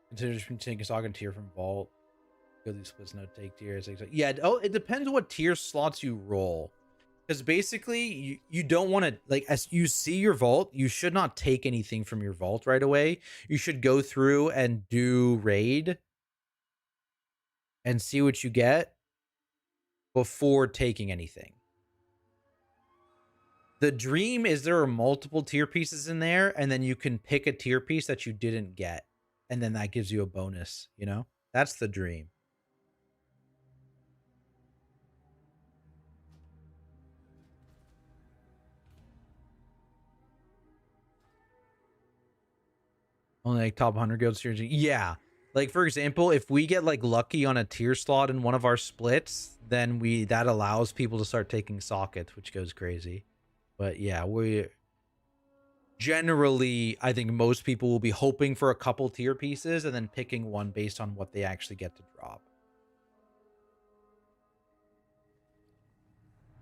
Consider taking Saga tier from Vault. Good splits no take tiers. Yeah, oh, it depends what tier slots you roll. Because basically, you don't want to, like, as you see your vault, you should not take anything from your vault right away. You should go through and do raid and see what you get before taking anything. The dream is there are multiple tier pieces in there, and then you can pick a tier piece that you didn't get, and then that gives you a bonus, you know? That's the dream. Only like top 100 guild tiers. Yeah. Like, for example, if we get like lucky on a tier slot in one of our splits, then that allows people to start taking sockets, which goes crazy. But yeah, we generally, I think most people will be hoping for a couple tier pieces and then picking one based on what they actually get to drop.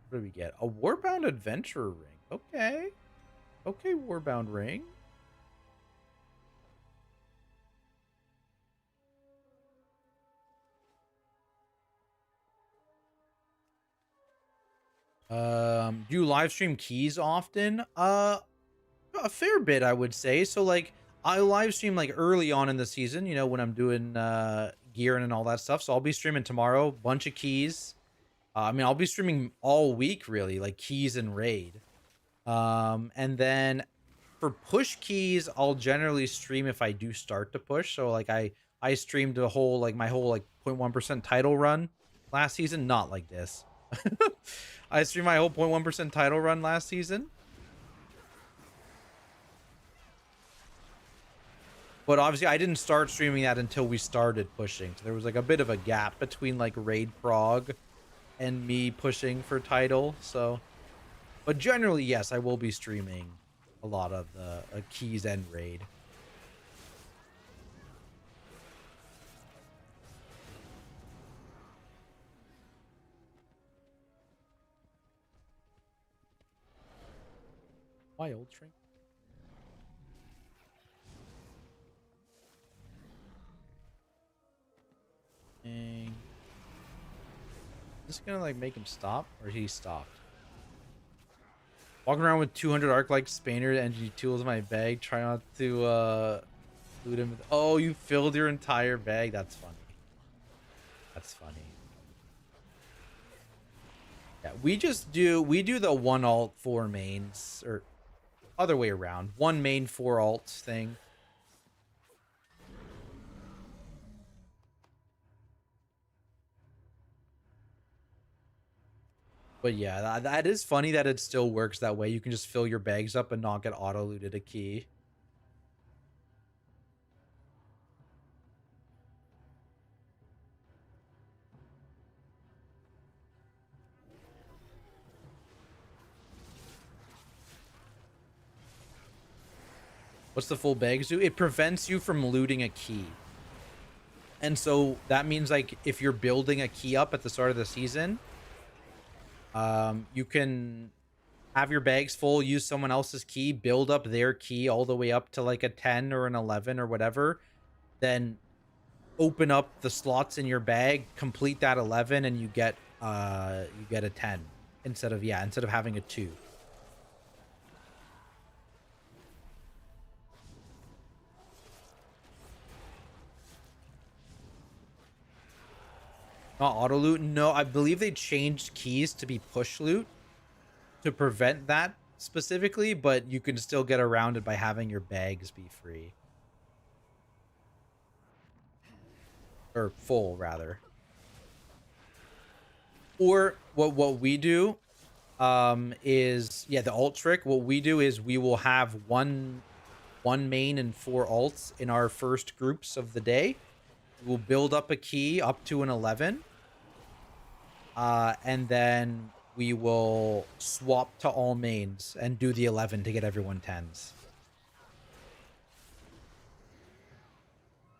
What do we get? A Warbound Adventurer ring. Okay. Okay, Warbound ring. Do you live stream keys often? A fair bit, I would say. So like I live stream like early on in the season, you know, when I'm doing gear and all that stuff. So I'll be streaming tomorrow, bunch of keys. I mean, I'll be streaming all week really, like keys and raid. And then for push keys, I'll generally stream if I do start to push. So like I streamed a whole like my whole like 0.1% title run last season, not like this. I streamed my whole 0.1% title run last season. But obviously I didn't start streaming that until we started pushing. So there was like a bit of a gap between like raid prog and me pushing for title. So, but generally, yes, I will be streaming a lot of the keys and raid. Wild shrink. Dang. Is this gonna like make him stop, or he stopped? Walking around with 200 arc-like Spaniard energy tools in my bag. Try not to loot him. Oh, you filled your entire bag. That's funny. That's funny. Yeah, we do the one alt four mains, or other way around. One main, four alts thing. But yeah, that is funny that it still works that way. You can just fill your bags up and not get auto-looted a key. What's the full bags do? It prevents you from looting a key. And so that means like if you're building a key up at the start of the season, you can have your bags full, use someone else's key, build up their key all the way up to like a 10 or an 11 or whatever, then open up the slots in your bag, complete that 11, and you get a 10 instead of having a 2. Not auto loot. No, I believe they changed keys to be push loot to prevent that specifically, but you can still get around it by having your bags be free. Or full, rather. Or what we do is, yeah, the alt trick. What we do is we will have one main and 4 alts in our first groups of the day. We'll build up a key up to an 11. And then we will swap to all mains and do the 11 to get everyone 10s.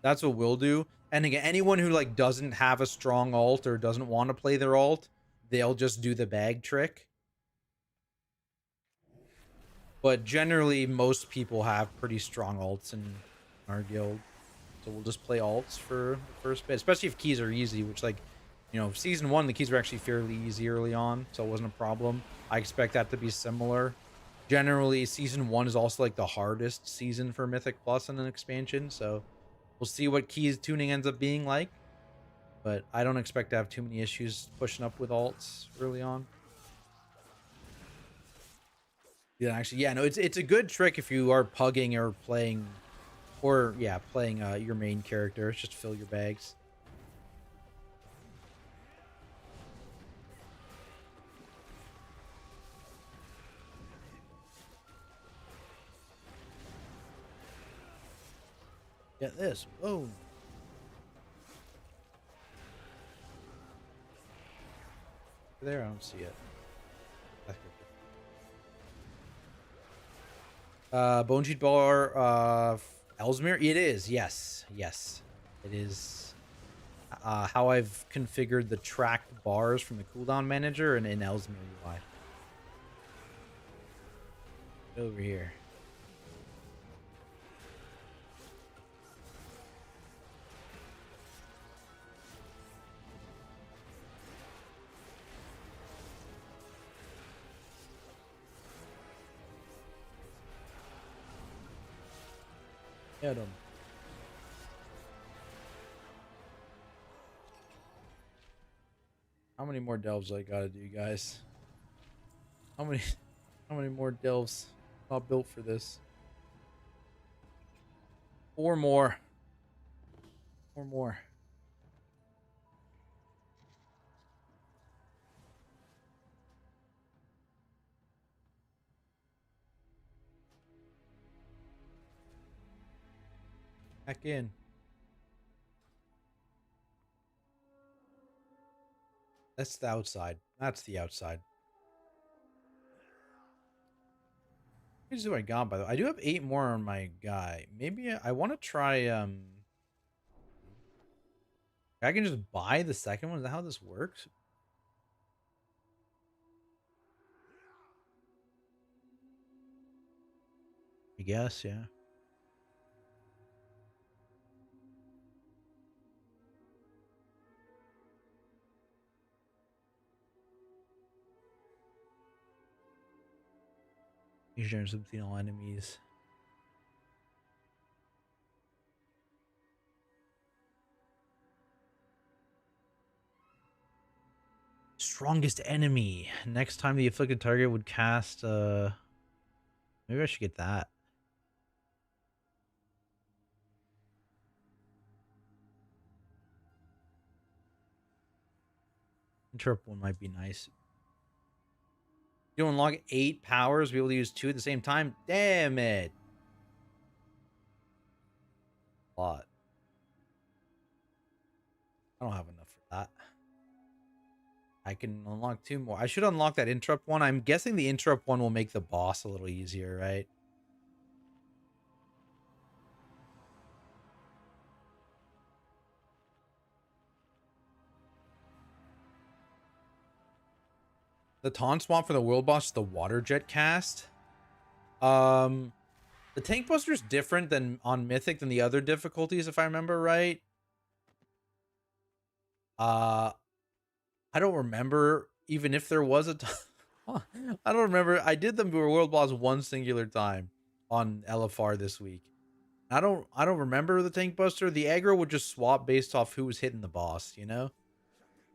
That's what we'll do. And again, anyone who like doesn't have a strong alt or doesn't want to play their alt, they'll just do the bag trick. But generally, most people have pretty strong alts in our guild. So we'll just play alts for the first bit, especially if keys are easy, which like, You know, season 1, the keys were actually fairly easy early on, so it wasn't a problem. I expect that to be similar. Generally, season 1 is also like the hardest season for Mythic Plus in an expansion, so we'll see what keys tuning ends up being like. But I don't expect to have too many issues pushing up with alts early on. Yeah, actually, yeah, no, it's a good trick if you are pugging or playing, or yeah, playing your main character. It's just fill your bags. Get this. Boom. There, I don't see it. Bone Sheet Bar, Ellesmere? It is, yes. Yes. It is how I've configured the tracked bars from the cooldown manager and in Ellesmere UI. Over here. Get him. How many more delves I gotta do, guys? How many how many more delves? Not built for this. 4 more. 4 more. Back in. That's the outside. That's the outside. Here's who I got, by the way. I do have 8 more on my guy. Maybe I want to try, I can just buy the second one. Is that how this works? I guess, yeah. You share between all enemies. Strongest enemy. Next time the afflicted target would cast, maybe I should get that. Interrupt one might be nice. You unlock 8 powers, be able to use 2 at the same time? Damn it. A lot. I don't have enough for that. I can unlock 2 more. I should unlock that interrupt one. I'm guessing the interrupt one will make the boss a little easier, right? The taunt swap for the world boss is the water jet cast. The tank buster is different than on Mythic than the other difficulties, if I remember right. I don't remember even if there was a I don't remember. I did the world boss one singular time on LFR this week. I don't remember the tank buster. The aggro would just swap based off who was hitting the boss, you know?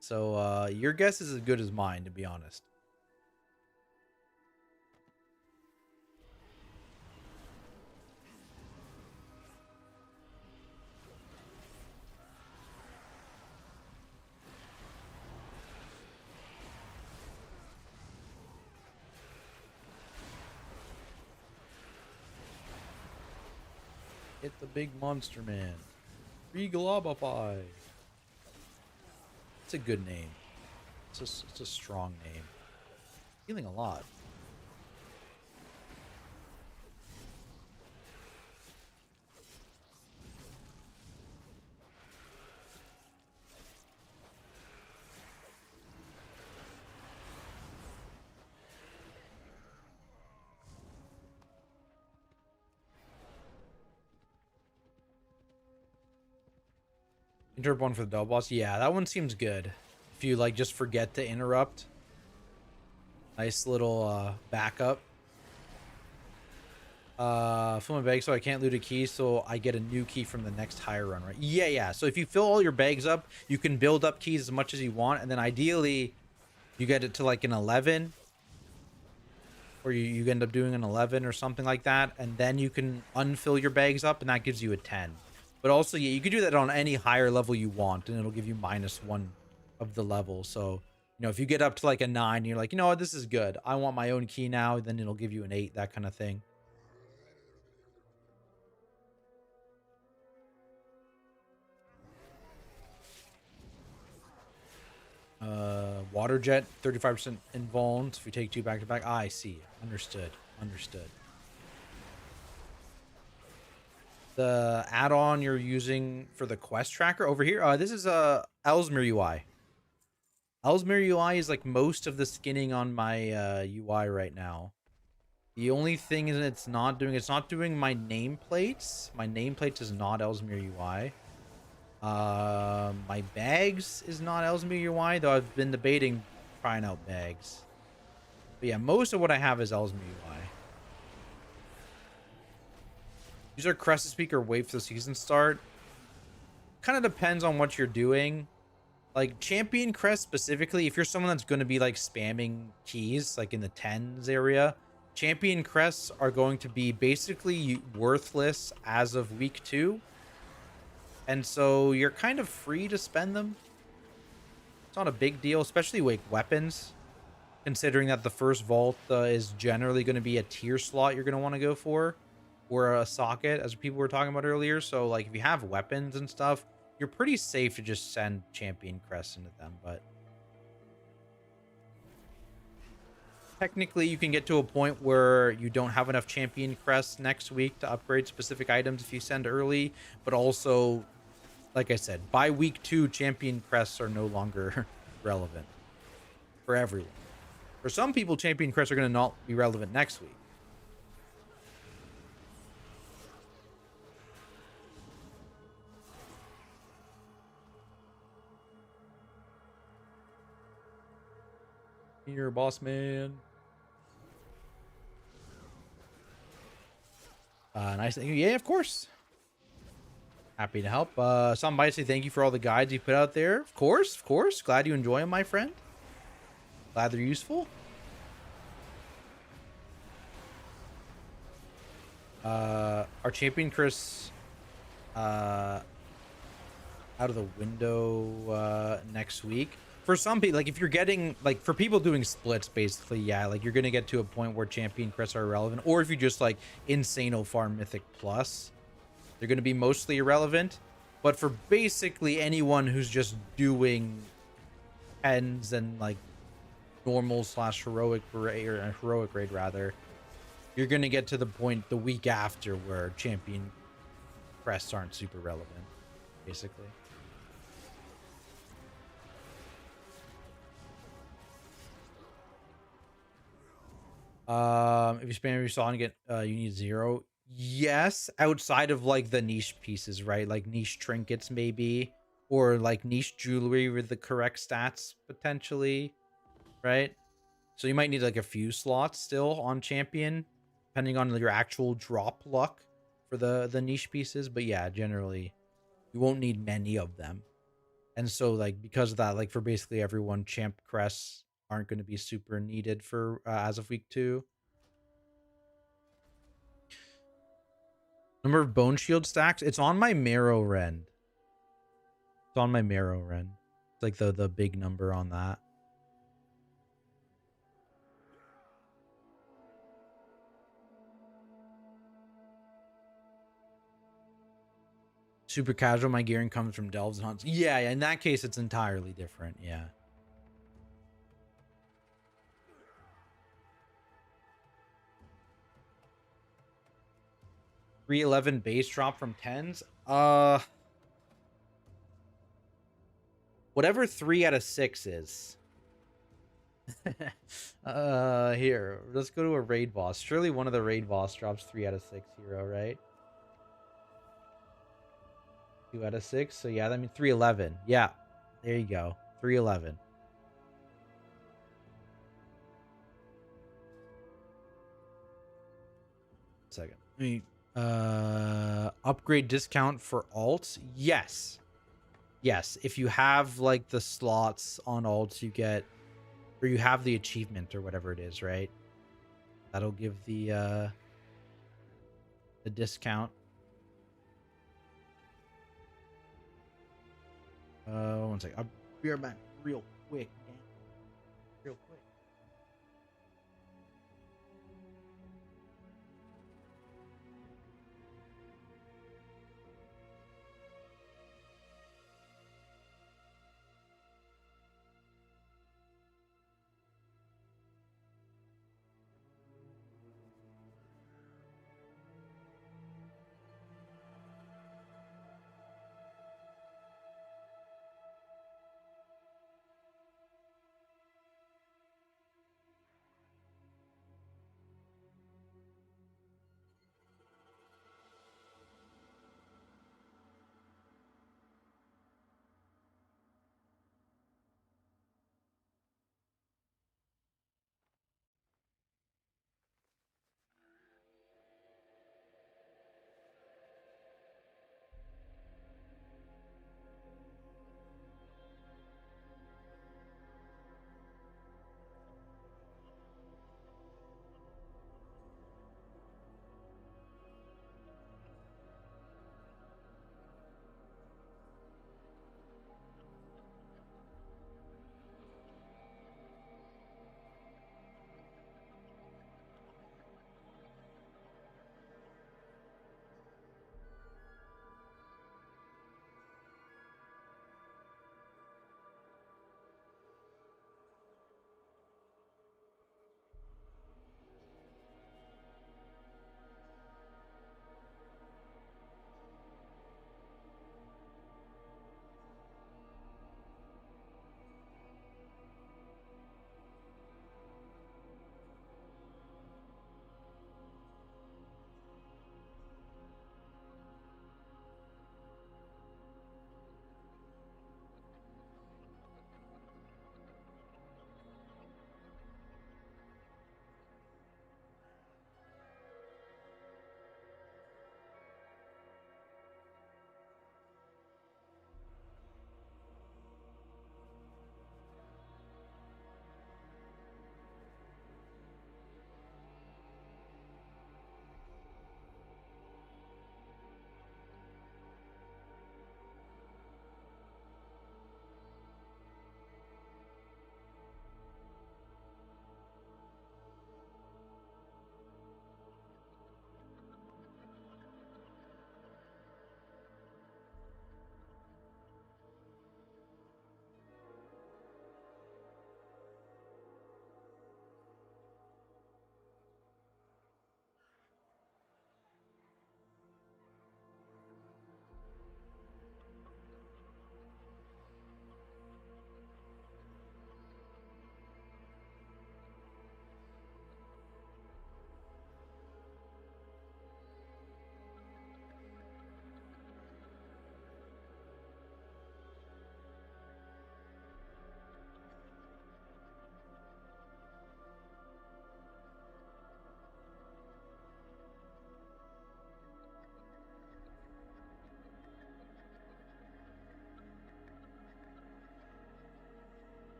So your guess is as good as mine, to be honest. Hit the big monster man. Reglobify. It's a good name. It's a strong name. Healing a lot. Interrupt one for the double boss. Yeah, that one seems good. If you like just forget to interrupt. Nice little backup. Fill my bag so I can't loot a key, so I get a new key from the next higher run, right? Yeah. So if you fill all your bags up, you can build up keys as much as you want, and then ideally you get it to like an 11, or you end up doing an 11 or something like that, and then you can unfill your bags up, and that gives you a 10. But also, yeah, you can do that on any higher level you want, and it'll give you -1 of the level. So, you know, if you get up to like a 9, you're like, you know what, this is good. I want my own key now, then it'll give you an 8, that kind of thing. Water jet, 35% invulns if you take 2 back to back. I see. Understood. The add-on you're using for the quest tracker over here, this is Ellesmere UI. Ellesmere UI is like most of the skinning on my UI right now. The only thing is it's not doing my nameplates. My nameplates is not Ellesmere UI. My bags is not Ellesmere UI, though I've been debating trying out bags. But yeah, most of what I have is Ellesmere UI. Use our Crescent Speaker, wait for the season start. Kind of depends on what you're doing. Like Champion Crest specifically, if you're someone that's going to be like spamming keys, like in the 10s area, Champion Crests are going to be basically worthless as of week 2. And so you're kind of free to spend them. It's not a big deal, especially with weapons, considering that the first vault is generally going to be a tier slot you're going to want to go for, or a socket, as people were talking about earlier. So like if you have weapons and stuff, you're pretty safe to just send Champion Crests into them. But technically you can get to a point where you don't have enough Champion Crests next week to upgrade specific items if you send early. But also, like I said, by week 2, Champion Crests are no longer relevant for everyone. For some people, Champion Crests are going to not be relevant next week. You're a boss man. Nice. Yeah, of course. Happy to help. Somebody say thank you for all the guides you put out there. Of course. Glad you enjoy them, my friend. Glad they're useful. Our Champion Chris out of the window next week. For some people, like if you're getting, like for people doing splits, basically, yeah, like you're gonna get to a point where Champion Crests are irrelevant, or if you just like Insano farm Mythic Plus, they're gonna be mostly irrelevant. But for basically anyone who's just doing ends and like normal / heroic raid, or heroic raid rather, you're gonna get to the point the week after where Champion Crests aren't super relevant, basically. If you spam every song, get you need 0. Yes, outside of like the niche pieces, right? Like niche trinkets, maybe, or like niche jewelry with the correct stats potentially, right? So you might need like a few slots still on champion, depending on your actual drop luck for the niche pieces. But yeah, generally, you won't need many of them. And so like because of that, like for basically everyone, champ crests aren't going to be super needed for as of week 2. Number of bone shield stacks. It's on my marrow rend. It's on my marrow rend. It's like the big number on that. Super casual. My gearing comes from delves and hunts. Yeah, in that case, it's entirely different. Yeah. $311 base drop from 10s. Whatever 3 out of 6 is. Here, let's go to a raid boss. Surely one of the raid boss drops 3 out of 6 hero, right? 2 out of 6. So yeah, that means 311. Yeah, there you go. 311. Second. Let me upgrade discount for alts. Yes. Yes. If you have like the slots on alts, you get, or you have the achievement or whatever it is, right? That'll give the discount. One second. I'll be right back real quick. Real quick.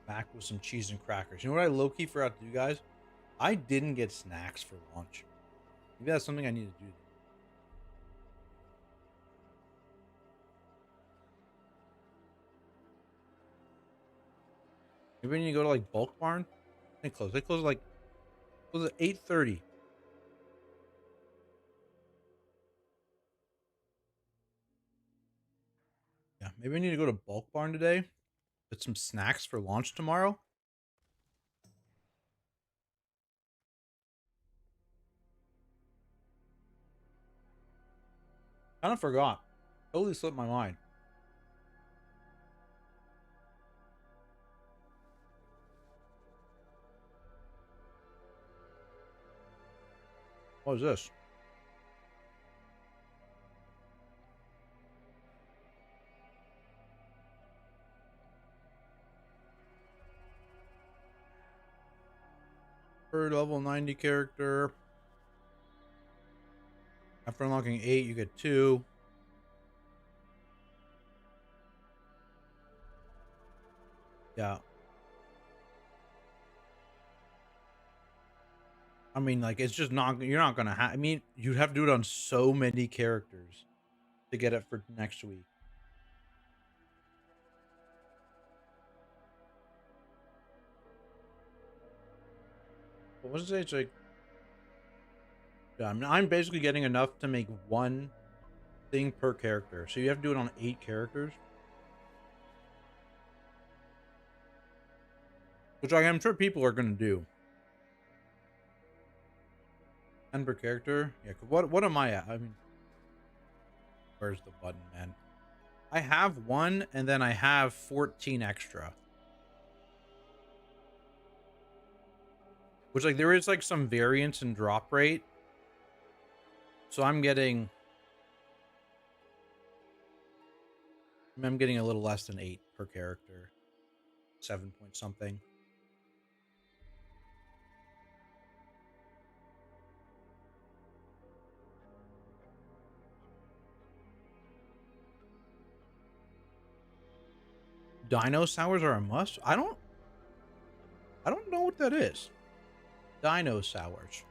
Back with some cheese and crackers. You know what I low-key forgot to do, guys? I didn't get snacks for lunch. Maybe that's something I need to do. Maybe I need to go to like Bulk Barn. They close. They close at 8:30. Yeah, maybe I need to go to Bulk Barn today. Get some snacks for lunch tomorrow. Kind of forgot. Totally slipped my mind. What is this? Per level 90 character. After unlocking 8, you get 2. Yeah. I mean, like, it's just not, you're not gonna have, I mean, you'd have to do it on so many characters to get it for next week. What was it? It's like, yeah, I mean, I'm basically getting enough to make one thing per character. So you have to do it on 8 characters. Which I'm sure people are gonna do. 10 per character? Yeah, what am I at? I mean, where's the button, man? I have 1, and then I have 14 extra. Which, like, there is, like, some variance in drop rate. So I'm getting a little less than 8 per character. 7 point something. Dino sours are a must? I don't know what that is. Dino sours.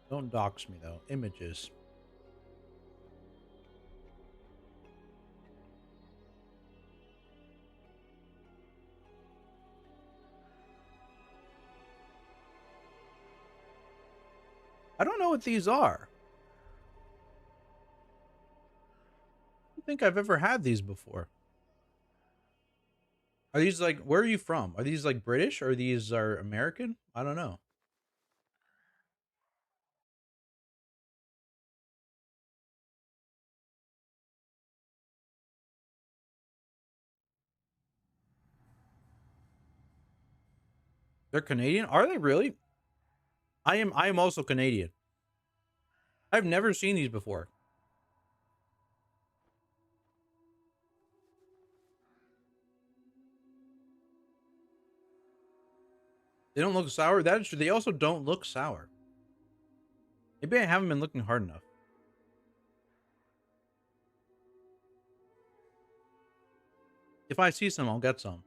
Don't dox me though. Images. I don't know what these are. I don't think I've ever had these before. Are these like, where are you from? Are these like British or these are American? I don't know. They're Canadian? Are they really? I am also Canadian. I've never seen these before. They don't look sour. That is true. They also don't look sour. Maybe I haven't been looking hard enough. If I see some, I'll get some.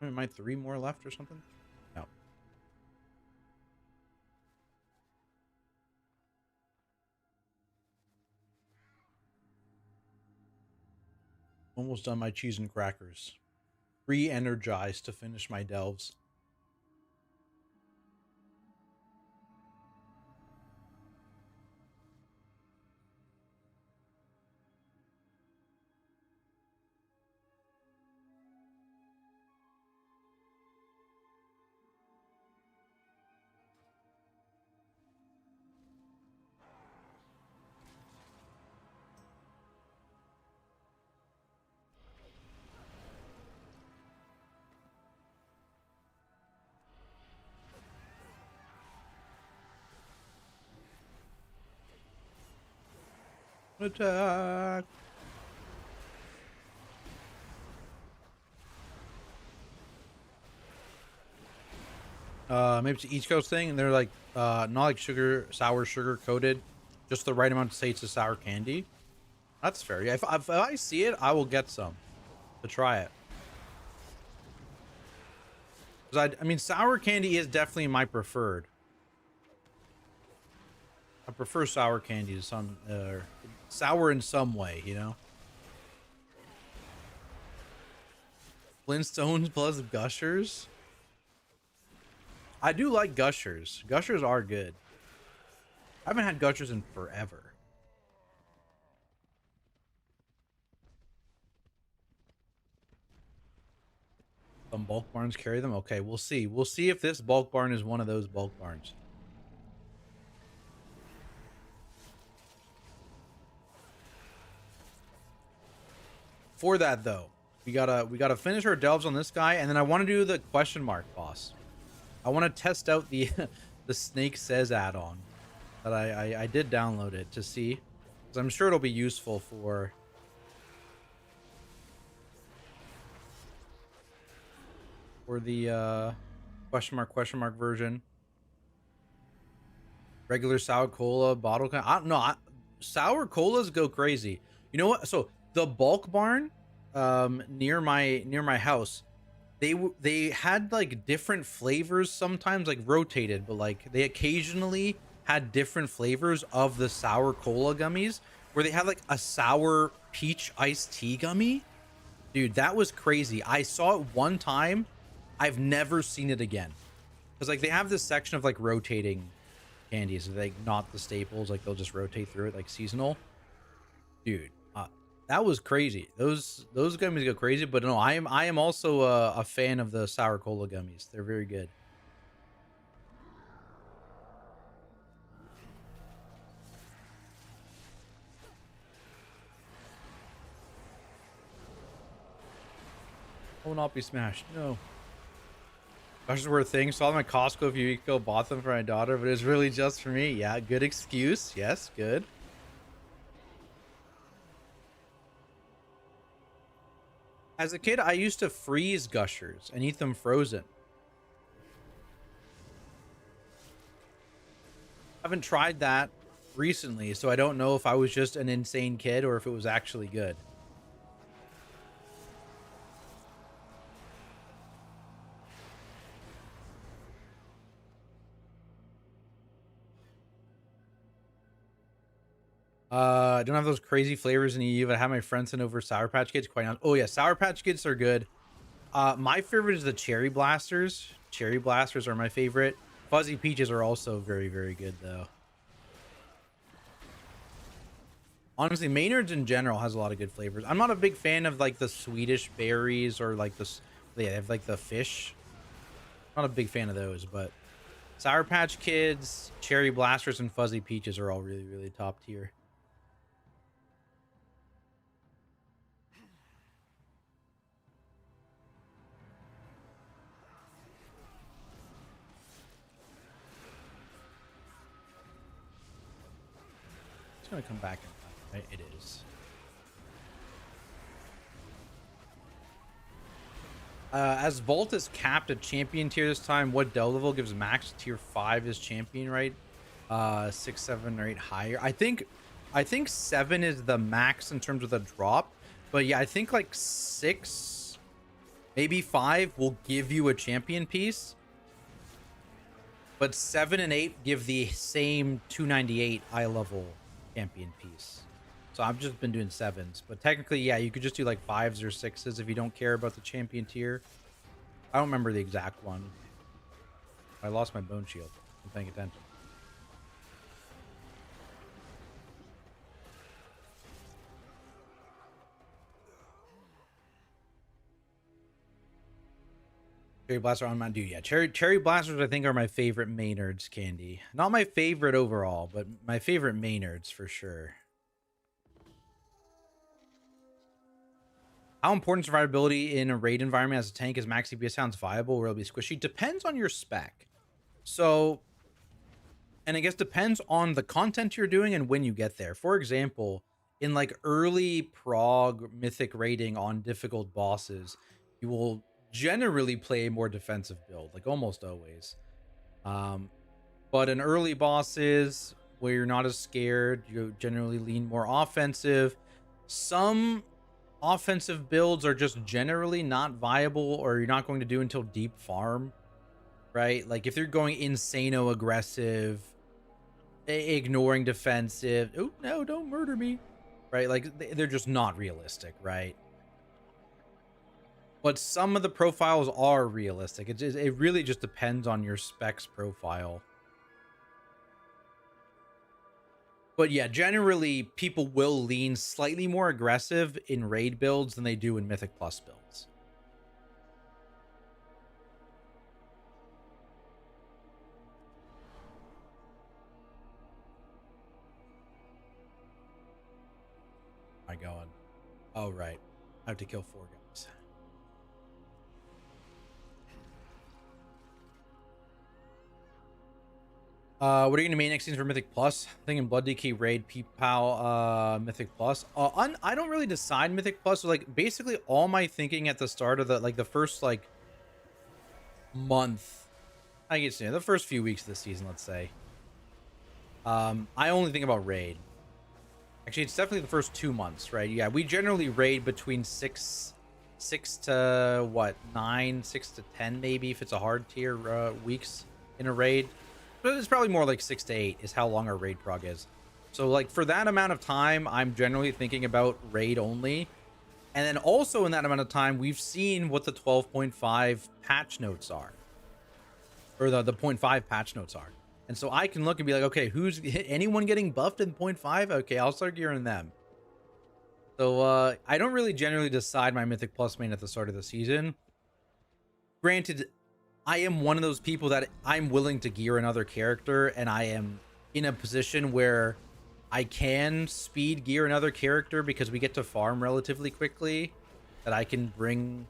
Might 3 more left or something? No. Almost done my cheese and crackers. Re-energized to finish my delves. Attack! Maybe it's an East Coast thing, and they're like, not like sour sugar coated, just the right amount to say it's a sour candy. That's fair. Yeah, if I see it, I will get some to try it. Because I mean, sour candy is definitely my preferred. I prefer sour candy to some, sour in some way, you know? Flintstones plus Gushers? I do like Gushers. Gushers are good. I haven't had Gushers in forever. Some bulk barns carry them? Okay, we'll see. We'll see if this bulk barn is one of those bulk barns. For that though, we gotta finish our delves on this guy, and then I want to do the question mark boss. I want to test out the the Snake Says add-on that I did download it to see, because I'm sure it'll be useful for the question mark version. Regular sour cola bottle. I don't know. Sour colas go crazy. You know what? So the bulk barn, near my house, they had like different flavors sometimes, like rotated, but like they occasionally had different flavors of the sour cola gummies, where they had like a sour peach iced tea gummy. Dude, that was crazy. I saw it one time. I've never seen it again. Because like they have this section of like rotating candies, like not the staples, like they'll just rotate through it like seasonal. Dude, that was crazy. Those gummies go crazy. But no, I am also a fan of the sour cola gummies. They're very good. I will not be smashed. No. Gosh, were a thing. Saw them at Costco a few weeks ago. Bought them for my daughter, but it's really just for me. Yeah, good excuse. Yes, good. As a kid, I used to freeze gushers and eat them frozen. I haven't tried that recently, so I don't know if I was just an insane kid or if it was actually good. I don't have those crazy flavors in the EU, but I have my friends send over Sour Patch Kids. Quite honest. Oh yeah, Sour Patch Kids are good. My favorite is the Cherry Blasters. Cherry Blasters are my favorite. Fuzzy Peaches are also very, very good though. Honestly, Maynard's in general has a lot of good flavors. I'm not a big fan of like the Swedish berries or like this. They have like the fish. Not a big fan of those, but Sour Patch Kids, Cherry Blasters, and Fuzzy Peaches are all really, really top tier. It's gonna come back in time, right? It is. As Volt is capped at champion tier this time, what Del level gives max tier 5 is champion, right? 6, 7, or 8 higher. I think 7 is the max in terms of the drop. But yeah, I think like 6, maybe 5 will give you a champion piece. But 7 and 8 give the same 298 eye level champion piece. So I've just been doing 7s. But technically, yeah, you could just do like 5s or 6s if you don't care about the champion tier. I don't remember the exact one. I lost my bone shield. I'm paying attention. Cherry Blaster on Mountain Dew. Yeah, Cherry Blasters I think are my favorite Maynard's candy. Not my favorite overall, but my favorite Maynard's for sure. How important survivability in a raid environment as a tank is max CPS sounds viable or it'll be squishy? Depends on your spec. So, and I guess depends on the content you're doing and when you get there. For example, in like early prog mythic raiding on difficult bosses, you will generally play a more defensive build, like almost always. Um, but in early bosses where you're not as scared, you generally lean more offensive. Some offensive builds are just generally not viable or you're not going to do until deep farm, right? Like if you're going insano aggressive, ignoring defensive, oh no, don't murder me, right? Like they're just not realistic, right? But some of the profiles are realistic. It really just depends on your specs profile. But yeah, generally people will lean slightly more aggressive in raid builds than they do in Mythic Plus builds. My God. Oh, right. I have to kill 4 guys. What are you gonna main next season for Mythic Plus? I think in Blood DK Raid, Peepow, Mythic Plus. I don't really decide Mythic Plus. So, like, basically all my thinking at the start of the first like month, I guess, the first few weeks of the season, let's say. I only think about raid. Actually, it's definitely the first 2 months, right? Yeah, we generally raid between six to what, 9, 6 to 10 maybe if it's a hard tier weeks in a raid. But it's probably more like 6 to 8 is how long our raid prog is. So like for that amount of time, I'm generally thinking about raid only. And then also in that amount of time, we've seen what the 12.5 patch notes are, or the 0.5 patch notes are. And so I can look and be like, okay, who's anyone getting buffed in 0.5? Okay, I'll start gearing them. So I don't really generally decide my Mythic Plus main at the start of the season. Granted, I am one of those people that I'm willing to gear another character, and I am in a position where I can speed gear another character because we get to farm relatively quickly, that I can bring,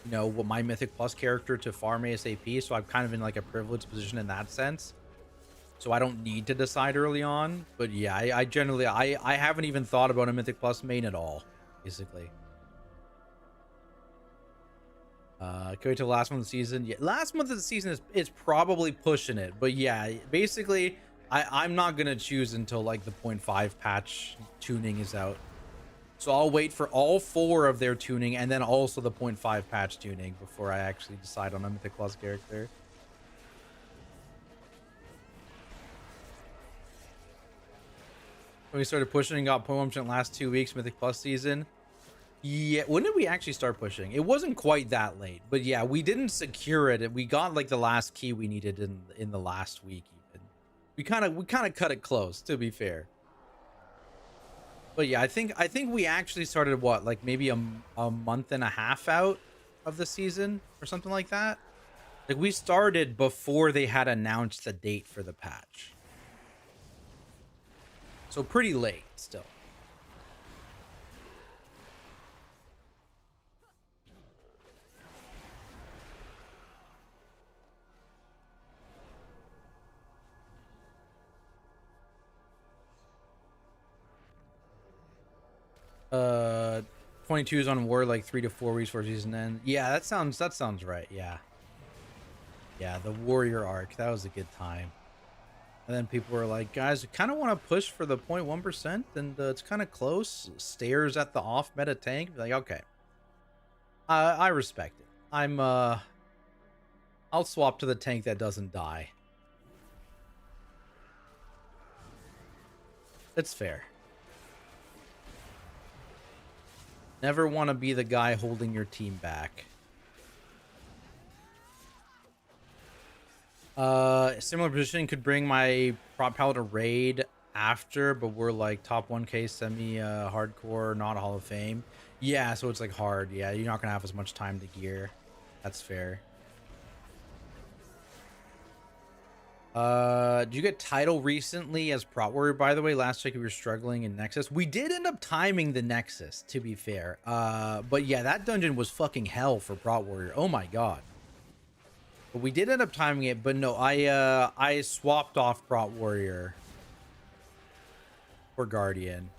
you know, what my Mythic Plus character to farm ASAP. So I'm kind of in like a privileged position in that sense. So I don't need to decide early on. But yeah, I generally, I haven't even thought about a Mythic Plus main at all, basically. Can wait till last month of the season. Yeah, last month of the season is probably pushing it. But yeah, basically, I'm not going to choose until like the 0.5 patch tuning is out. So I'll wait for all 4 of their tuning and then also the 0.5 patch tuning before I actually decide on a Mythic Plus character. When we started pushing and got 0.1% last 2 weeks, Mythic Plus season. Yeah, when did we actually start pushing? It wasn't quite that late, but yeah, we didn't secure it. We got like the last key we needed in the last week even. We kind of cut it close, to be fair. But yeah, I think we actually started what, like maybe a month and a half out of the season or something like that. Like we started before they had announced the date for the patch. So pretty late still. 22 is on war like 3 to 4 weeks for season end. Yeah, that sounds right. Yeah. Yeah, the warrior arc. That was a good time. And then people were like, guys, I kind of want to push for the 0.1%, and it's kind of close. Stairs at the off meta tank. Like, okay. I respect it. I'll swap to the tank that doesn't die. It's fair. Never want to be the guy holding your team back. Similar position could bring my prop pal to raid after, but we're like top 1k semi hardcore, not Hall of Fame. Yeah, so it's like hard. Yeah, you're not gonna have as much time to gear. That's fair. Did you get title recently as prop warrior, by the way? Last check we were struggling in Nexus. We did end up timing the Nexus, to be fair. But yeah, that dungeon was fucking hell for prop warrior. Oh my god. But we did end up timing it, but no, I swapped off prop warrior for guardian.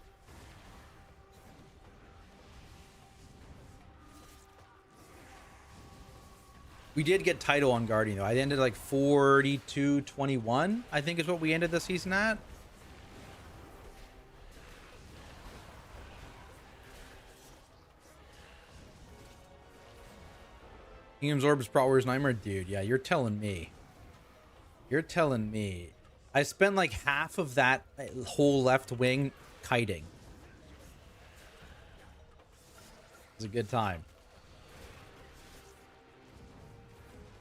We did get title on guardian though. I ended like 42-21, I think is what we ended the season at. Kingdom's Orb is prop warrior's nightmare, dude. Yeah, you're telling me. You're telling me. I spent like half of that whole left wing kiting. It was a good time.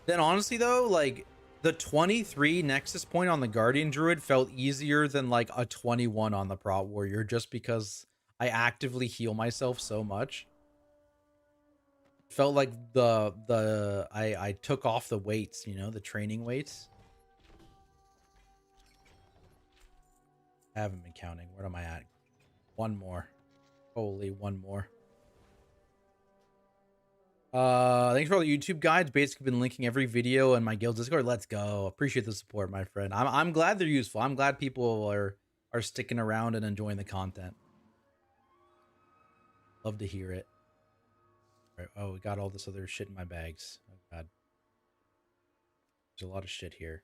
Then honestly though, like the 23 Nexus point on the Guardian Druid felt easier than like a 21 on the Prot Warrior, just because I actively heal myself so much. Felt like I took off the weights, you know, the training weights. I haven't been counting. Where am I at? One more. Holy, one more. Thanks for all the YouTube guides. Basically been linking every video in my guild Discord. Let's go. Appreciate the support, my friend. I'm glad they're useful. I'm glad people are sticking around and enjoying the content. Love to hear it. All right. Oh, we got all this other shit in my bags. Oh god. There's a lot of shit here.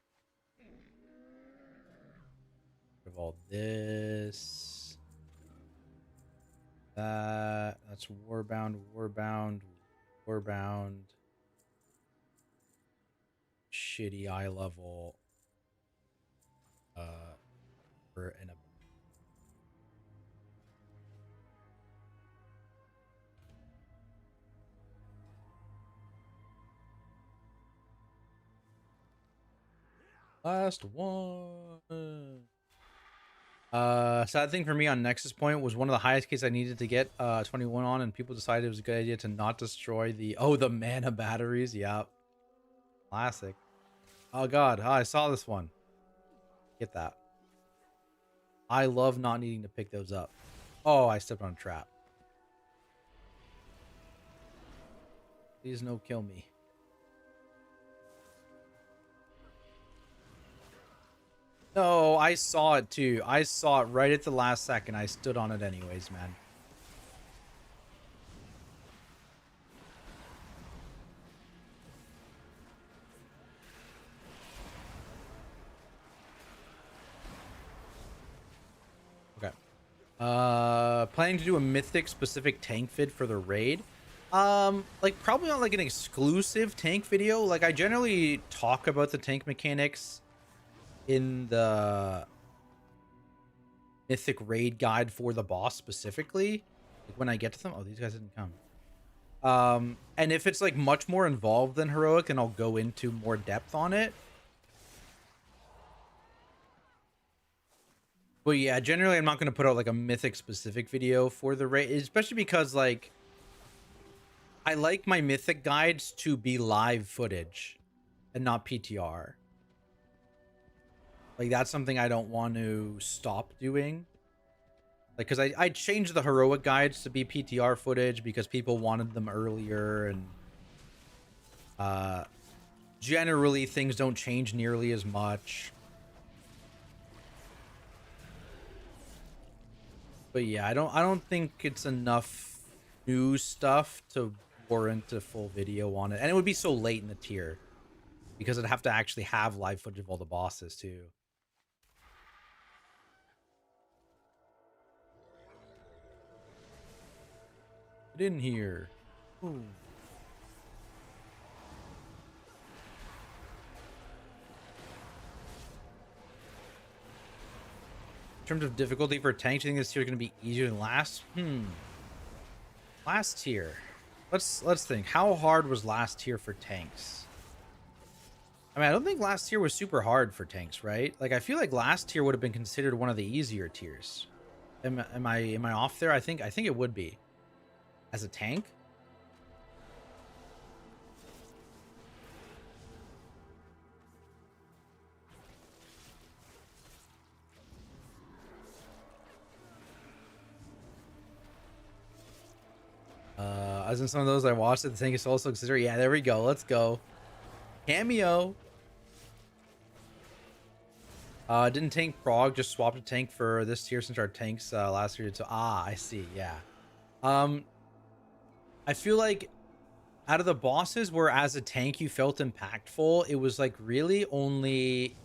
Of all this. That's warbound, warbound, warbound. Shitty eye level. For an last one. Sad thing for me on Nexus Point was one of the highest cases I needed to get 21 on, and people decided it was a good idea to not destroy the mana batteries. Yeah, classic. Oh god, I saw this one. Get that. I love not needing to pick those up. Oh, I stepped on a trap. Please no kill me. No, I saw it too. I saw it right at the last second. I stood on it anyways, man. Okay. Planning to do a mythic specific tank vid for the raid. Like probably not like an exclusive tank video. Like I generally talk about the tank mechanics in the mythic raid guide for the boss specifically. Like when I get to them. Oh, these guys didn't come. And if it's like much more involved than heroic, then I'll go into more depth on it. But yeah, generally I'm not going to put out like a mythic specific video for the raid, especially because like I like my mythic guides to be live footage and not PTR. Like that's something I don't want to stop doing. Like, because I changed the heroic guides to be PTR footage because people wanted them earlier, and generally things don't change nearly as much. But yeah, I don't think it's enough new stuff to warrant a full video on it. And it would be so late in the tier because I'd have to actually have live footage of all the bosses too. Get in here. Ooh. In terms of difficulty for tanks, do you think this tier is going to be easier than last? Last tier. Let's think. How hard was last tier for tanks? I mean, I don't think last tier was super hard for tanks, right? Like, I feel like last tier would have been considered one of the easier tiers. Am I off there? I think it would be. As a tank? As in some of those I watched it, the tank is also considered. Yeah, there we go. Let's go. Cameo. Didn't tank prog, just swapped a tank for this tier since our tanks last year. So I see. Yeah. I feel like out of the bosses where as a tank you felt impactful, it was like really only.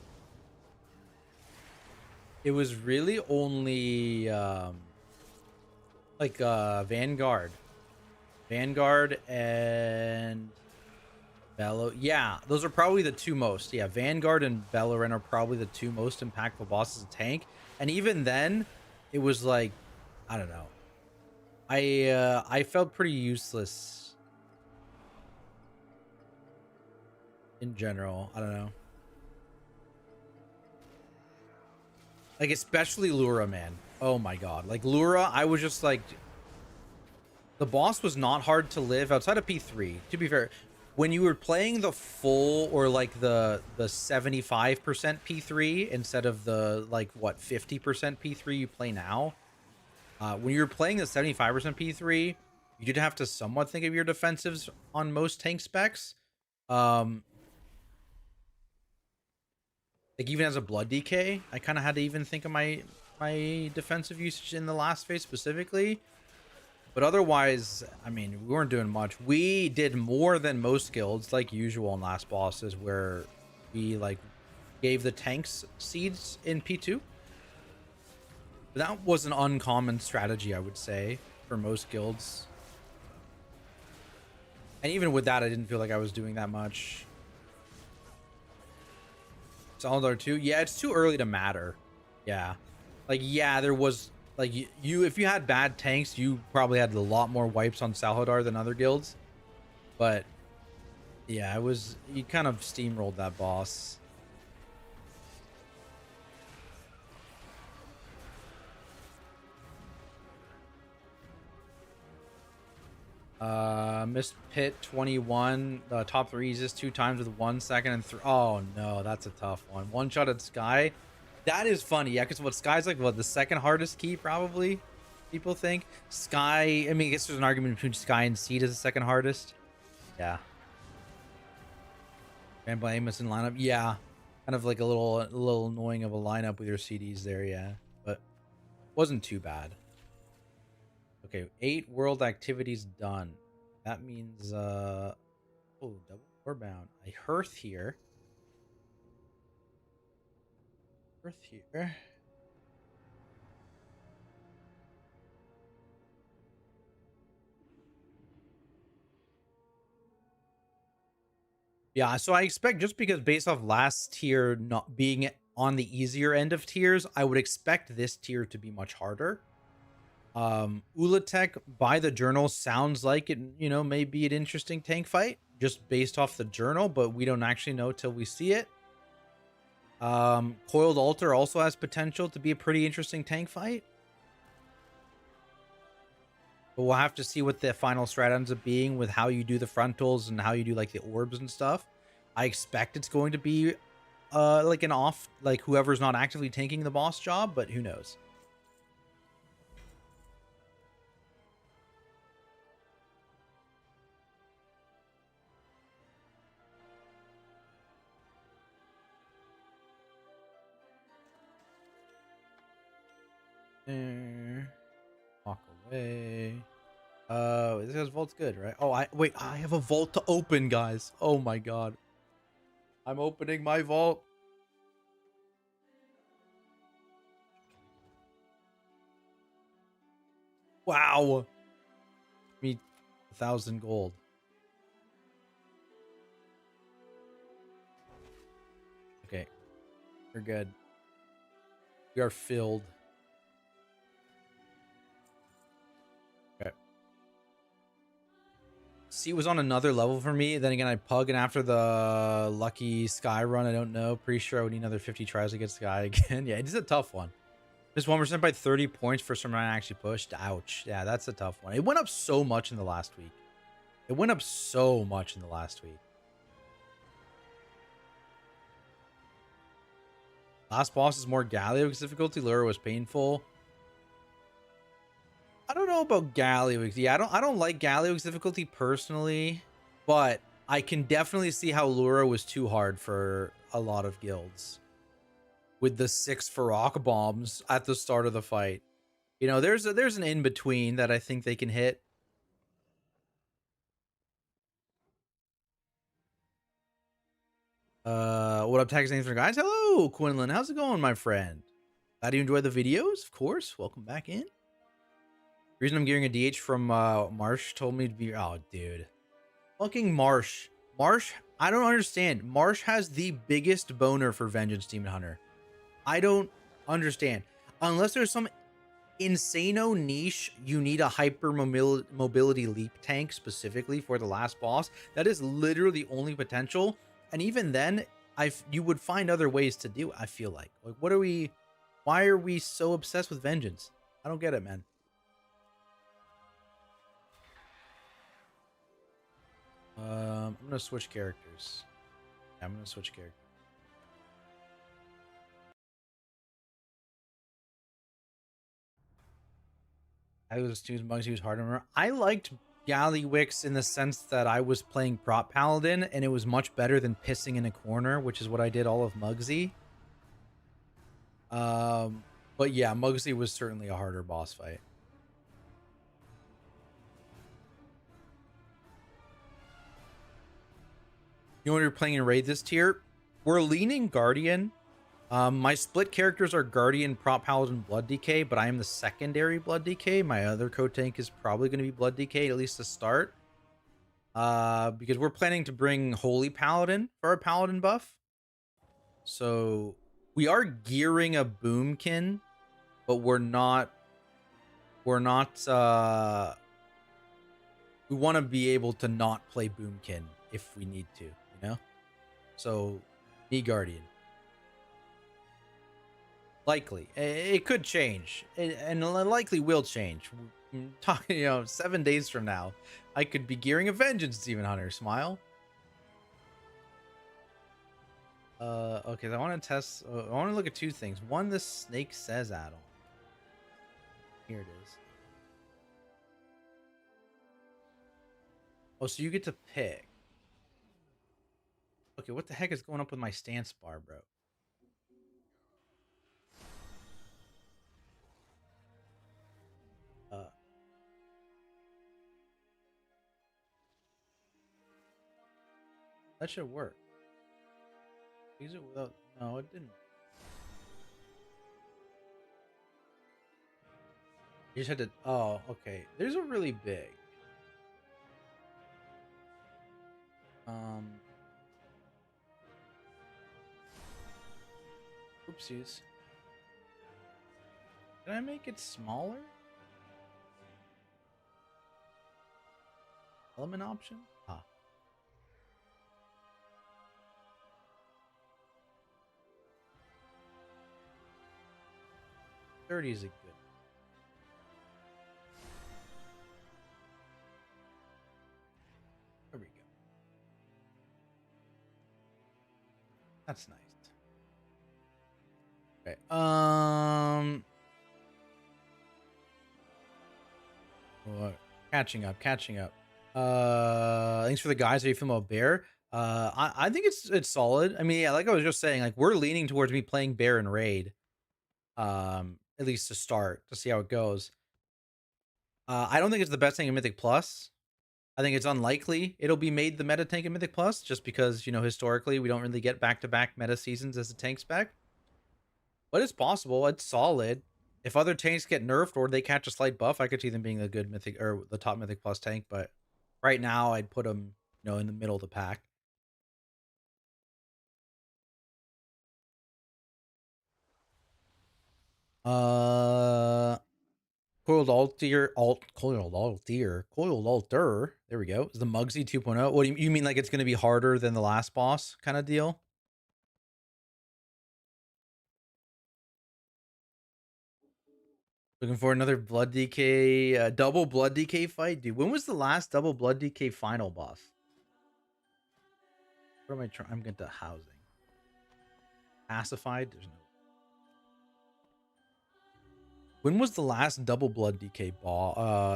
It was really only like Vanguard and Bellow. Yeah, those are probably the two most. Yeah, Vanguard and Bellow are probably the two most impactful bosses of tank. And even then, it was like, I don't know. I felt pretty useless in general. I don't know. Like especially Lura, man. Oh my god. Like Lura, I was just like, the boss was not hard to live outside of P3. To be fair, when you were playing the full or like the 75% P3 instead of the like what 50% P3 you play now, when you were playing the 75% P3, you did have to somewhat think of your defensives on most tank specs. Um, like even as a blood DK, I kind of had to even think of my defensive usage in the last phase specifically. But otherwise, I mean, we weren't doing much. We did more than most guilds, like usual in last bosses, where we like gave the tanks seeds in P2. But that was an uncommon strategy, I would say, for most guilds. And even with that, I didn't feel like I was doing that much. Solidar 2? Yeah, it's too early to matter. Yeah. Like, yeah, there was... Like, you if you had bad tanks, you probably had a lot more wipes on Salhadar than other guilds. But, yeah, it was... You kind of steamrolled that boss. Missed Pit 21. Top 3 is just 2 times with 1 second and 3. Oh, no, that's a tough one. One-shotted Sky. That is funny, yeah, because what Sky's like, what, the second hardest key, probably? People think. Sky, I mean, I guess there's an argument between Sky and Seed as the second hardest. Yeah. And by Amos in lineup, yeah. Kind of like a little annoying of a lineup with your CDs there, yeah. But wasn't too bad. Okay, 8 world activities done. That means, oh, double warbound. I hearth here. Hearth here. Yeah, so I expect, just because based off last tier not being on the easier end of tiers, I would expect this tier to be much harder. Ulatek by the journal sounds like it, you know, may be an interesting tank fight just based off the journal, but we don't actually know till we see it. Coiled Altar also has potential to be a pretty interesting tank fight. But we'll have to see what the final strat ends up being with how you do the frontals and how you do like the orbs and stuff. I expect it's going to be like an off, like whoever's not actively tanking the boss job, but who knows. There. Walk away. This guy's vault's good, right? Oh, I have a vault to open, guys. Oh my god. I'm opening my vault. Wow. Me 1,000 gold. Okay. We're good. We are filled. Okay. C was on another level for me. Then again, I pug, and after the lucky Sky run, I don't know. Pretty sure I would need another 50 tries to get Sky again. Yeah, it is a tough one. Just 1% by 30 points for someone I actually pushed. Ouch. Yeah, that's a tough one. It went up so much in the last week. It went up so much in the last week. Last boss is more Galio difficulty. Lure was painful. I don't know about Galio. Yeah, I don't like Galio's difficulty personally, but I can definitely see how Lura was too hard for a lot of guilds. With the 6 Farok bombs at the start of the fight. You know, there's an in-between that I think they can hit. What up, Tax Names for guys? Hello, Quinlan. How's it going, my friend? Glad you enjoy the videos, of course. Welcome back in. The reason I'm getting a DH from Marsh told me to be... Oh, dude. Fucking Marsh. Marsh, I don't understand. Marsh has the biggest boner for Vengeance Demon Hunter. I don't understand. Unless there's some insano niche, you need a hyper mobility leap tank specifically for the last boss. That is literally the only potential. And even then, you would find other ways to do it, I feel like. Like, what are we... Why are we so obsessed with Vengeance? I don't get it, man. I'm gonna switch characters. Yeah, I'm gonna switch characters. I was choosing bugs. He was hard to remember. I liked Gallywix in the sense that I was playing prop paladin and it was much better than pissing in a corner, which is what I did all of Muggsy. But yeah, Muggsy was certainly a harder boss fight. You know, when you're playing in raid this tier, we're leaning Guardian. My split characters are Guardian, Prop Paladin, Blood DK, but I am the secondary Blood DK. My other co-tank is probably going to be Blood DK, at least to start. Because we're planning to bring Holy Paladin for our Paladin buff. So we are gearing a Boomkin, but we're not we want to be able to not play Boomkin if we need to, you know? So me Guardian. Likely. It could change. And likely will change. Talking, 7 days from now, I could be gearing a Vengeance Demon Hunter. Smile. Okay, so I want to test. I want to look at two things. One, the Snake Says add-on. Here it is. Oh, so you get to pick. Okay, what the heck is going up with my stance bar, bro? That should work. Use it without. No, it didn't. You just had to. Oh, okay. There's a really big. Oopsies. Can I make it smaller? Element option? Ah. $30 is a good. There we go. That's nice. Okay. What? Catching up. Thanks for the guys. How you feel about Bear? I think it's solid. I mean, yeah, like I was just saying, like we're leaning towards me playing Bear and Raid. At least to start, to see how it goes. I don't think it's the best thing in Mythic Plus. I think it's unlikely it'll be made the meta tank in Mythic Plus, just because, historically we don't really get back-to-back meta seasons as a tank spec. But it's possible. It's solid. If other tanks get nerfed or they catch a slight buff, I could see them being a good Mythic or the top Mythic Plus tank. But right now, I'd put them, in the middle of the pack. Coiled alter. There we go. Is the Muggsy 2.0? What do you mean? Like it's going to be harder than the last boss kind of deal? Looking for another Blood DK, double Blood DK fight, dude. When was the last double Blood DK final boss? What am I trying? I'm getting to housing. Pacified. There's no. When was the last double Blood DK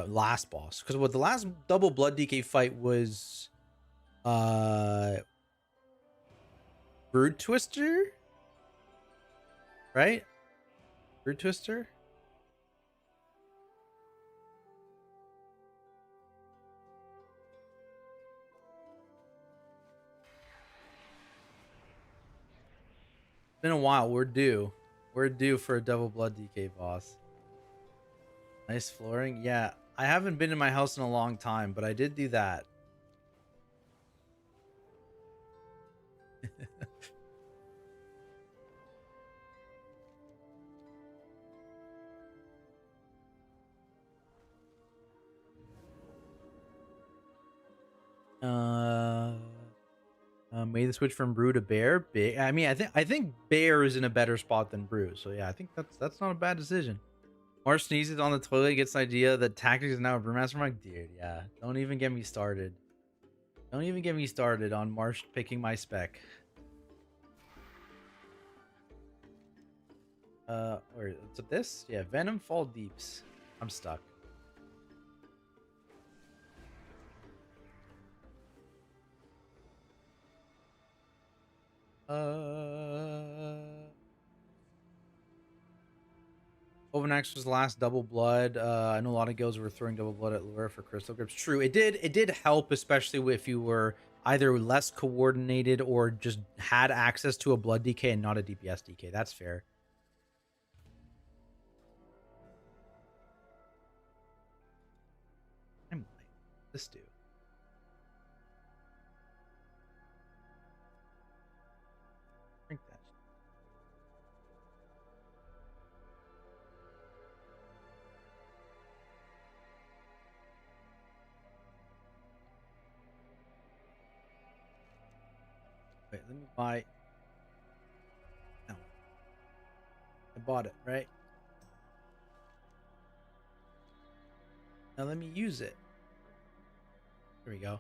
last boss? Because what the last double Blood DK fight was, Brood Twister, right? Brood Twister. It's been a while. We're due. We're due for a double Blood DK boss. Nice flooring. Yeah, I haven't been in my house in a long time, but I did do that. Made the switch from Brew to Bear. Big. I mean, I think Bear is in a better spot than Brew. So yeah, I think that's not a bad decision. Marsh sneezes on the toilet, gets an idea that Tactics is now a Brewmaster. I'm like, dude, yeah. Don't even get me started. Don't even get me started on Marsh picking my spec. Where is it this? Yeah, Venom Fall Deeps. I'm stuck. Overnax was last double blood. I know a lot of guilds were throwing double blood at Lure for crystal grips. True, it did. It did help, especially if you were either less coordinated or just had access to a blood DK and not a DPS DK. That's fair. I'm like, this dude. Drink that. Wait, let me buy. No, I bought it, right? Now let me use it. Here we go.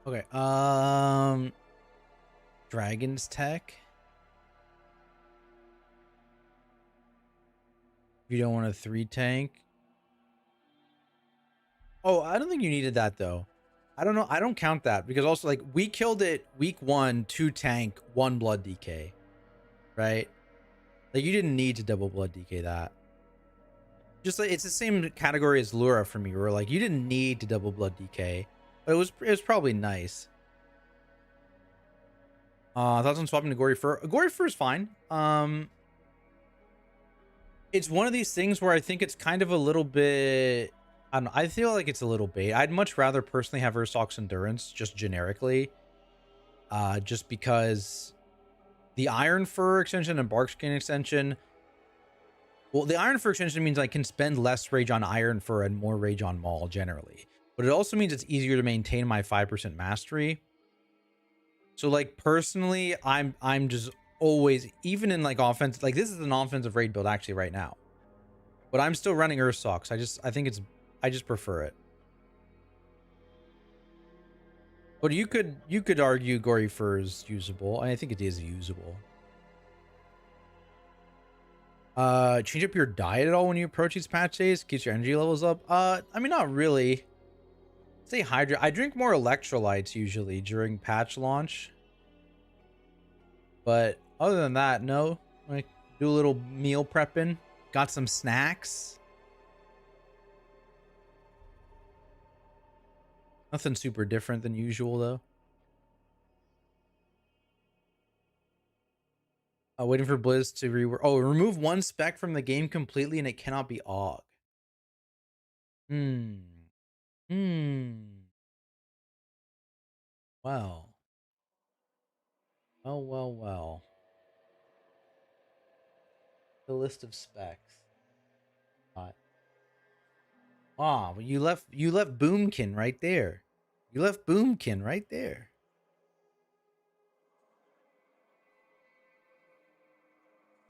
Okay. Dragon's Tech. If you don't want a 3 tank. Oh, I don't think you needed that though. I don't know. I don't count that because also like we killed it week 1, 2 tank, 1 blood DK, right? Like you didn't need to double blood DK that. Just like it's the same category as Lura for me, where like you didn't need to double blood DK, but it was probably nice. Thoughts on swapping to Gory Fur? Gory Fur is fine. It's one of these things where I think it's kind of a little bit. I don't know. I feel like it's a little bait. I'd much rather personally have Ursock's Endurance just generically, just because the Iron Fur extension and Barkskin extension. Well, the Iron Fur extension means I can spend less rage on Iron Fur and more rage on Maul generally, but it also means it's easier to maintain my 5% mastery. So like personally, I'm just always, even in like offense, like this is an offensive raid build actually right now, but I'm still running Ursocks. I just prefer it. But you could argue Gory Fur is usable. I think it is usable. Change up your diet at all when you approach these patch days? Keeps your energy levels up? I mean, not really. Say hydrate. I drink more electrolytes usually during patch launch. But other than that, no. Like, do a little meal prepping. Got some snacks. Nothing super different than usual, though. Waiting for Blizz to rework. Oh, remove one spec from the game completely and it cannot be AUG. Hmm. Hmm. Well. Well, well, well. The list of specs. Well, you left Boomkin right there. You left Boomkin right there.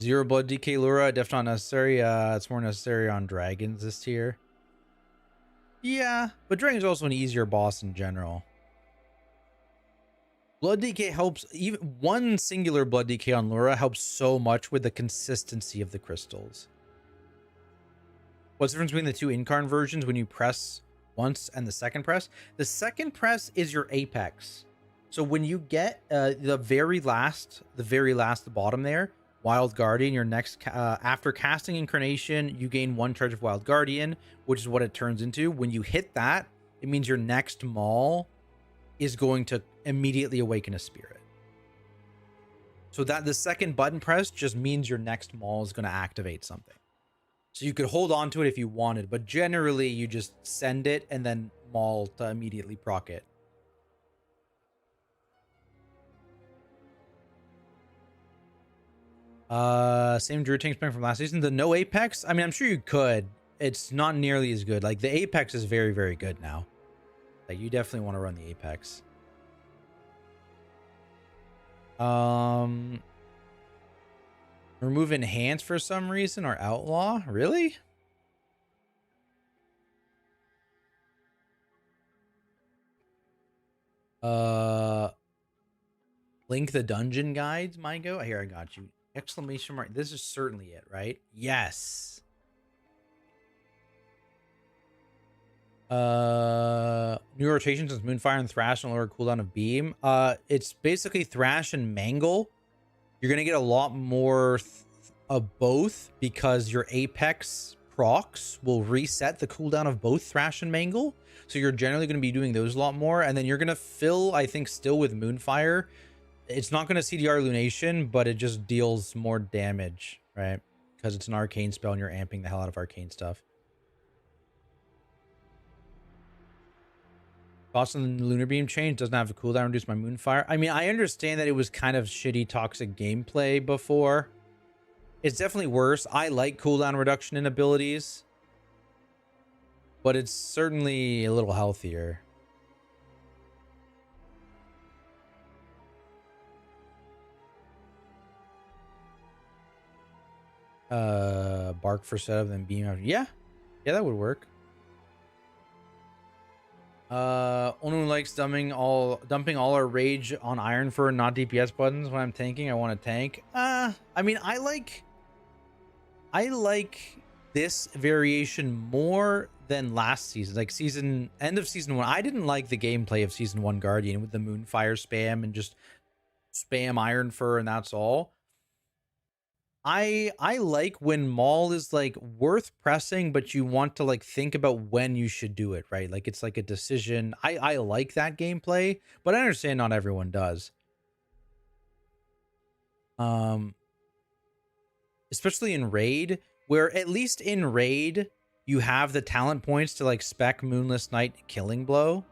Zero blood DK Lura, definitely not necessary. It's more necessary on dragons this tier. Yeah, but dragon's also an easier boss in general. Blood DK helps, even one singular blood DK on Lura helps so much with the consistency of the crystals. What's the difference between the two incarn versions when you press once and the second press? The second press is your apex. So when you get the very last bottom there, Wild Guardian, your next after casting Incarnation, you gain 1 charge of Wild Guardian, which is what it turns into. When you hit that, it means your next Maul is going to immediately awaken a spirit. So that the second button press just means your next Maul is going to activate something. So you could hold on to it if you wanted, but generally you just send it and then Maul to immediately proc it. Same Druid tank spec from last season. The no Apex? I mean, I'm sure you could. It's not nearly as good. Like the Apex is very, very good now. Like you definitely want to run the Apex. Remove enhance for some reason or outlaw? Really? Link the dungeon guides, Mygo. Here, I got you. Exclamation mark. This is certainly it, right? Yes. New rotation since Moonfire and Thrash and lower cooldown of Beam. It's basically Thrash and Mangle. You're gonna get a lot more of both because your Apex procs will reset the cooldown of both Thrash and Mangle. So you're generally going to be doing those a lot more, and then you're going to fill, I think, still with Moonfire. It's not going to CDR Lunation, but it just deals more damage, right? Because it's an arcane spell and you're amping the hell out of arcane stuff. Boston Lunar Beam change doesn't have a cooldown, reduce my Moonfire. I mean, I understand that it was kind of shitty toxic gameplay before. It's definitely worse. I like cooldown reduction in abilities, but it's certainly a little healthier. Bark for setup, then beam after. Yeah, that would work. Onu likes dumping all our rage on Ironfur, not DPS buttons. When I'm tanking, I want to tank. I mean, I like this variation more than last season. Like end of season 1. I didn't like the gameplay of season 1 Guardian with the Moonfire spam and just spam Ironfur and that's all. I like when Maul is like worth pressing, but you want to like think about when you should do it, right? Like it's like a decision. I like that gameplay, but I understand not everyone does. Especially in Raid, where at least in Raid you have the talent points to like spec Moonless Knight Killing Blow,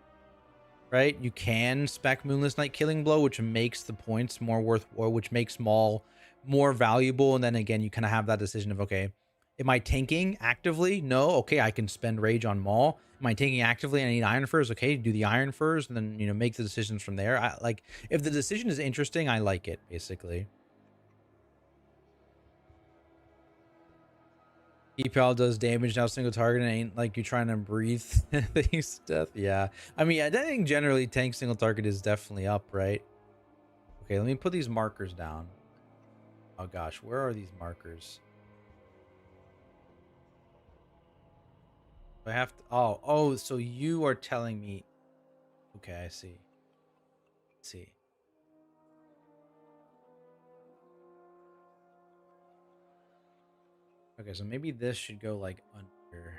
right? You can spec Moonless Knight Killing Blow, which makes the points more worth, or which makes Maul more valuable. And then again, you kind of have that decision of, okay, am I tanking actively? No. Okay, I can spend rage on Maul. Am I tanking actively? I need Iron Furs. Okay, do the Iron Furs, and then, you know, make the decisions from there. I like, if the decision is interesting, I like it, basically. EPL does damage now, single target, and ain't like you trying to breathe things stuff. Yeah, I mean, I think generally tank single target is definitely up, right? Okay, let me put these markers down. Oh gosh, where are these markers? I have to. Oh, so you are telling me. Okay, I see. Let's see. Okay, so maybe this should go like under.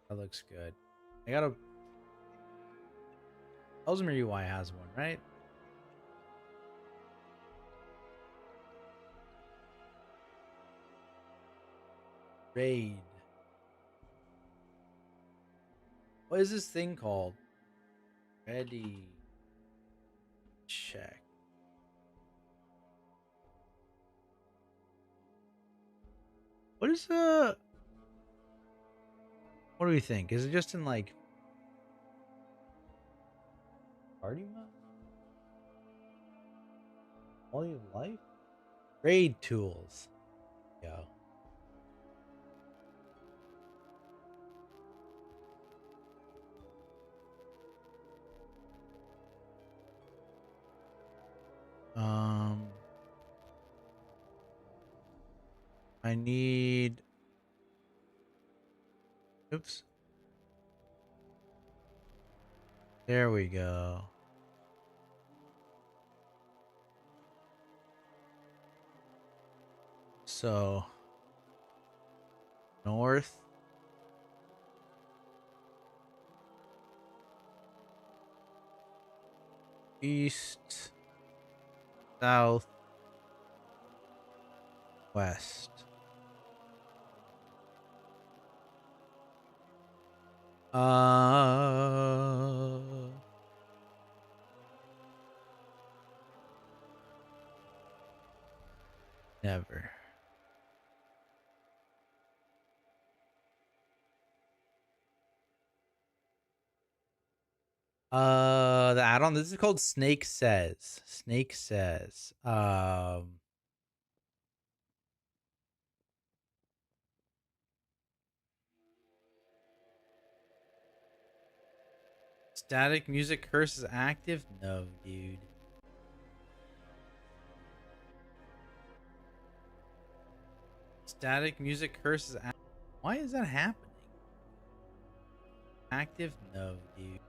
That looks good. I gotta. Ellesmere UI has one, right? Raid. What is this thing called? Ready. Check. What is what do we think? Is it just in like party mode? Quality of life? Raid tools. Go. I need. Oops. There we go. So north, east, south, west. Never. The add-on, this is called Snake Says. Snake Says. Static music curse is active? No, dude. Static music curse is active Why is that happening? Active? No, dude.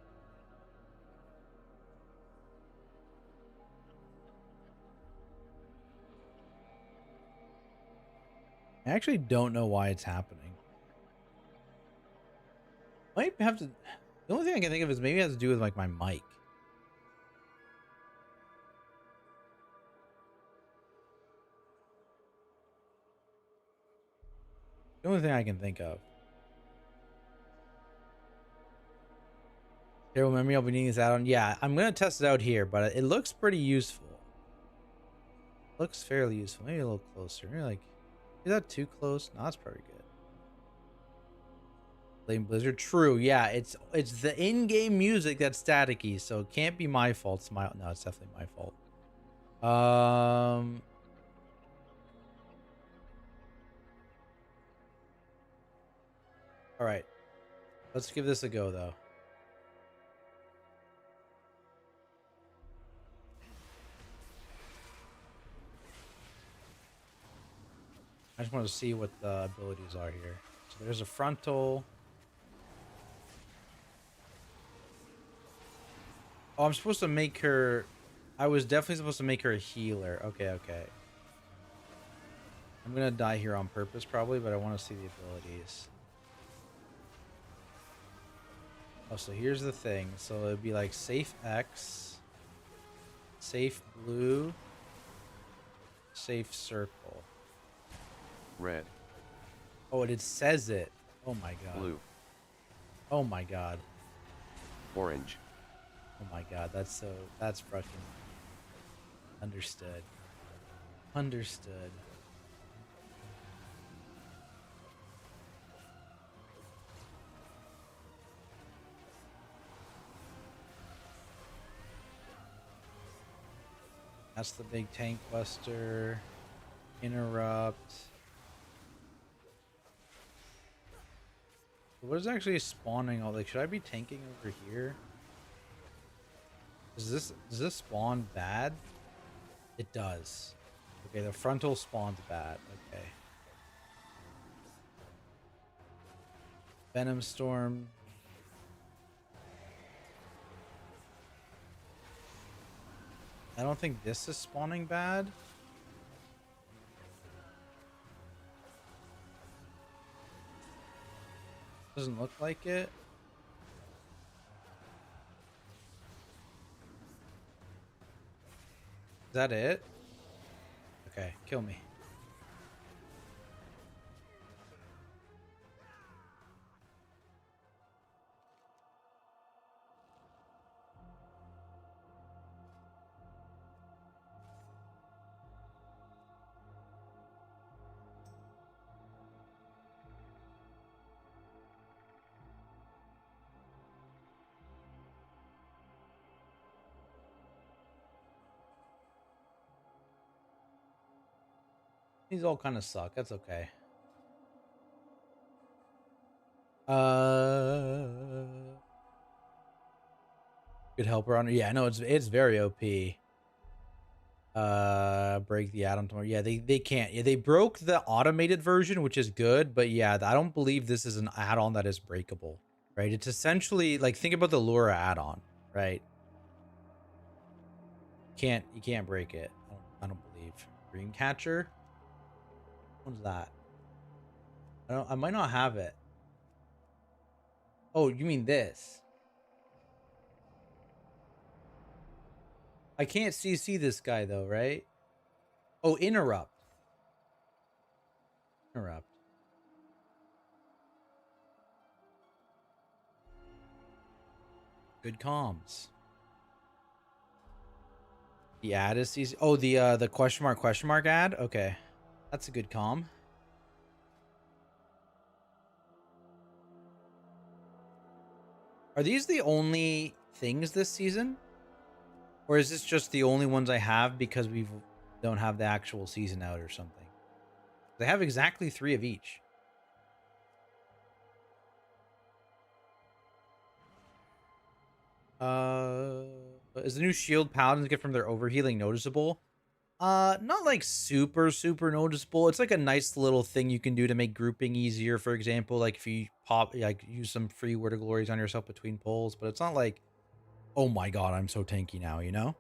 I actually don't know why it's happening. Might have to. The only thing I can think of is maybe it has to do with like my mic. The only thing I can think of. Here, remember I'll be needing this add-on. Yeah, I'm gonna test it out here, but it looks pretty useful. Looks fairly useful. Maybe a little closer. Maybe like, is that too close? No, that's probably good. Blame Blizzard. True. Yeah, it's the in-game music that's staticky, so it can't be my fault. It's my no, it's definitely my fault. All right, let's give this a go though. I just want to see what the abilities are here. So there's a frontal. Oh, I'm supposed to make her. I was definitely supposed to make her a healer. Okay, okay. I'm gonna die here on purpose probably, but I want to see the abilities. Oh, so here's the thing. So it'd be like safe X, safe blue, safe circle. Red. Oh, it says it. Oh my god. Blue. Oh my god. Orange. Oh my god. That's fucking understood. Understood. That's the big tank buster. Interrupt. What is actually spawning all like should I be tanking over here? Does this spawn bad? It does. Okay, the frontal spawns bad. Okay. Venom Storm. I don't think this is spawning bad. Doesn't look like it. Is that it? Okay, kill me. These all kind of suck. That's okay. Good helper on. Yeah, no, it's very OP. Break the atom tomorrow. Yeah, they can't. Yeah, they broke the automated version, which is good, but yeah, I don't believe this is an add-on that is breakable. Right? It's essentially like think about the Lura add-on, right? You can't break it. I don't believe. Dreamcatcher? What's that? I might not have it. Oh, you mean this? I can't CC this guy though, right? Oh, interrupt. Interrupt. Good comms. The ad is CC. Oh, the question mark ad? Okay. That's a good comm. Are these the only things this season? Or is this just the only ones I have because we don't have the actual season out or something? They have exactly 3 of each. Is the new shield paladins get from their overhealing noticeable? Not like super, super noticeable. It's like a nice little thing you can do to make grouping easier. For example, like if you like use some free word of glories on yourself between pulls, but it's not like, oh my god, I'm so tanky now, you know?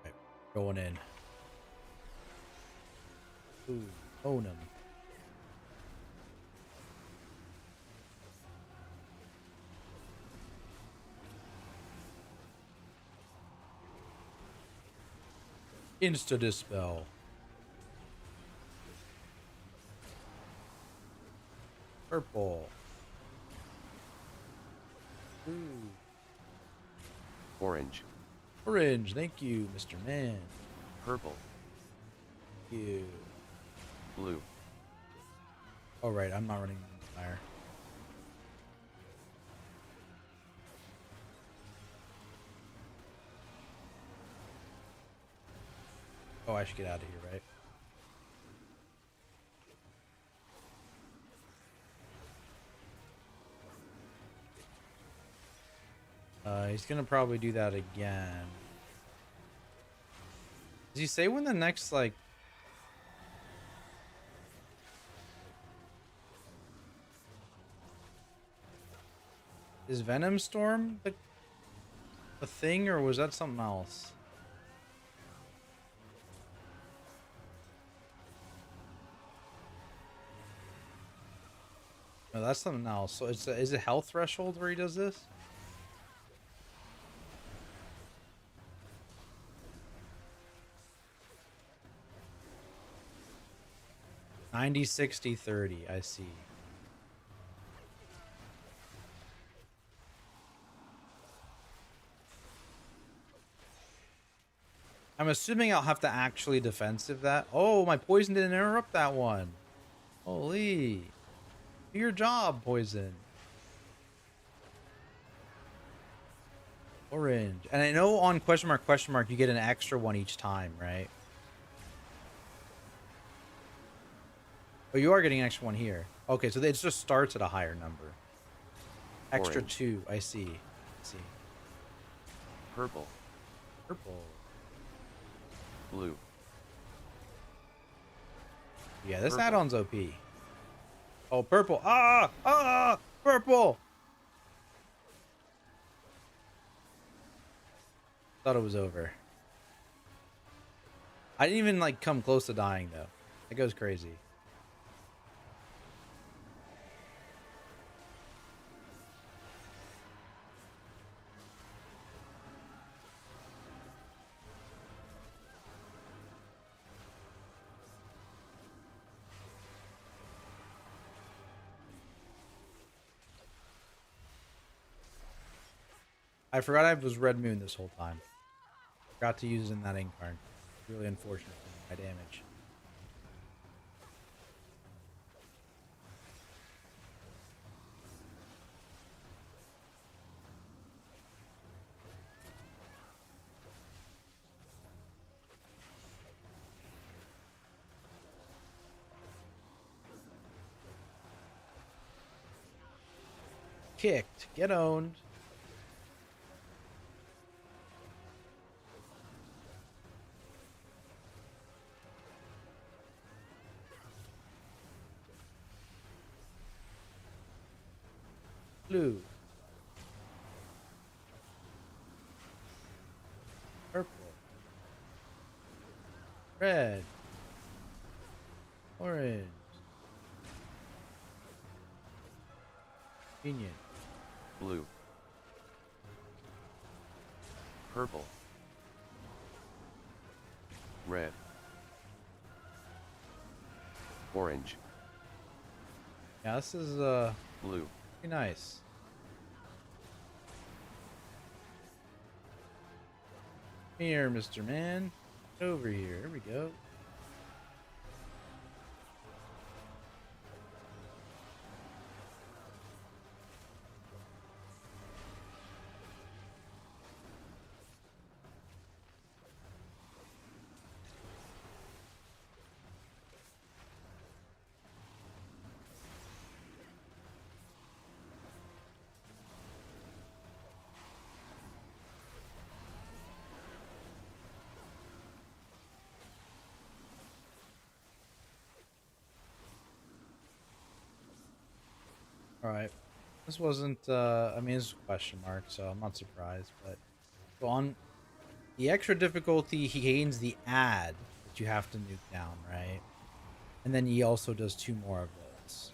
Okay, going in. Ooh, own him. Insta dispel. Purple. Ooh. Orange. Orange. Thank you, Mr. Man. Purple. Thank you. Blue. Oh, right. I'm not running fire. Oh, I should get out of here, right? He's gonna probably do that again. Does he say when the next, like... Is Venom Storm the thing, or was that something else? No, that's something else. So it's is it health threshold where he does this? 90, 60, 30. I see. I'm assuming I'll have to actually defensive that. Oh, my poison didn't interrupt that one. Holy. Do your job, poison. Orange. And I know on question mark, you get an extra one each time, right? Oh, you are getting an extra one here. Okay, so it just starts at a higher number. Extra Orange. 2. I see. I see. Purple. Purple. Blue. Yeah, this Purple. add-on's OP. Oh, purple. Ah! Ah! Purple! Thought it was over. I didn't even, like, come close to dying, though. It goes crazy. I forgot I was Red Moon this whole time. Forgot to use it in that ink card. Really unfortunate for my damage. Kicked. Get owned. Blue. Purple. Red. Orange. Convenient. Blue. Purple. Red. Orange. Yeah, this is Blue. pretty nice. Here, Mr. Man. Over here. Here we go. right. This wasn't, I mean, it's a question mark, so I'm not surprised, but so on the extra difficulty, he gains the ad that you have to nuke down, right? And then he also does 2 more of those.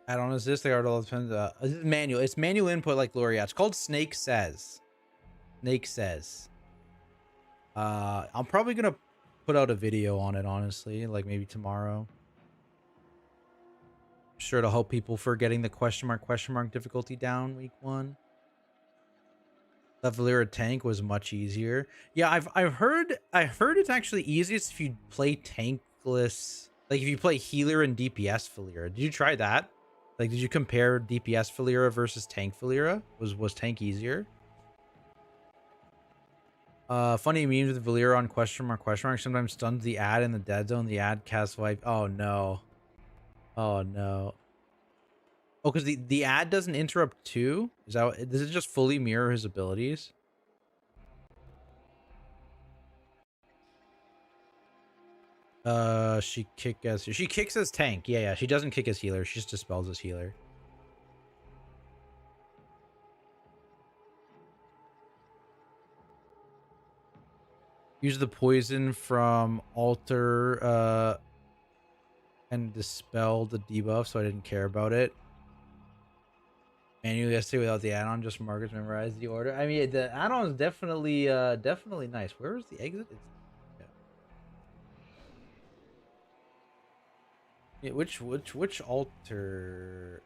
Add-on is this? They are all depends. This is manual. It's manual input like L'Oreal. It's called Snake Says. Snake Says. I'm probably gonna put out a video on it, honestly, like maybe tomorrow. Sure to help people for getting the question mark difficulty down week 1. The Valera tank was much easier. Yeah, I've heard it's actually easiest if you play tankless. Like if you play healer and DPS Valera. Did you try that? Like, did you compare DPS Valera versus tank Valera? Was tank easier? Funny memes with Valera on question mark sometimes stuns the ad in the dead zone. The ad cast wipe. Oh no. Oh no. Oh, because the ad doesn't interrupt too? Does it just fully mirror his abilities? She kicks as tank. Yeah, she doesn't kick as healer. She just dispels as healer. Use the poison from alter and dispel the debuff, so I didn't care about it. Manually yesterday without the add-on, just markers memorize the order. I mean, the add-on is definitely nice. Where is the exit? It's, yeah. Yeah, which alter?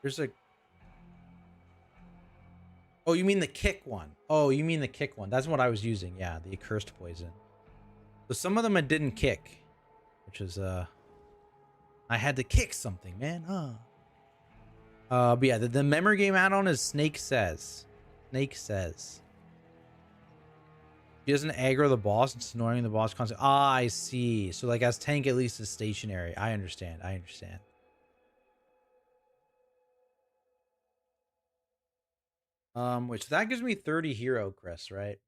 There's a. Oh, you mean the kick one? Oh, you mean the kick one? That's what I was using. Yeah, the accursed poison. So some of them I didn't kick, which is I had to kick something, man. But yeah, the memory game add-on is Snake Says. Snake Says. He doesn't aggro the boss, it's annoying the boss constantly. Ah, I see. So like as tank at least is stationary. I understand. Which that gives me 30 hero, Chris, right?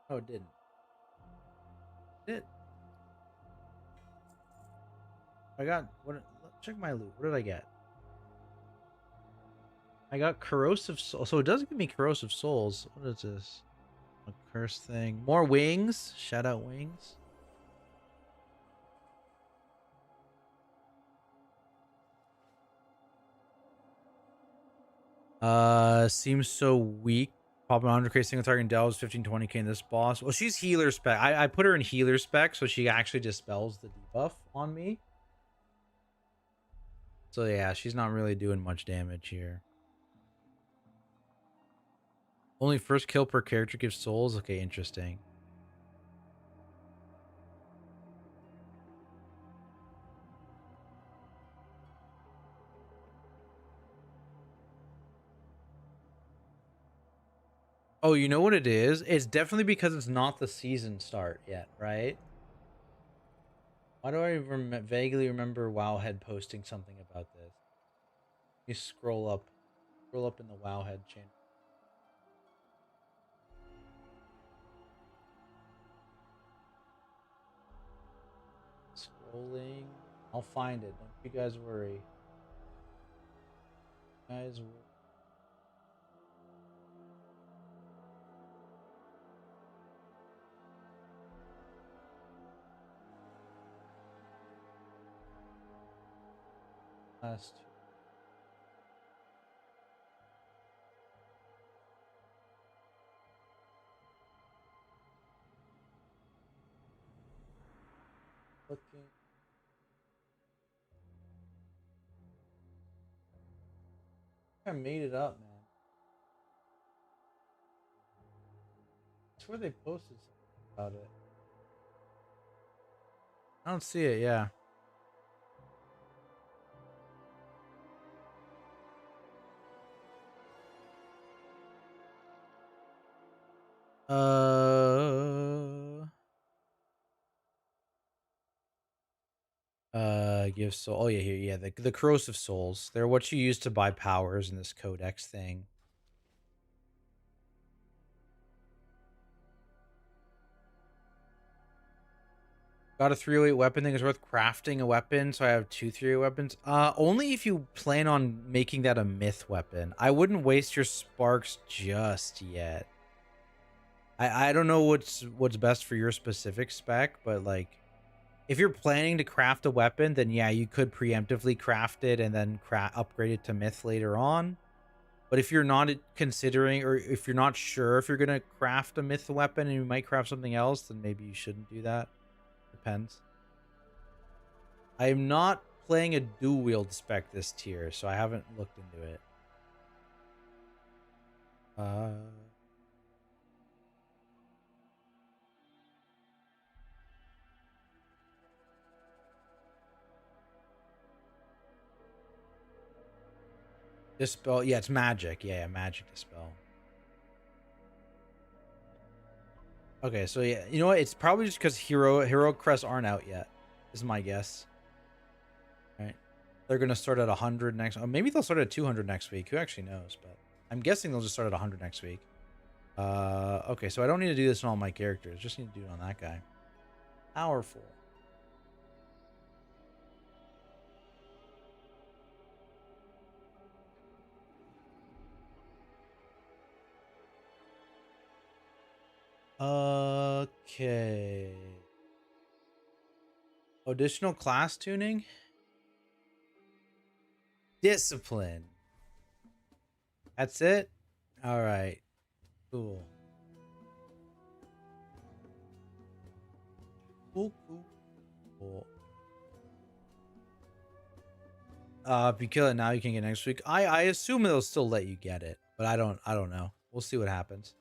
Oh, it didn't. It did. I got what? Check my loot. What did I get? I got corrosive soul. So it does give me corrosive souls. What is this? A curse thing. More wings. Shout out wings. Seems so weak. Popping 100k single target delves 15-20k in this boss. Well, she's healer spec. I put her in healer spec, so she actually dispels the debuff on me. So yeah, she's not really doing much damage here. Only first kill per character gives souls. Okay, interesting. Oh, you know what it is? It's definitely because it's not the season start yet, right? Why do I vaguely remember Wowhead posting something about this? You scroll up in the Wowhead channel. Scrolling. I'll find it. Don't you guys worry. Guys, last two. Looking. I made it up, man. That's where they posted something about it. I don't see it. Yeah. Give soul. Oh yeah, here, yeah. The corrosive souls. They're what you use to buy powers in this codex thing. Got a 308 weapon. Think it's worth crafting a weapon, so I have 2 308 weapons. Only if you plan on making that a myth weapon. I wouldn't waste your sparks just yet. I don't know what's best for your specific spec, but like, if you're planning to craft a weapon, then yeah, you could preemptively craft it and then upgrade it to myth later on. But if you're not considering, or if you're not sure if you're gonna craft a myth weapon and you might craft something else, then maybe you shouldn't do that. Depends. I am not playing a dual wield spec this tier, so I haven't looked into it. Dispel, yeah, it's magic. Yeah, magic dispel. Okay, so yeah, you know what? It's probably just because hero crests aren't out yet. Is my guess. All right, they're gonna start at 100 next. Or maybe they'll start at 200 next week. Who actually knows? But I'm guessing they'll just start at 100 next week. Okay, so I don't need to do this on all my characters. Just need to do it on that guy. Powerful. Okay. Additional class tuning? Discipline. That's it? Alright. Cool. Cool. If you kill it now, you can get it next week. I assume they'll still let you get it, but I don't know. We'll see what happens.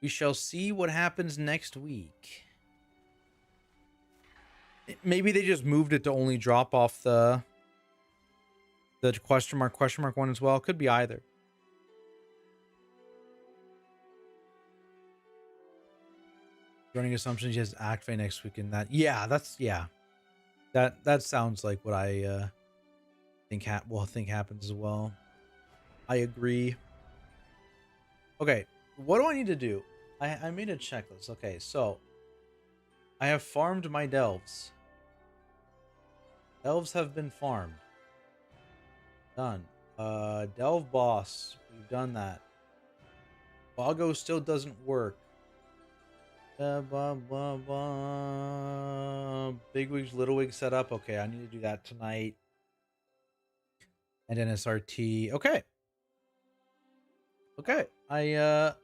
We shall see what happens next week. Maybe they just moved it to only drop off the question mark one as well. Could be either. Running assumptions, you just activate next week, and that that sounds like what I think happens as well. I agree. Okay, what do I need to do? I made a checklist. Okay, so I have farmed my delves. Delves have been farmed. Done. Delve boss. We've done that. Boggo still doesn't work. Big wigs, little wigs set up. Okay, I need to do that tonight. And then SRT. Okay. Okay. I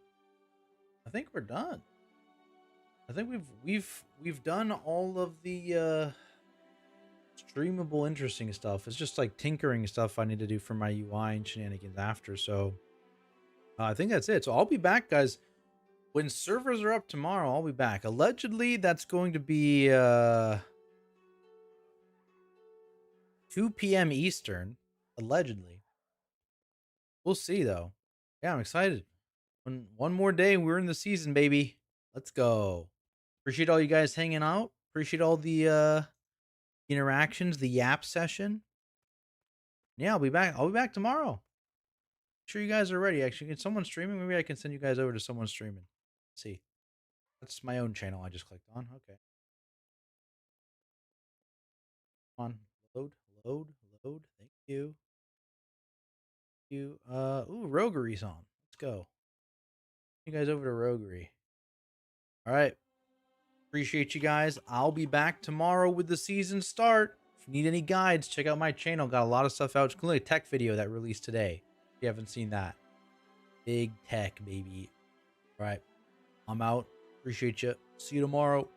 think we're done. I think we've done all of the streamable interesting stuff. It's just like tinkering stuff I need to do for my UI and shenanigans after. So I think that's it. So I'll be back, guys. When servers are up tomorrow, I'll be back. Allegedly, that's going to be 2 p.m. Eastern. Allegedly. We'll see, though. Yeah, I'm excited. One more day, we're in the season, baby. Let's go. Appreciate all you guys hanging out. Appreciate all the interactions, the yap session. Yeah, I'll be back. I'll be back tomorrow. Sure you guys are ready. Actually, can someone streaming? Maybe I can send you guys over to someone streaming. Let's see. That's my own channel I just clicked on. Okay. Come on. Load. Thank you. Ooh, Roguery's on. Let's go. You guys over to Roguery. All right. Appreciate you guys. I'll be back tomorrow with the season start. If you need any guides, check out my channel. Got a lot of stuff out, including a tech video that released today. If you haven't seen that. Big tech, baby. All right. I'm out. Appreciate you. See you tomorrow.